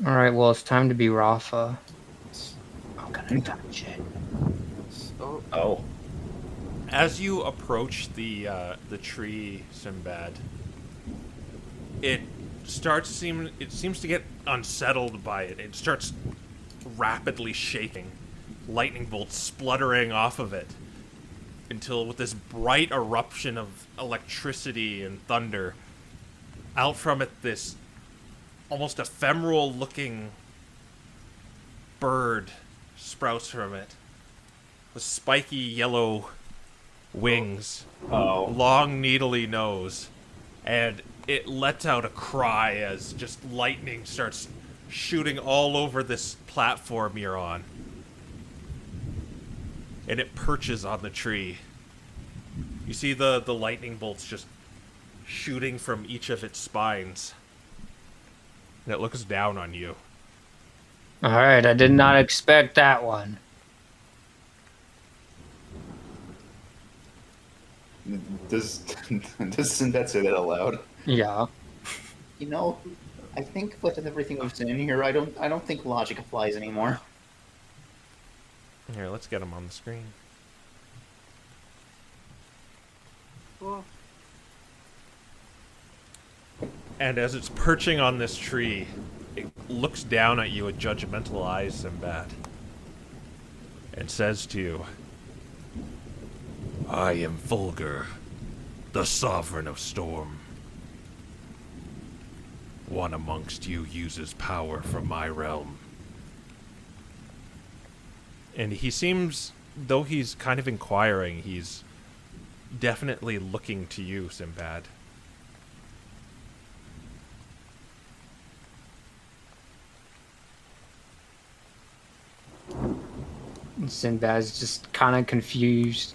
Alright, well, it's time to be Rafa. I'm gonna touch it. Oh, Oh, As you approach the tree, Sinbad, it seems to get unsettled by it. It starts rapidly shaking, lightning bolts spluttering off of it, until with this bright eruption of electricity and thunder, out from it this almost ephemeral looking bird sprouts from it with spiky yellow wings, long needly nose, and it lets out a cry as just lightning starts shooting all over this platform you're on, and it perches on the tree. You see the lightning bolts just shooting from each of its spines, and it looks down on you. Alright, I did not expect that one. does Sinbad say that aloud? Yeah. You know, I think with everything we've seen in here, I don't think logic applies anymore. Here, let's get him on the screen. well, And as it's perching on this tree, it looks down at you with judgmental eyes, Sinbad, and says to you, I am Fulgur, the sovereign of Storm. One amongst you uses power from my realm. And he seems, though he's kind of inquiring, he's definitely looking to you, Sinbad. Sinbad's just kind of confused.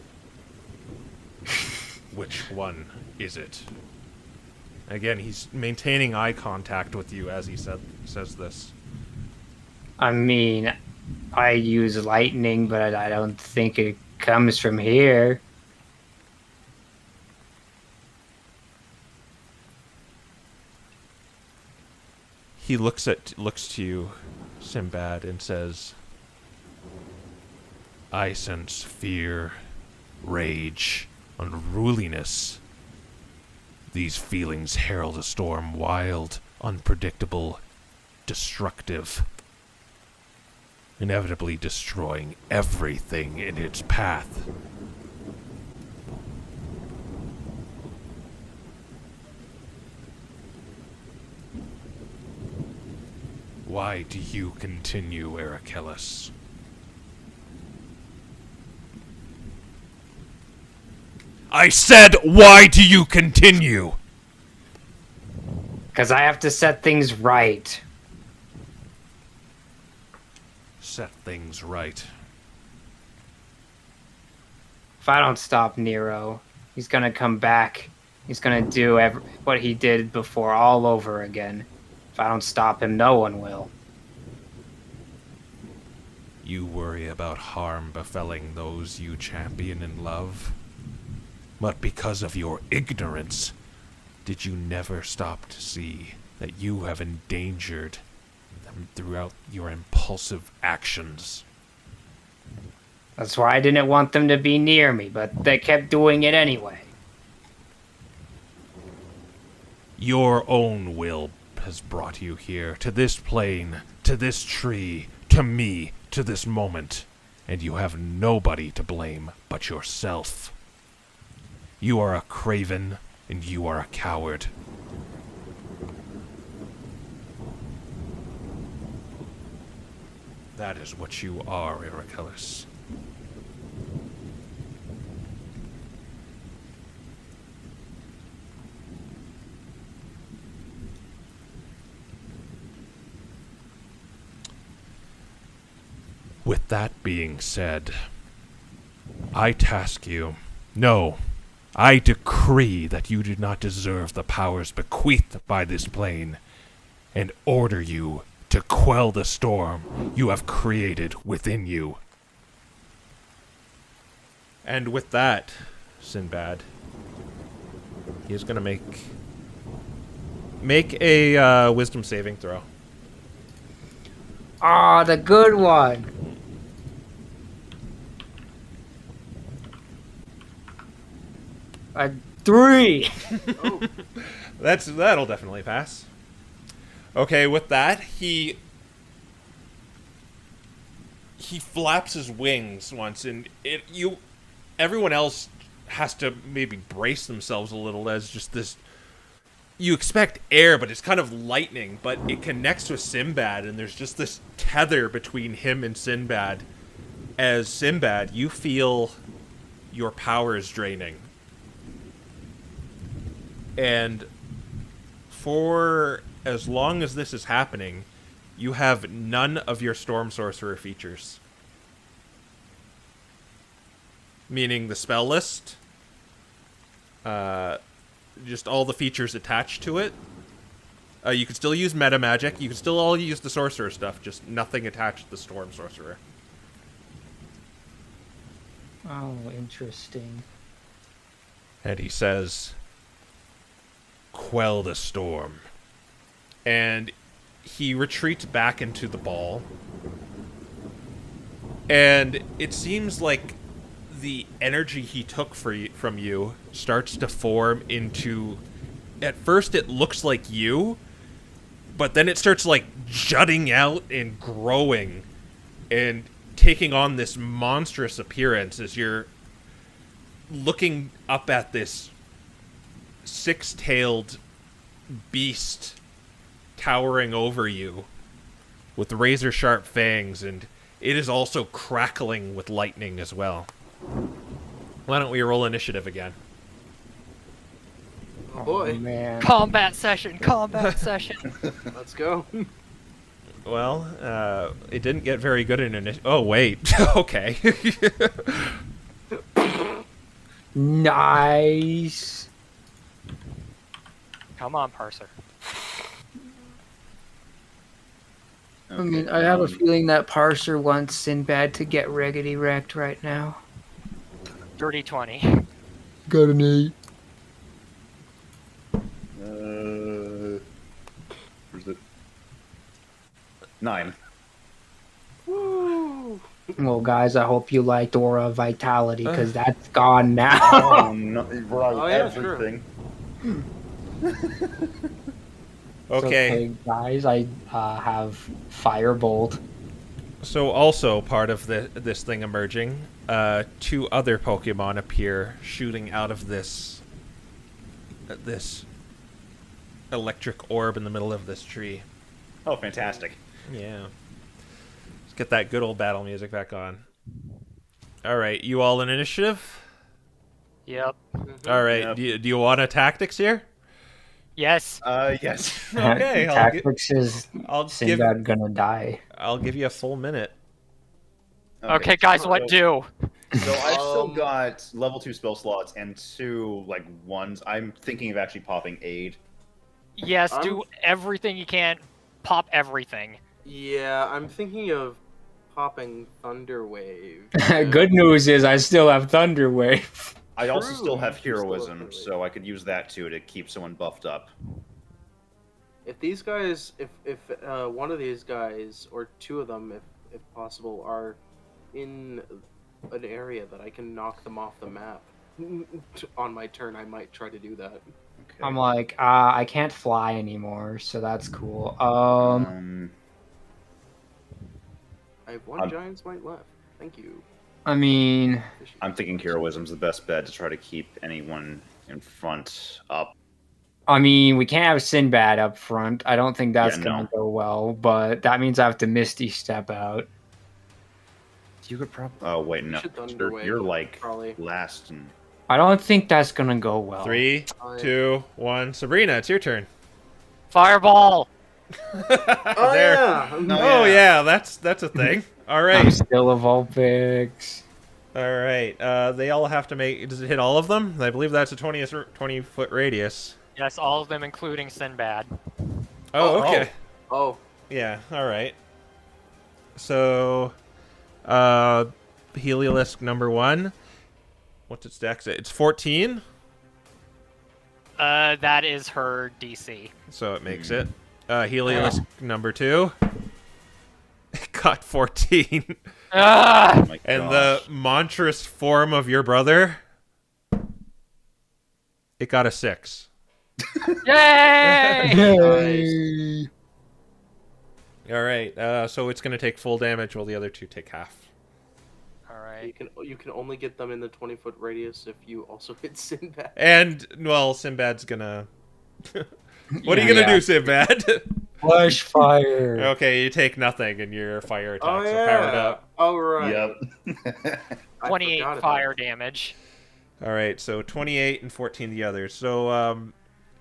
Which one is it? Again, he's maintaining eye contact with you as he says this. I mean, I use lightning, but I don't think it comes from here. He looks to you, Sinbad, and says, I sense fear, rage, unruliness. These feelings herald a storm wild, unpredictable, destructive, inevitably destroying everything in its path. Why do you continue, Arachilus? I said, why do you continue? Because I have to set things right. Set things right. If I don't stop Nero, he's gonna come back. He's gonna do what he did before all over again. If I don't stop him, no one will. You worry about harm befalling those you champion and love? But because of your ignorance, did you never stop to see that you have endangered them throughout your impulsive actions? That's why I didn't want them to be near me, but they kept doing it anyway. Your own will has brought you here, to this plane, to this tree, to me, to this moment, and you have nobody to blame but yourself. You are a craven, and you are a coward. That is what you are, Arachilus. With that being said, I task you, no, I decree that you do not deserve the powers bequeathed by this plane, and order you to quell the storm you have created within you. And with that, Sinbad, he is going to make a wisdom saving throw. Ah, the good one. A 3. Oh, That'll definitely pass. Okay, with that, he flaps his wings once, and everyone else has to maybe brace themselves a little as just this. You expect air, but it's kind of lightning, but it connects with Sinbad, and there's just this tether between him and Sinbad. As Sinbad, you feel your power is draining. And for as long as this is happening, you have none of your Storm Sorcerer features. Meaning the spell list, just all the features attached to it. You can still use meta magic. You can still all use the sorcerer stuff, just nothing attached to the Storm Sorcerer. Oh, interesting. And he says, quell the storm. And he retreats back into the ball. And it seems like the energy he took from you starts to form into at first it looks like you, but then it starts like jutting out and growing and taking on this monstrous appearance as you're looking up at this six-tailed beast towering over you with razor-sharp fangs, and it is also crackling with lightning as well. Why don't we roll initiative again? Oh boy. Man. Combat session. Combat session. Let's go. Well, it didn't get very good in initiative. Oh, wait. Okay. Nice. Come on, Parser. I mean, I have a feeling that Parser wants Sinbad to get riggedy wrecked right now. Dirty 20. Got an 8. Where's it? 9. Woo! Well, guys, I hope you liked Aura of Vitality, because that's gone now. Oh, no, right, Oh, yeah, sure. everything. Okay. Guys, I have Firebolt. So also part of this thing emerging, 2 other Pokemon appear shooting out of this electric orb in the middle of this tree. Oh, fantastic. Yeah. Let's get that good old battle music back on. All right, you all in initiative? Yep. All right, Yep. do you want a tactics here? Yes. Yes. Okay, Tactics is I'll give Sinbad gonna die. I'll give you a full minute. Okay, guys, what do? So I've still Um, got level 2 spell slots and 2 like ones. I'm thinking of actually popping aid. Yes, do everything you can. Pop everything. Yeah, I'm thinking of popping Thunder Wave. Good news is I still have Thunder Wave. I also True, still have you still have heroism, Thunder so I could use that too to keep someone buffed up. If these guys, if one of these guys or 2 of them, if possible, are in an area that I can knock them off the map on my turn, I might try to do that. Okay. I'm like, I can't fly anymore, so that's cool. I have 1 giant smite left. Thank you. I mean, I'm thinking heroism's the best bet to try to keep anyone in front up. we can't have Sinbad up front. I don't think that's Yeah, gonna no. go well, but that means I have to Misty Step out. You could probably. Oh wait, no. should Thunder Wave, You're like probably. last and. I don't think that's gonna go well. 3, Oh, yeah. 2, 1. Sabrina, it's your turn. Fireball. Oh There. yeah. Oh yeah, that's a thing. All I'm right. still a Vulpix. All right. They all have to make. Does it hit all of them? I believe that's a 20-foot radius. Yes, all of them, including Sinbad. Oh, okay. Oh, Yeah. All right. So, Heliolisk number 1. What's its dex? It's 14, That is her DC. so it makes it. Heliolisk number 2. It got 14. Ah! Oh my And gosh. the monstrous form of your brother, it got a 6. Yay! Yay! All right. So it's going to take full damage while the other 2 take half. All right. you can only get them in the 20-foot radius if you also hit Sinbad. And, well, Sinbad's going to... What are you going to do, Sinbad? Flash fire. Okay, you take nothing in your fire attacks. Oh So powered yeah. up. Oh right. Yep. I 28 forgot about fire that. damage. All right, so 28 and 14 the others. So,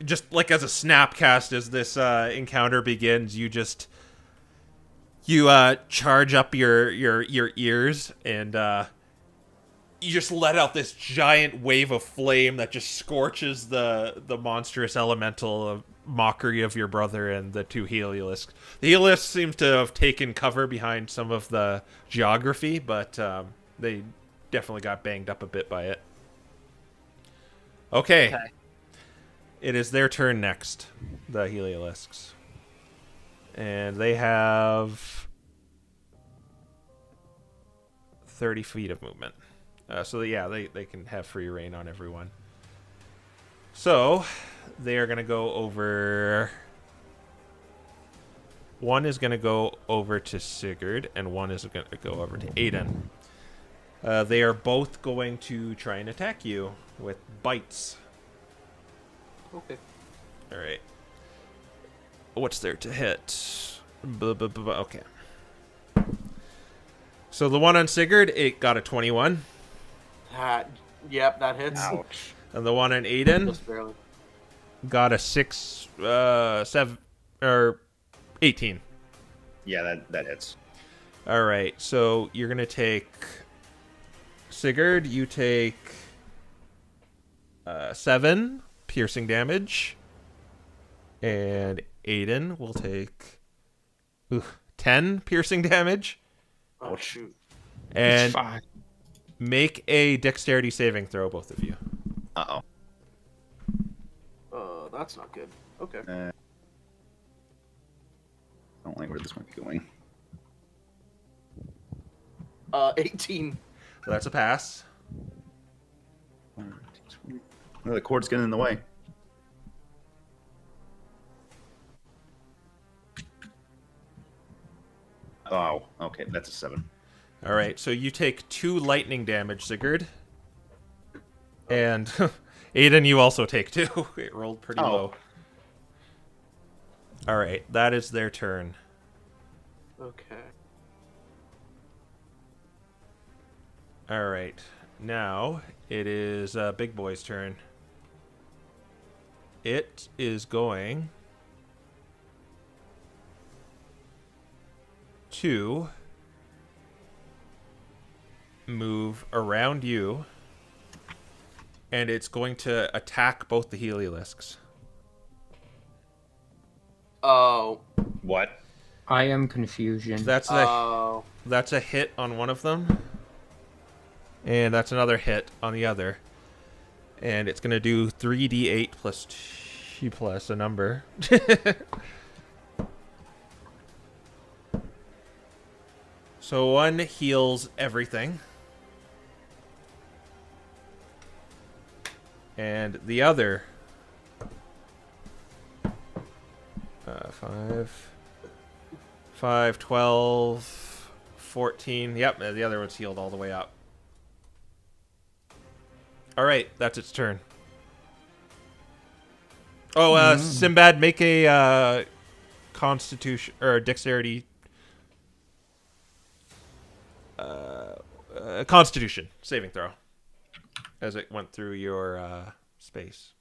just like as a snapcast, as this encounter begins, you charge up your ears and you just let out this giant wave of flame that just scorches the monstrous elemental of mockery of your brother and the 2 Heliolisks. The Heliolisks seems to have taken cover behind some of the geography, but they definitely got banged up a bit by it. Okay. It is their turn next, the Heliolisks. And they have 30 feet of movement. So, yeah, they can have free reign on everyone. So, they are going to go over. One is going to go over to Sigurd, and one is going to go over to Aiden. They are both going to try and attack you with bites. Okay. All right. What's there to hit? Okay. So the one on Sigurd, it got a 21. Yep, that hits. Ouch. And the one on Aiden Just barely. got a 7, or 18. Yeah, that hits. All right. So you're going to take Sigurd, you take 7 piercing damage. And Aiden will take 10 piercing damage. Oh, shoot. And It's fine. make a dexterity saving throw, both of you. Uh-oh. That's not good. Okay. I don't like where this might be going. 18. That's a pass. Oh, the cord's getting in the way. Oh, okay, that's a 7. All right, so you take 2 lightning damage, Sigurd. And Aiden, you also take 2. It rolled pretty low. All right, that is their turn. Okay. All right, now it is Big Boy's turn. It is going to move around you, and it's going to attack both the Helialisks. Oh. What? I am confusion. That's a hit on one of them, and that's another hit on the other. And it's going to do 3d8 plus 2 plus a number. So one heals everything. And the other... 5, 12, 14. Yep, the other one's healed all the way up. All right, that's its turn. Oh, Sinbad, make a Constitution or Dexterity, Constitution saving throw, as it went through your space.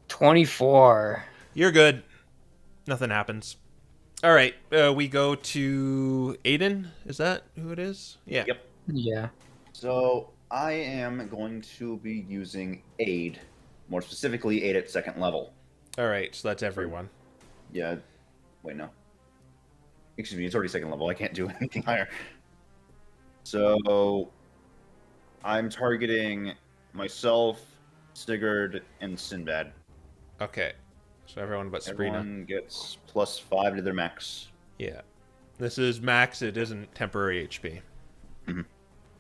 24. You're good. Nothing happens. All right, we go to Aiden. Is that who it is? Yeah. Yep. Yeah. So I am going to be using aid, more specifically aid at 2nd level. All right, so that's everyone. Yeah. Wait, no. Excuse me, it's already 2nd level. I can't do anything higher. So I'm targeting myself, Sigurd, and Sinbad. Okay, so everyone but Sabrina. Everyone gets +5 to their max. Yeah. This is max. It isn't temporary HP. Mhm.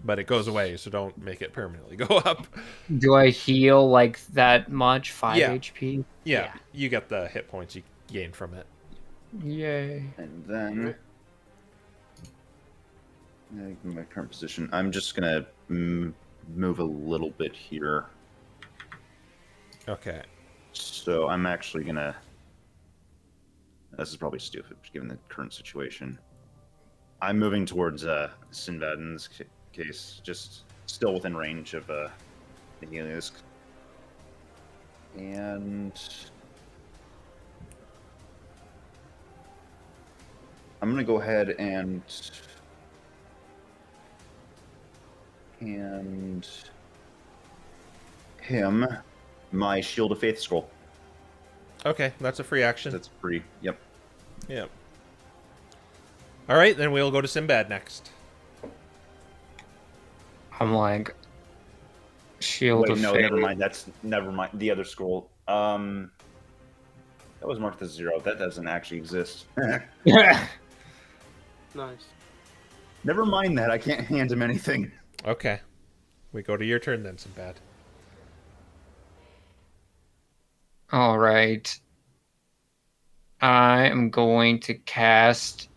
But it goes away, so don't make it permanently go up. Do I heal like that much? 5 Yeah. HP? Yeah, you get the hit points you gain from it. Yay. And then, in my current position, I'm just gonna move a little bit here. Okay. So I'm actually gonna. This is probably stupid, given the current situation. I'm moving towards Sinbad in this case, just still within range of the Helios. And I'm gonna go ahead and him my Shield of Faith scroll. Okay, that's a free action. That's free. Yep. Yeah. All right, then we'll go to Sinbad next. I'm like, Shield Wait, of no, Fate. never mind. The other scroll. That was marked as 0. That doesn't actually exist. Nice. Never mind that. I can't hand him anything. Okay. We go to your turn then, Sinbad. All right. I am going to cast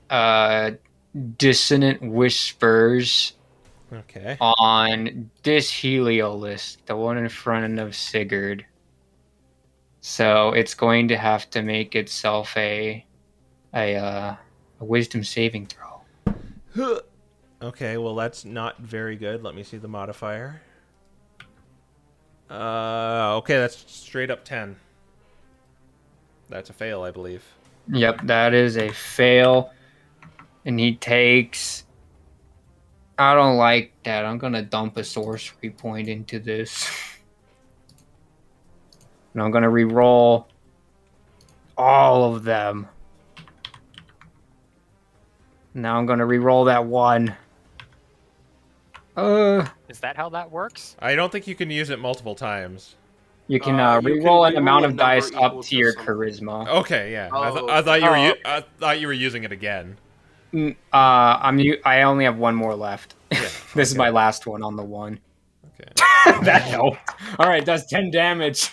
Dissonant Whispers Okay. on this Heliolisk, the one in front of Sigurd. So it's going to have to make itself a wisdom saving throw. Okay, well that's not very good. Let me see the modifier. Okay, that's straight up 10. That's a fail, I believe. Yep, that is a fail. And he takes... I don't like that. I'm going to dump a sorcery point into this. And I'm going to re-roll all of them. Now I'm going to re-roll that one. Is that how that works? I don't think you can use it multiple times. You can You re-roll can an amount re-roll a of dice number up equal to to your something. charisma. Okay, yeah. Oh, I thought you were okay. I thought you were using it again. I only have one more left. Yeah, This is okay. my last one on the one. Okay. That helped. All right, does 10 damage.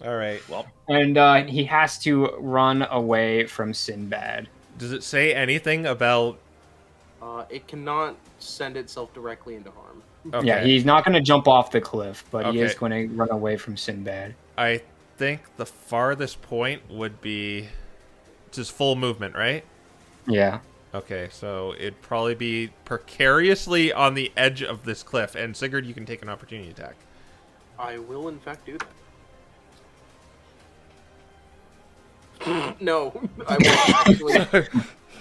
All right. Well, And he has to run away from Sinbad. Does it say anything about? It cannot send itself directly into harm. Okay. Yeah, he's not going to jump off the cliff, but he is Okay. going to run away from Sinbad. I think the farthest point would be just full movement, right? Yeah. Okay, so it'd probably be precariously on the edge of this cliff. And Sigurd, you can take an opportunity attack. I will, in fact, do that. No, I won't actually.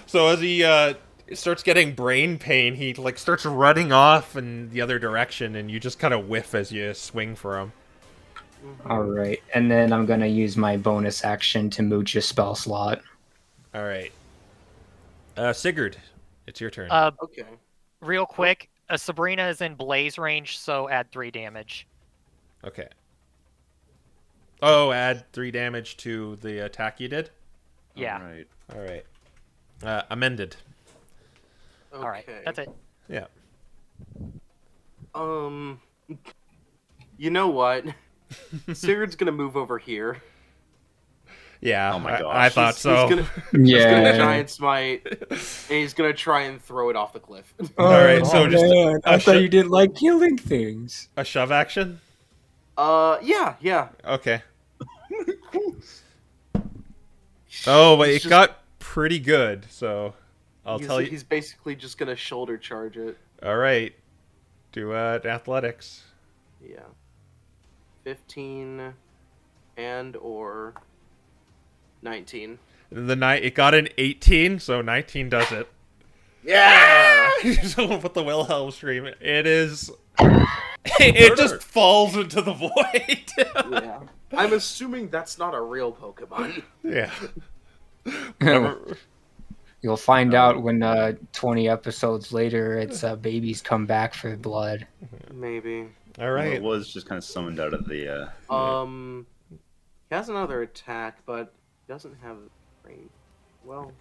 So as he starts getting brain pain, he like starts running off in the other direction, and you just kind of whiff as you swing for him. All right. And then I'm going to use my bonus action to mooch a spell slot. All right. Sigurd, it's your turn. Okay. Real quick, Sabrina is in blaze range, so add 3 damage. Okay. Oh, add 3 damage to the attack you did? Yeah. Right. All right. Amended. Okay. All right, that's it. Yeah. You know what? Sigurd's gonna move over here. Yeah, Oh my gosh. I thought so. He's gonna Yeah. giant smite, and he's gonna try and throw it off the cliff. All right, so just man. I a thought sh- you didn't like killing things. a shove action? Yeah. Okay. Oh, but He's it just- got pretty good, so I'll tell you. He's basically just gonna shoulder charge it. All right. Do athletics. Yeah. 15 and or 19. It got an 18, so 19 does it. Yeah. So with the Wilhelm scream, it is. It just falls into the void. Yeah. I'm assuming that's not a real Pokemon. Yeah. You'll find out when 20 episodes later, it's babies come back for blood. Maybe. All Well, right. it was just kind of summoned out of the. He has another attack, but he doesn't have range. Well,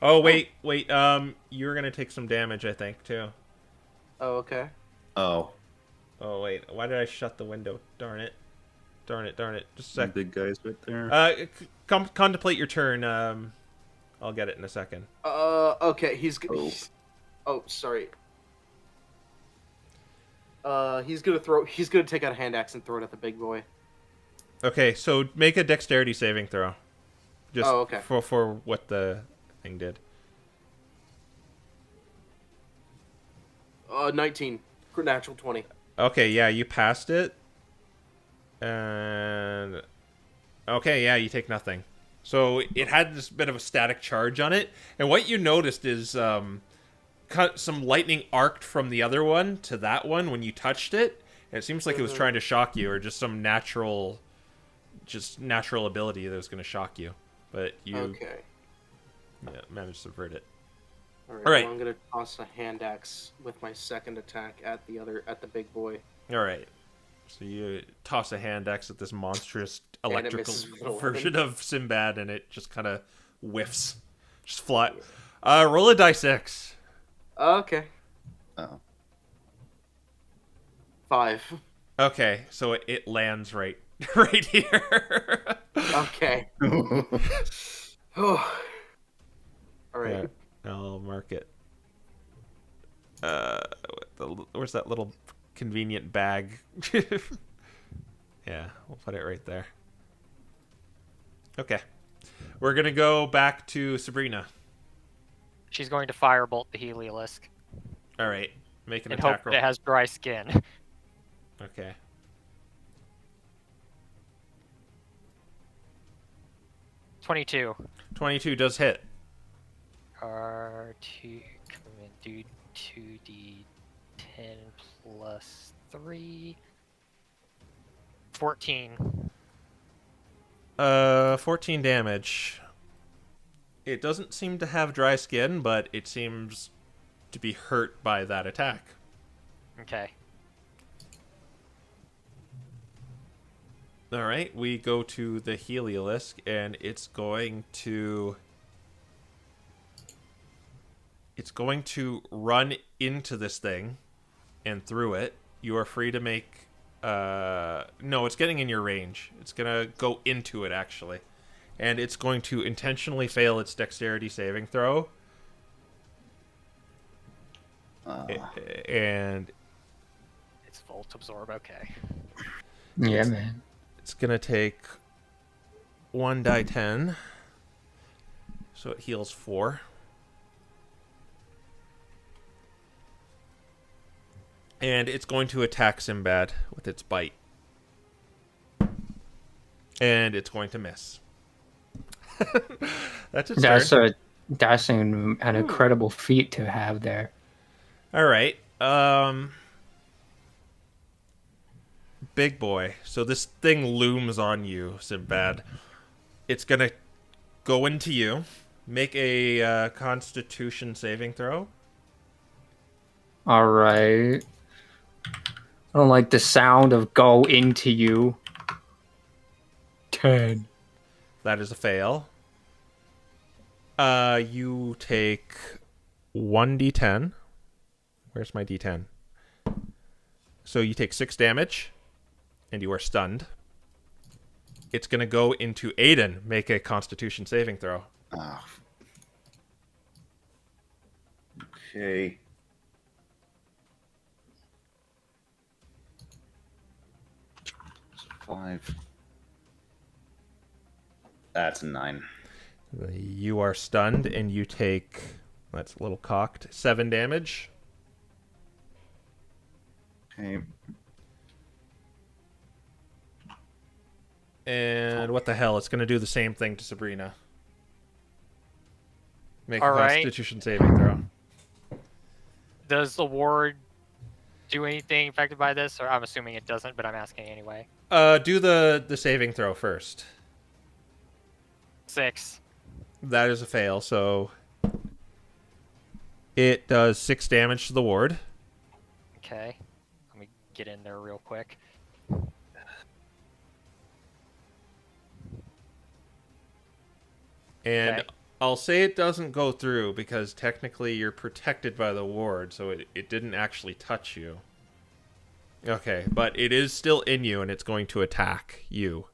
Oh wait. You're gonna take some damage, I think, too. oh, okay. Oh, Oh wait. Why did I shut the window? Darn it. Just a some sec. big guys right there. Contemplate your turn. I'll get it in a second. Okay, Oh. Oh, sorry. He's gonna take out a hand axe and throw it at the big boy. Okay, so make a dexterity saving throw. Just Oh, okay. for what the thing did. 19. Natural 20. Okay, yeah, you passed it. And okay, yeah, you take nothing. So it had this bit of a static charge on it, and what you noticed is some lightning arced from the other one to that one when you touched it. And it seems like it was trying to shock you, or just some natural ability that was going to shock you. But you Okay. managed to subvert it. All right. All right. Well, I'm gonna toss a hand axe with my second attack at the big boy. All right. So you toss a hand axe at this monstrous And it electrical misses with 11. version of Sinbad, and it just kind of whiffs. Just flat. Roll a die 6. Okay. Oh. 5. Okay, so it lands right right here. Okay. Oh. All right. Yeah, I'll mark it. Where's that little convenient bag? Yeah, we'll put it right there. Okay. We're going to go back to Sabrina. She's going to firebolt the Heliolisk All right. Make an and hope attack that roll. it has dry skin. Okay. 22. 22 does hit. R2, come in, do 2d10 plus 3. 14. 14 damage. It doesn't seem to have dry skin, but it seems to be hurt by that attack. Okay. All right, we go to the Heliolisk, and it's going to run into this thing and through it. You are free to make no, it's getting in your range. It's gonna go into it actually. And it's going to intentionally fail its dexterity saving throw. And It's Volt Absorb, okay. Yeah, man. it's gonna take 1 die 10. So it heals 4. And it's going to attack Sinbad with its bite. And it's going to miss. That's its turn. That's an incredible feat to have there. All right. Big boy. So this thing looms on you, Sinbad. It's going to go into you. Make a Constitution saving throw. All right. I don't like the sound of go into you. 10. That is a fail. You take 1d10. Where's my d10? So you take 6 damage, and you are stunned. It's going to go into Aiden. Make a Constitution saving throw. Ah. Okay. Five. That's a 9. You are stunned, and you take, that's a little cocked, 7 damage. Okay. And what the hell? It's going to do the same thing to Sabrina. Make All a right. Constitution saving throw. Does the ward do anything affected by this? Or I'm assuming it doesn't, but I'm asking anyway. Do the saving throw first. 6. That is a fail, so it does 6 damage to the ward. Okay. Let me get in there real quick. And Okay. I'll say it doesn't go through because technically you're protected by the ward, so it didn't actually touch you. Okay, but it is still in you, and it's going to attack you.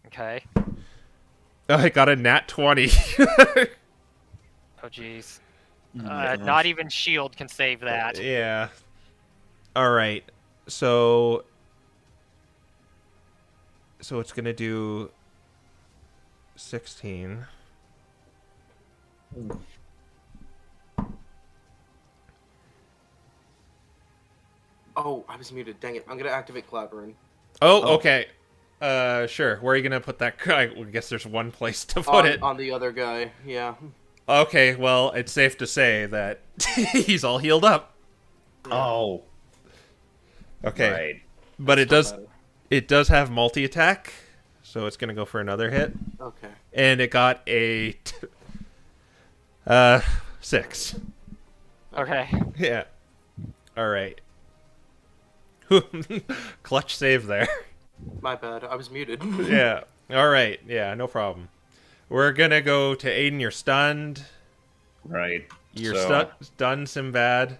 Okay. Oh, I got a nat 20. Oh, jeez. Not even shield can save that. Yeah. All right. So it's going to do 16. Oh, I was muted. Dang it. I'm going to activate Cloudburn. Oh, okay. Sure. Where are you going to put that? I guess there's one place to put it. On the other guy, yeah. Okay, well, it's safe to say that he's all healed up. Oh. Okay. Right. But That's not it does have multi-attack, so it's going to go for another hit. Okay. And it got a 6. Okay. Yeah. All right. Clutch save there. My bad. I was muted. Yeah. All right. Yeah, no problem. We're going to go to Aiden. You're stunned. Right. You're So- stunned, Sinbad,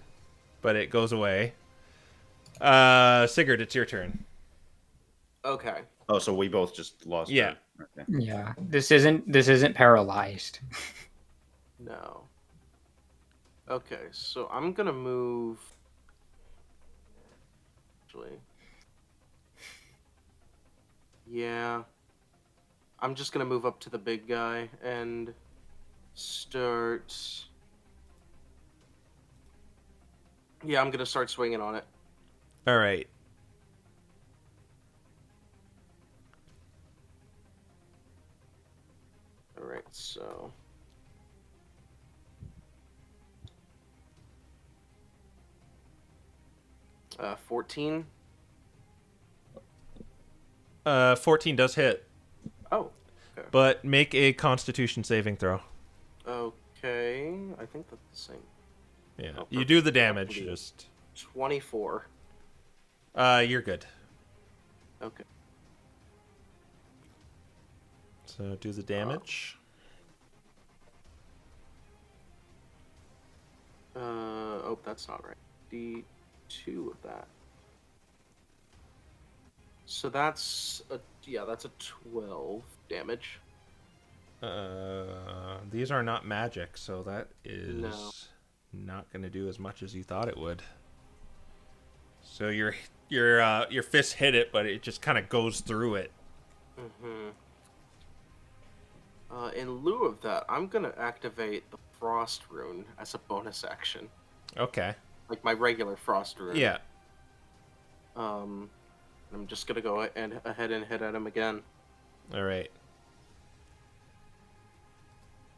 but it goes away. Sigurd, it's your turn. Okay. Oh, so we both just lost. Yeah. Okay. Yeah, this isn't paralyzed. No. Okay, so I'm gonna move. Actually. Yeah. I'm just gonna move up to the big guy and start. Yeah, I'm gonna start swinging on it. All right. All right, so. 14. 14 does hit, Oh, okay. but make a Constitution saving throw. Okay, I think that's the same. Yeah, Oh, you do the perfect. damage. That'll be Just 24. you're good. Okay. So do the damage. Oh, that's not right. D2 of that. So that's a 12 damage. These are not magic, so that is No. not going to do as much as you thought it would. So your fist hit it, but it just kind of goes through it. Mm-hmm. In lieu of that, I'm gonna activate the Frost Rune as a bonus action, Okay. like my regular Frost Rune. Yeah. I'm just gonna go ahead and hit at him again. All right.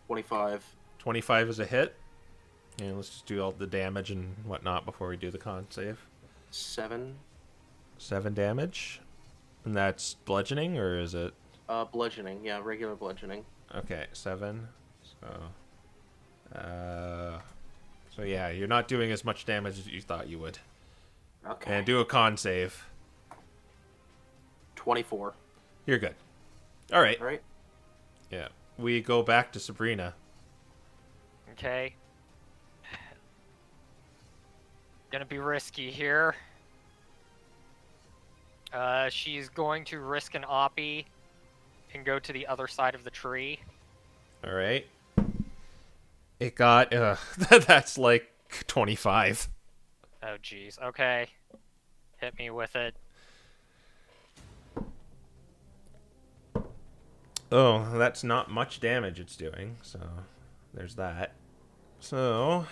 25. 25 is a hit. And let's just do all the damage and whatnot before we do the con save. 7. 7 damage. And that's bludgeoning, or is it? Bludgeoning. Yeah, regular bludgeoning. Okay, 7. So yeah, you're not doing as much damage as you thought you would. Okay. And do a con save. 24. You're good. All right. All right. Yeah. We go back to Sabrina. Okay. Gonna be risky here. She's going to risk an oppie and go to the other side of the tree. All right. It got that's like 25. Oh jeez. Okay. Hit me with it. Oh, that's not much damage it's doing. So there's that. So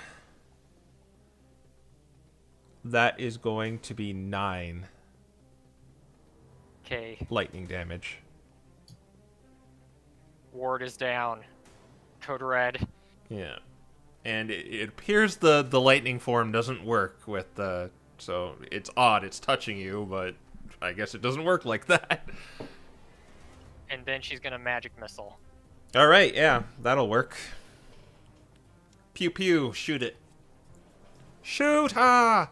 that is going to be 9 Okay. lightning damage. Ward is down. Code red. Yeah. And it appears the lightning form doesn't work with the... So it's odd, it's touching you, but I guess it doesn't work like that. And then she's gonna magic missile. All right, yeah, that'll work. Pew pew, shoot it. Shoot ha!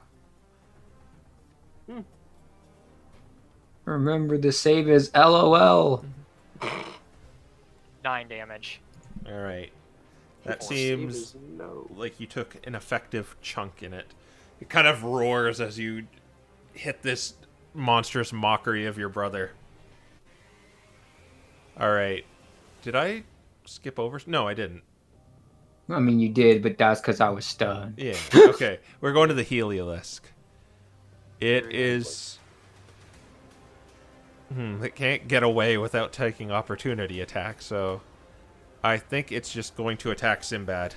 Remember, the save is LOL. 9 damage. All right. That Save seems is no. like you took an effective chunk in it. It kind of roars as you hit this monstrous mockery of your brother. All right. Did I skip over? No, I didn't. I mean, you did, but that's because I was stunned. Yeah. Okay. We're going to the Heliolisk. It Very is. It can't get away without taking opportunity attack, so I think it's just going to attack Sinbad.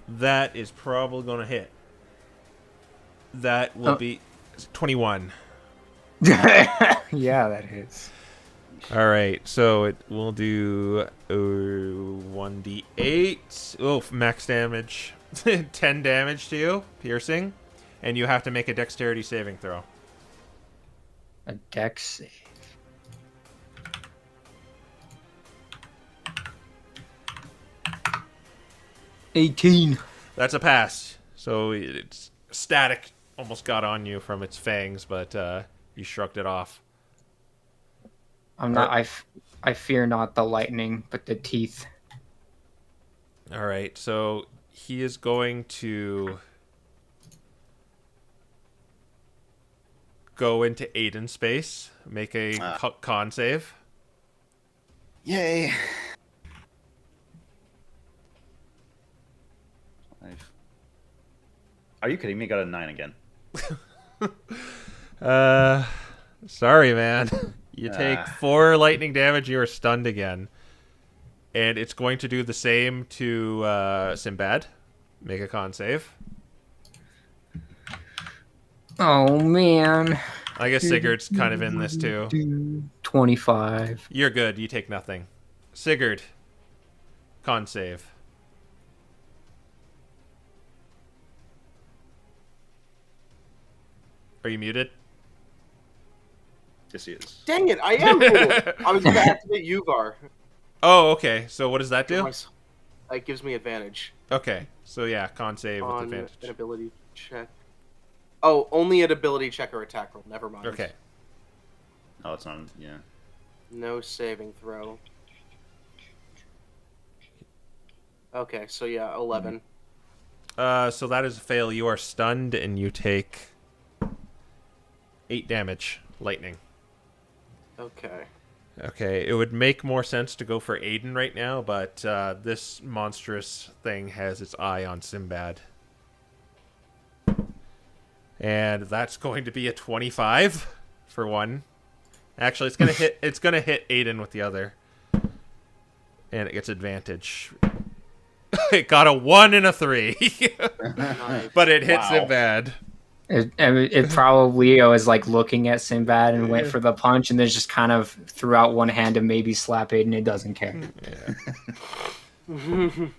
That is probably going to hit. That will be 21. Yeah, that hits. All right, so it will do 1d8. Oh, max damage. 10 damage to you, piercing. And you have to make a dexterity saving throw. A dex save. $18. That's a pass. So it's static, almost got on you from its fangs, but you shrugged it off. I'm not. I fear not the lightning, but the teeth. All right, so he is going to go into Aiden space. Make a con save. Yay. Are you kidding me? Got a 9 again. Sorry, man. You take 4 lightning damage. You are stunned again. And it's going to do the same to Sinbad. Make a con save. Oh, man. I guess Sigurd's kind of in this too. 25. You're good. You take nothing. Sigurd. Con save. Are you muted? Yes, he is. Dang it, I am cool. I was going to activate Uvar. Oh, okay. So what does that do? It gives me advantage. Okay. So yeah, con save with On advantage. an ability check. Oh, only an ability check or attack roll. Never mind. Okay. Oh, it's not. Yeah. No saving throw. Okay, so yeah, 11. So that is a fail. You are stunned and you take 8 damage. Lightning. Okay. Okay, it would make more sense to go for Aiden right now, but this monstrous thing has its eye on Sinbad. And that's going to be a 25 for one. Actually, it's gonna hit. It's gonna hit Aiden with the other, and it gets advantage. It got a 1 and a 3, but it hits Sinbad. It probably was like looking at Sinbad and went for the punch, and then just kind of threw out one hand to maybe slap Aiden. It doesn't care. Yeah.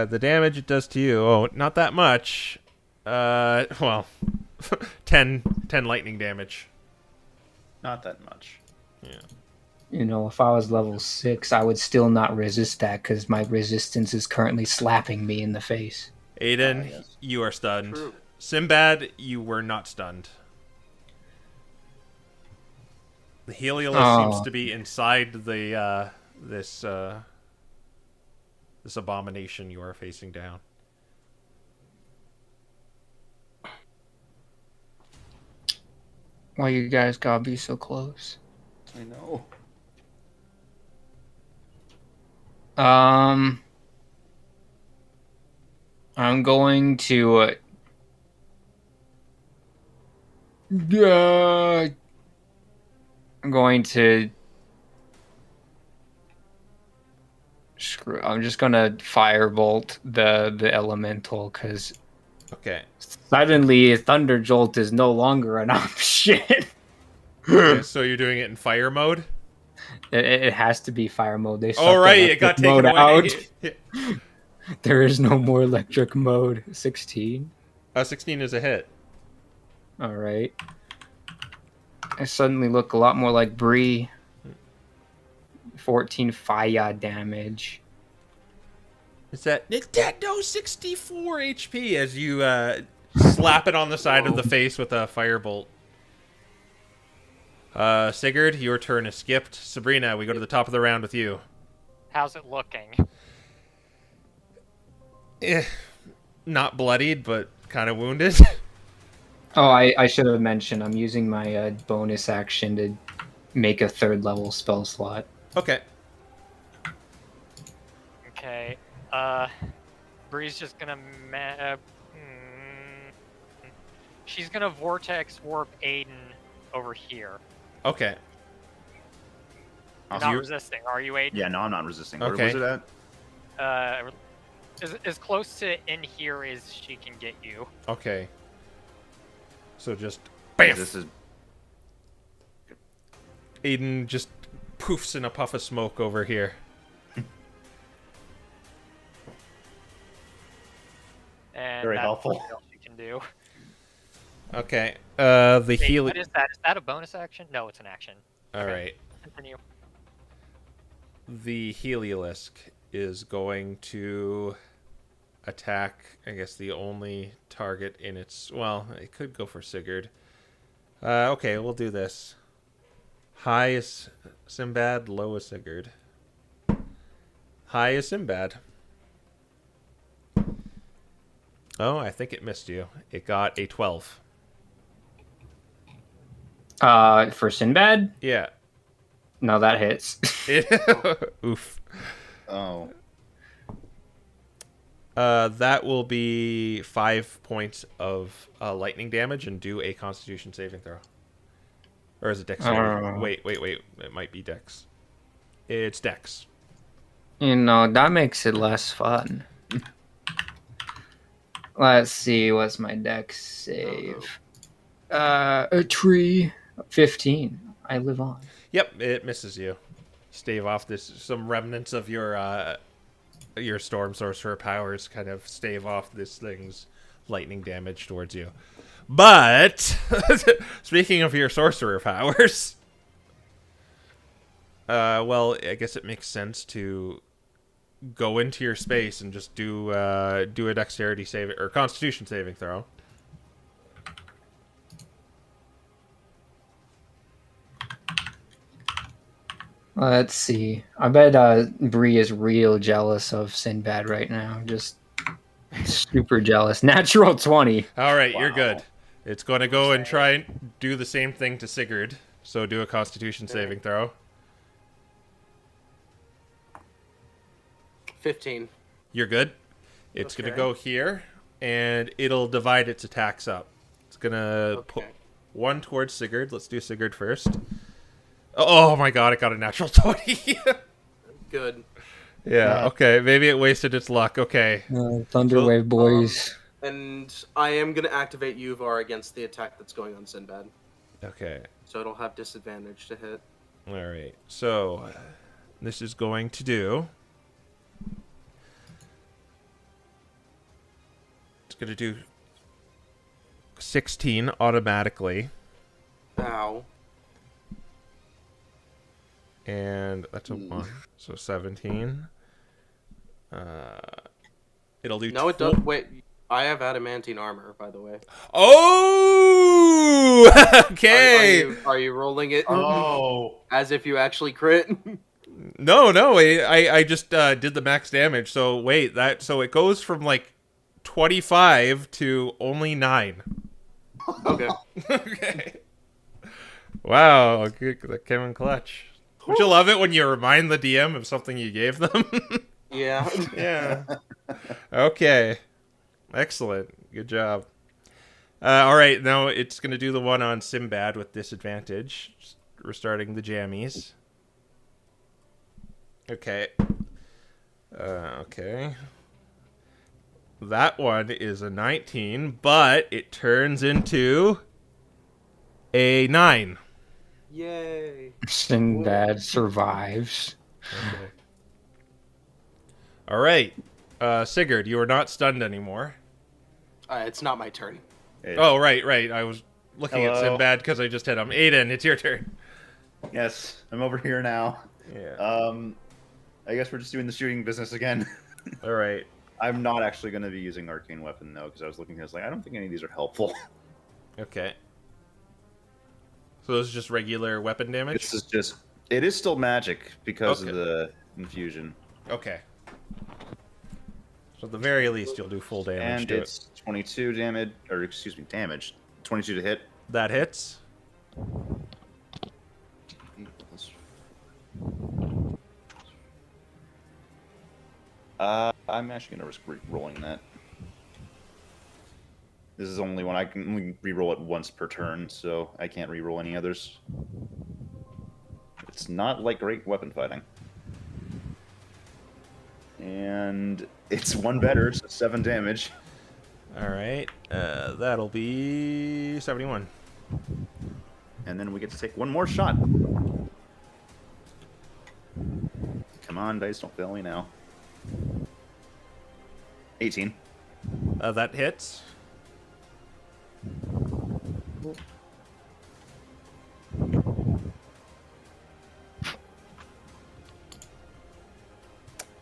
The damage it does to you. Oh, not that much. Well, 10 lightning damage. Not that much. Yeah. You know, if I was level 6, I would still not resist that because my resistance is currently slapping me in the face. Aiden, Yes. you are stunned. True. Sinbad, you were not stunned. The Heliolus seems to be inside the this abomination you are facing down. Why you guys gotta be so close? I know. I'm going to I'm just gonna firebolt the elemental because Okay. suddenly thunder jolt is no longer an option. Okay, so you're doing it in fire mode? It has to be fire mode. They Oh, sucked right, that it got electric taken mode away. out. There is no more electric mode. 16. 16 is a hit. All right. I suddenly look a lot more like Bree. 14 fire damage. It's at Nintendo 64 HP as you slap it on the side of the face with a firebolt. Sigurd, your turn is skipped. Sabrina, we go to the top of the round with you. How's it looking? Not bloodied, but kind of wounded. Oh, I should have mentioned I'm using my bonus action to make a 3rd level spell slot. Okay. Okay. Bree's just gonna she's gonna vortex warp Aiden over here. Okay. You're not resisting, are you, Aiden? Yeah, no, I'm not resisting. Okay. Where was it at? As close to in here as she can get you. Okay. So just bam. This is Aiden just poofs in a puff of smoke over here. And Very that's helpful. what else you can do. Okay. The Wait, heal. what is that? Is that a bonus action? No, it's an action. All Okay. right. Continue. The Heliolisk is going to attack, I guess, the only target in its... Well, it could go for Sigurd. Okay, we'll do this. High is Sinbad, low is Sigurd. High is Sinbad. Oh, I think it missed you. It got a 12. For Sinbad? Yeah. No, that hits. Oof. Oh. That will be 5 points of lightning damage, and do a Constitution saving throw. Or is it Dexterity? Wait. It might be Dex. It's Dex. That makes it less fun. Let's see, what's my dex save? A tree. 15. I live on. Yep, it misses you. Stave off this. Some remnants of your storm sorcerer powers kind of stave off this thing's lightning damage towards you. But speaking of your sorcerer powers, well, I guess it makes sense to go into your space and just do a dexterity save or Constitution saving throw. Let's see. I bet Bree is real jealous of Sinbad right now. Just super jealous. Natural 20. All right, you're good. It's going to go and try and do the same thing to Sigurd. So do a Constitution saving throw. 15. You're good. It's going to go here, and it'll divide its attacks up. It's going to put one towards Sigurd. Let's do Sigurd first. Oh my god, it got a natural 20. Good. Yeah, okay. Maybe it wasted its luck. Okay. Thunderwave boys. And I am going to activate Uvar against the attack that's going on Sinbad. Okay. So it'll have disadvantage to hit. All right. So this is going to do... It's going to do 16 automatically. Ow. And that's a 1. So 17. It'll do... No, it does. Wait, I have adamantine armor, by the way. Oh! Okay! Are you rolling it Oh. as if you actually crit? No. I just did the max damage. So wait, so it goes from like 25 to only 9. Okay. Okay. Wow, that came in clutch. Don't you love it when you remind the DM of something you gave them? Yeah. Yeah. Okay. Excellent. Good job. All right, now it's going to do the one on Sinbad with disadvantage. Just restarting the jammies. Okay. Okay. That one is a 19, but it turns into a 9. Yay. Sinbad survives. Okay. All right. Sigurd, you are not stunned anymore. It's not my turn. Oh, right. I was looking at Hello. Sinbad because I just hit him. Aiden, it's your turn. Yes, I'm over here now. Yeah. I guess we're just doing the shooting business again. All right. I'm not actually going to be using arcane weapon though, because I was looking at this like I don't think any of these are helpful. Okay. So this is just regular weapon damage? This is just it is still magic because Okay. of the infusion. Okay. So at the very least, you'll do full damage And to it's 22 damage, or excuse me, damage. 22 to hit. it. That hits. I'm actually going to risk re-rolling that. This is only one I can only re-roll it once per turn, so I can't re-roll any others. It's not like great weapon fighting. And it's one better, so 7 damage. All right. That'll be 71. And then we get to take one more shot. Come on, dice, don't fail me now. 18. That hits.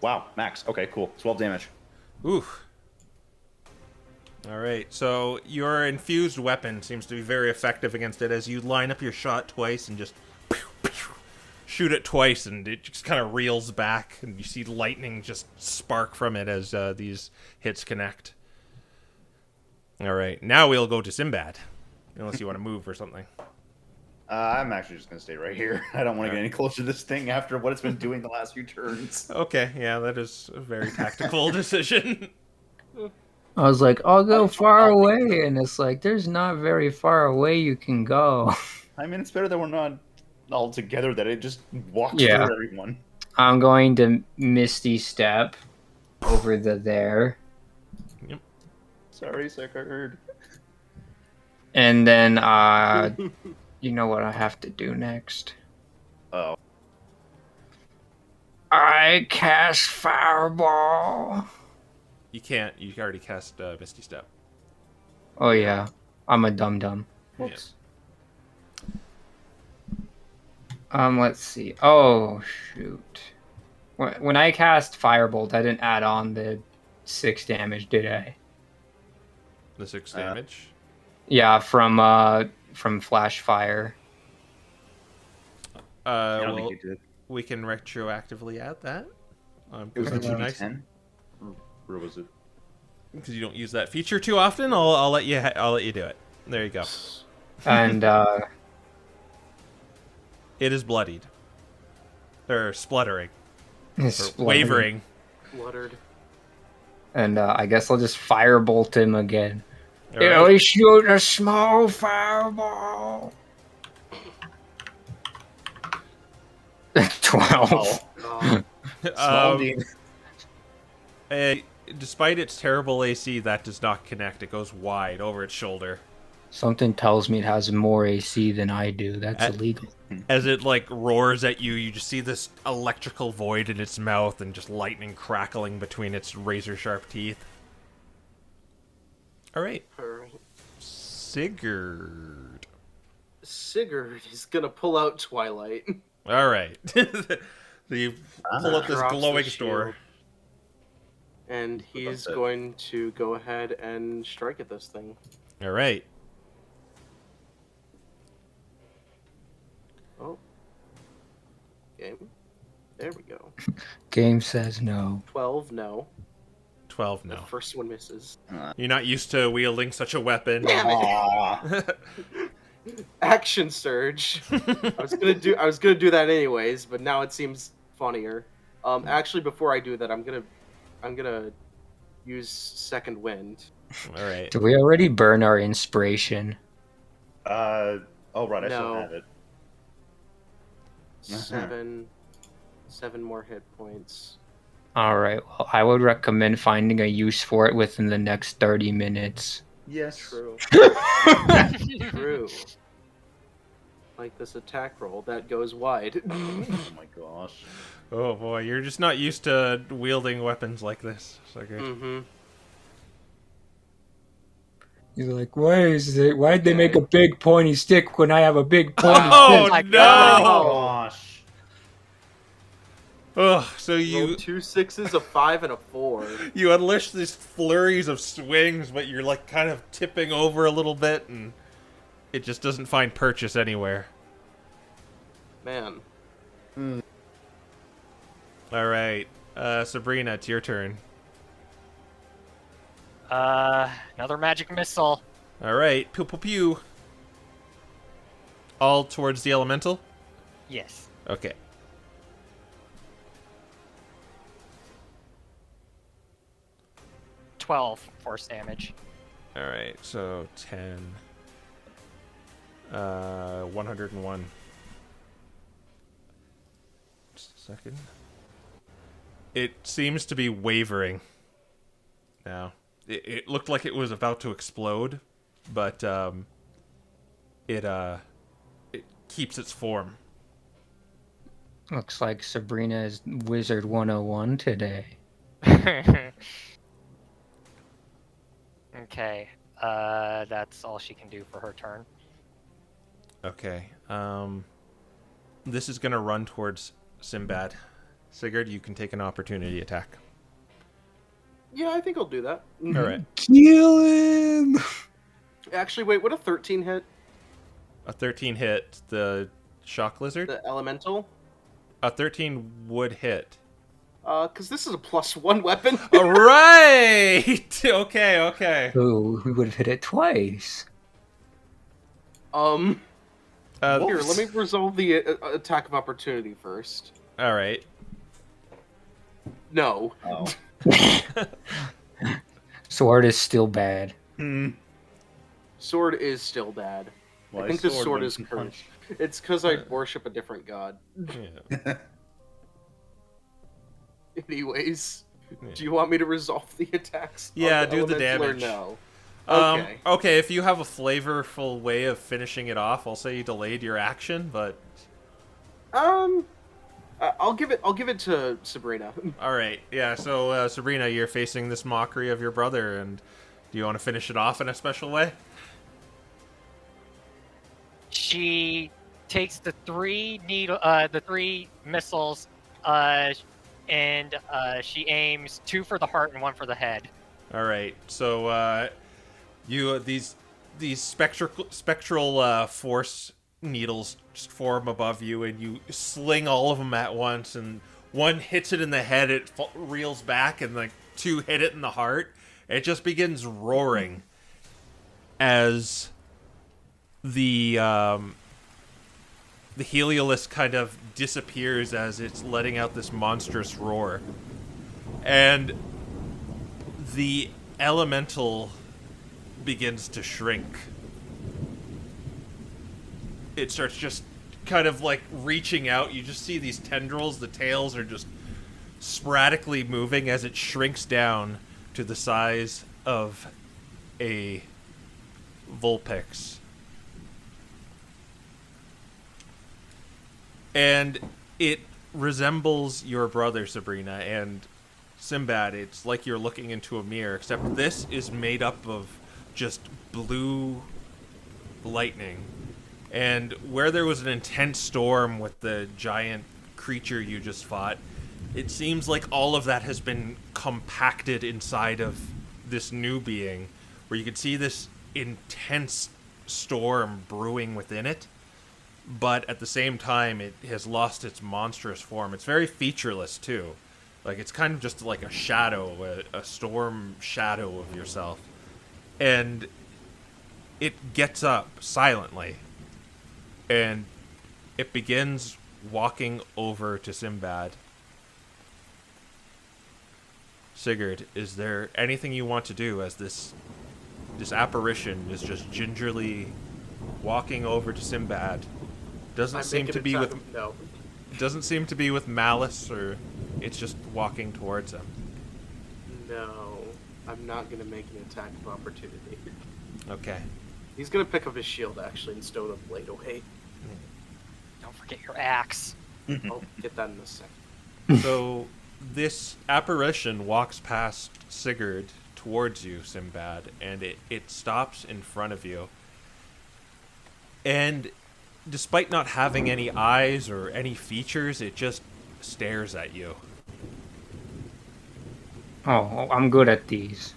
Wow, max. Okay, cool. 12 damage. Oof. All right. So your infused weapon seems to be very effective against it as you line up your shot twice and just shoot it twice, and it just kind of reels back, and you see lightning just spark from it as these hits connect. All right. Now we'll go to Sinbad, unless you want to move or something. I'm actually just going to stay right here. I don't want to get any closer to this thing after what it's been doing the last few turns. Okay, yeah, that is a very tactical decision. I was like, I'll go far away, and it's like, there's not very far away you can go. I mean, it's better that we're not all together, that it just walks Yeah. through everyone. I'm going to Misty Step over there. Sorry, Sigurd. And then, you know what I have to do next? Oh. I cast Fireball. You can't. You already cast Misty Step. Oh, yeah. I'm a dum-dum. Yes. Let's see. Oh, shoot. When I cast Firebolt, I didn't add on the 6 damage, did I? The 6 damage. Yeah, from Flash Fire. I don't Well, think you did. we can retroactively add that. It was Because the nice. D10? Or was it? Because you don't use that feature too often, I'll let you. I'll let you do it. There you go. And, It is bloodied. Or spluttering. it's Or wavering. Fluttered. And I guess I'll just Firebolt him again. All It right. only shoot a small fireball. 12. Oh, Small Um, D. Despite its terrible AC, that does not connect. It goes wide over its shoulder. Something tells me it has more AC than I do. That's At- illegal. As it like roars at you, you just see this electrical void in its mouth and just lightning crackling between its razor sharp teeth. All right, alright. Sigurd. Sigurd is gonna pull out Twilight. All right, so you pull up this Drops the glowing shield. store. And he's it? going to go ahead and strike at this thing. All right, Oh. Game. There we go. Game says no. 12, no. 12 The no. first one misses. You're not used to wielding such a weapon. Damn it. Aw. Action surge. I was gonna do that anyways, but now it seems funnier. Actually, before I do that, I'm gonna use second wind. All right. Do we already burn our inspiration? Oh, right, I still No. have it. 7 more hit points. Alright, well, I would recommend finding a use for it within the next 30 minutes. Yes. True. True. Like this attack roll that goes wide. Oh my gosh. Oh boy, you're just not used to wielding weapons like this. Sigurd. Mm-hmm. He's like, why'd they make a big pointy stick when I have a big pointy Oh my no! God. Oh gosh. Ugh, so Rolled you 2 6s, a 5, and a 4. you unleash these flurries of swings, but you're like kind of tipping over a little bit, and it just doesn't find purchase anywhere. Man. All right, Sabrina, it's your turn. Another magic missile. All right, pew pew pew. All towards the elemental. Yes. Okay. $12 force damage. All right, so 10. 101. Just a second. It seems to be wavering now. It looked like it was about to explode, but it keeps its form. Looks like Sabrina is Wizard 101 today. Okay. That's all she can do for her turn. Okay. This is gonna run towards Sinbad. Sigurd, you can take an opportunity attack. Yeah, I think I'll do that. All right. Kill him! Actually, wait, what a 13 hit? A 13 hit the shock lizard. The elemental? A 13 would hit. Because this is a +1 weapon. All right. Okay. Oh, we would have hit it twice. Here, let me resolve the attack of opportunity first. All right. No. Oh. Sword is still bad. Sword is still bad. Why I think the sword sword when is you can cursed. It's because I worship a different god. Yeah. Anyways, Yeah. do you want me to resolve the attacks? on Yeah, do the elemental or damage. no? Okay. Okay. Okay, if you have a flavorful way of finishing it off, I'll say you delayed your action, but I'll give it to Sabrina. all right. Yeah, so Sabrina, you're facing this mockery of your brother, and do you want to finish it off in a special way? She takes the three missiles, and she aims 2 for the heart and 1 for the head. All right. So you these spectral force needles just form above you, and you sling all of them at once. And one hits it in the head, it reels back, and like 2 hit it in the heart. It just begins roaring as the Heliolus kind of disappears as it's letting out this monstrous roar, and the elemental begins to shrink. It starts just kind of like reaching out. You just see these tendrils, the tails are just sporadically moving as it shrinks down to the size of a Vulpix. And it resembles your brother, Sabrina, and Sinbad. It's like you're looking into a mirror, except this is made up of just blue lightning. And where there was an intense storm with the giant creature you just fought, it seems like all of that has been compacted inside of this new being, where you can see this intense storm brewing within it, but at the same time it has lost its monstrous form. It's very featureless too. Like, it's kind of just like a shadow, a storm shadow of yourself. And it gets up silently, and it begins walking over to Sinbad. Sigurd, is there anything you want to do as this apparition is just gingerly walking over to Sinbad? Doesn't seem to be with no. doesn't seem to be with malice, or it's just walking towards him. No, I'm not gonna make an attack of opportunity. Okay. He's gonna pick up his shield actually and stow the blade away. Don't forget your axe. I'll get that in a second. So this apparition walks past Sigurd towards you, Sinbad, and it stops in front of you. And despite not having any eyes or any features, it just stares at you. Oh, I'm good at these.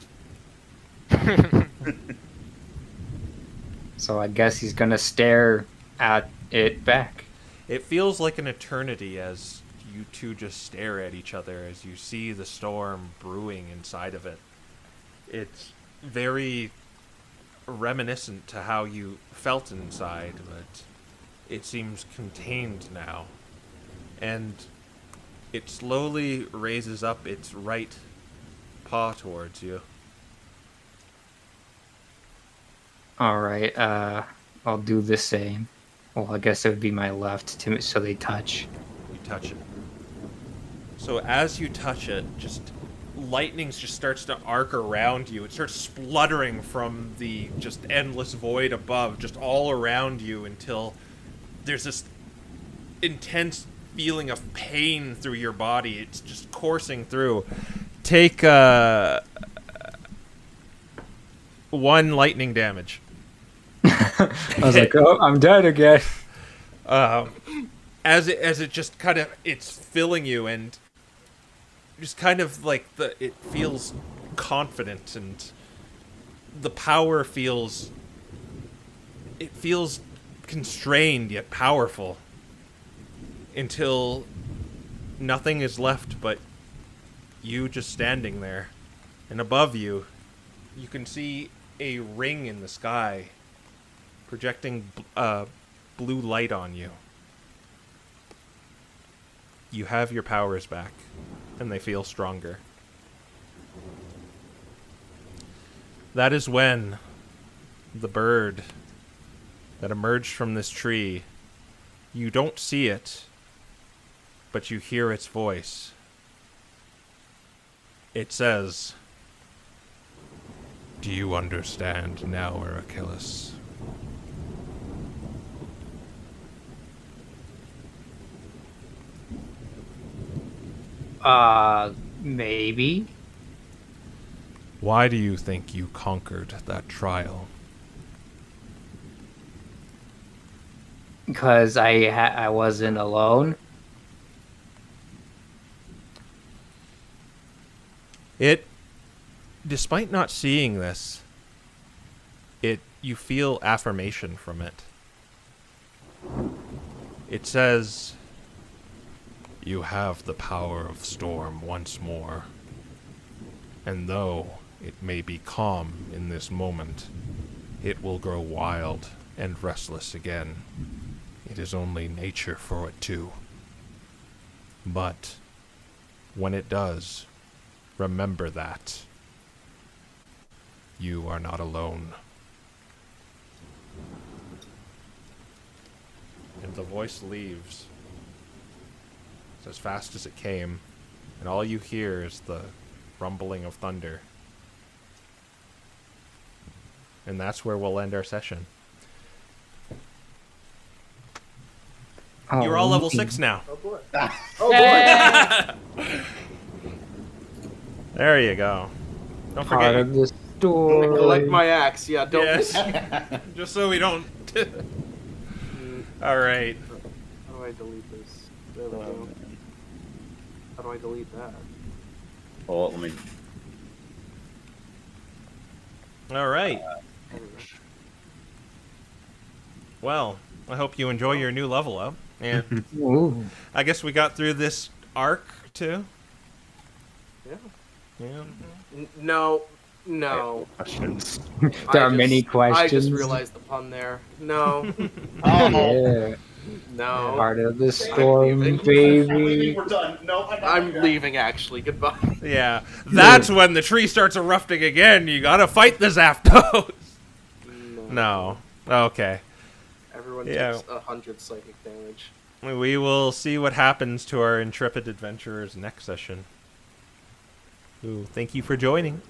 So I guess he's gonna stare at it back. It feels like an eternity as you two just stare at each other as you see the storm brewing inside of it. It's very reminiscent to how you felt inside, but it seems contained now. And it slowly raises up its right paw towards you. Alright, I'll do the same. Well, I guess it would be my left, so they touch. You touch it. So as you touch it, just lightning just starts to arc around you. It starts spluttering from the just endless void above, just all around you, until there's this intense feeling of pain through your body. It's just coursing through. Take 1 lightning damage. I was like, oh, I'm dead again. As it just kind of, it's filling you, and just kind of like it feels confident, and the power feels constrained yet powerful, until nothing is left but you just standing there. And above you, you can see a ring in the sky projecting blue light on you. You have your powers back, and they feel stronger. That is when the bird that emerged from this tree, you don't see it, but you hear its voice. It says, "Do you understand now, Achilles?" Maybe. Why do you think you conquered that trial? Because I wasn't alone. Despite not seeing this, you feel affirmation from it. It says, "You have the power of storm once more. And though it may be calm in this moment, it will grow wild and restless again. It is only nature for it too. But when it does, remember that you are not alone." And the voice leaves. It's as fast as it came, and all you hear is the rumbling of thunder. And that's where we'll end our session. You're all level 6 now. Oh boy. Oh boy. There you go. Don't Part forget. of the story. Collect my axe. Yeah, don't. Yes. Just so we don't. All right. How do I delete this? There we go. How do I delete that? Oh, let me. All right. There we go. Well, I hope you enjoy your new level up. And Ooh. I guess we got through this arc too. Yeah. Yeah. No. Questions. There are many questions. I just realized the pun there. No. Yeah. No. Part of the story, leaving. baby. We're done. No, I'm leaving, actually. Goodbye. Yeah. That's when the tree starts erupting again. You gotta fight the Zapdos. No. Okay. Everyone Yeah. takes 100 psychic damage. We will see what happens to our intrepid adventurers next session. Ooh, thank you for joining.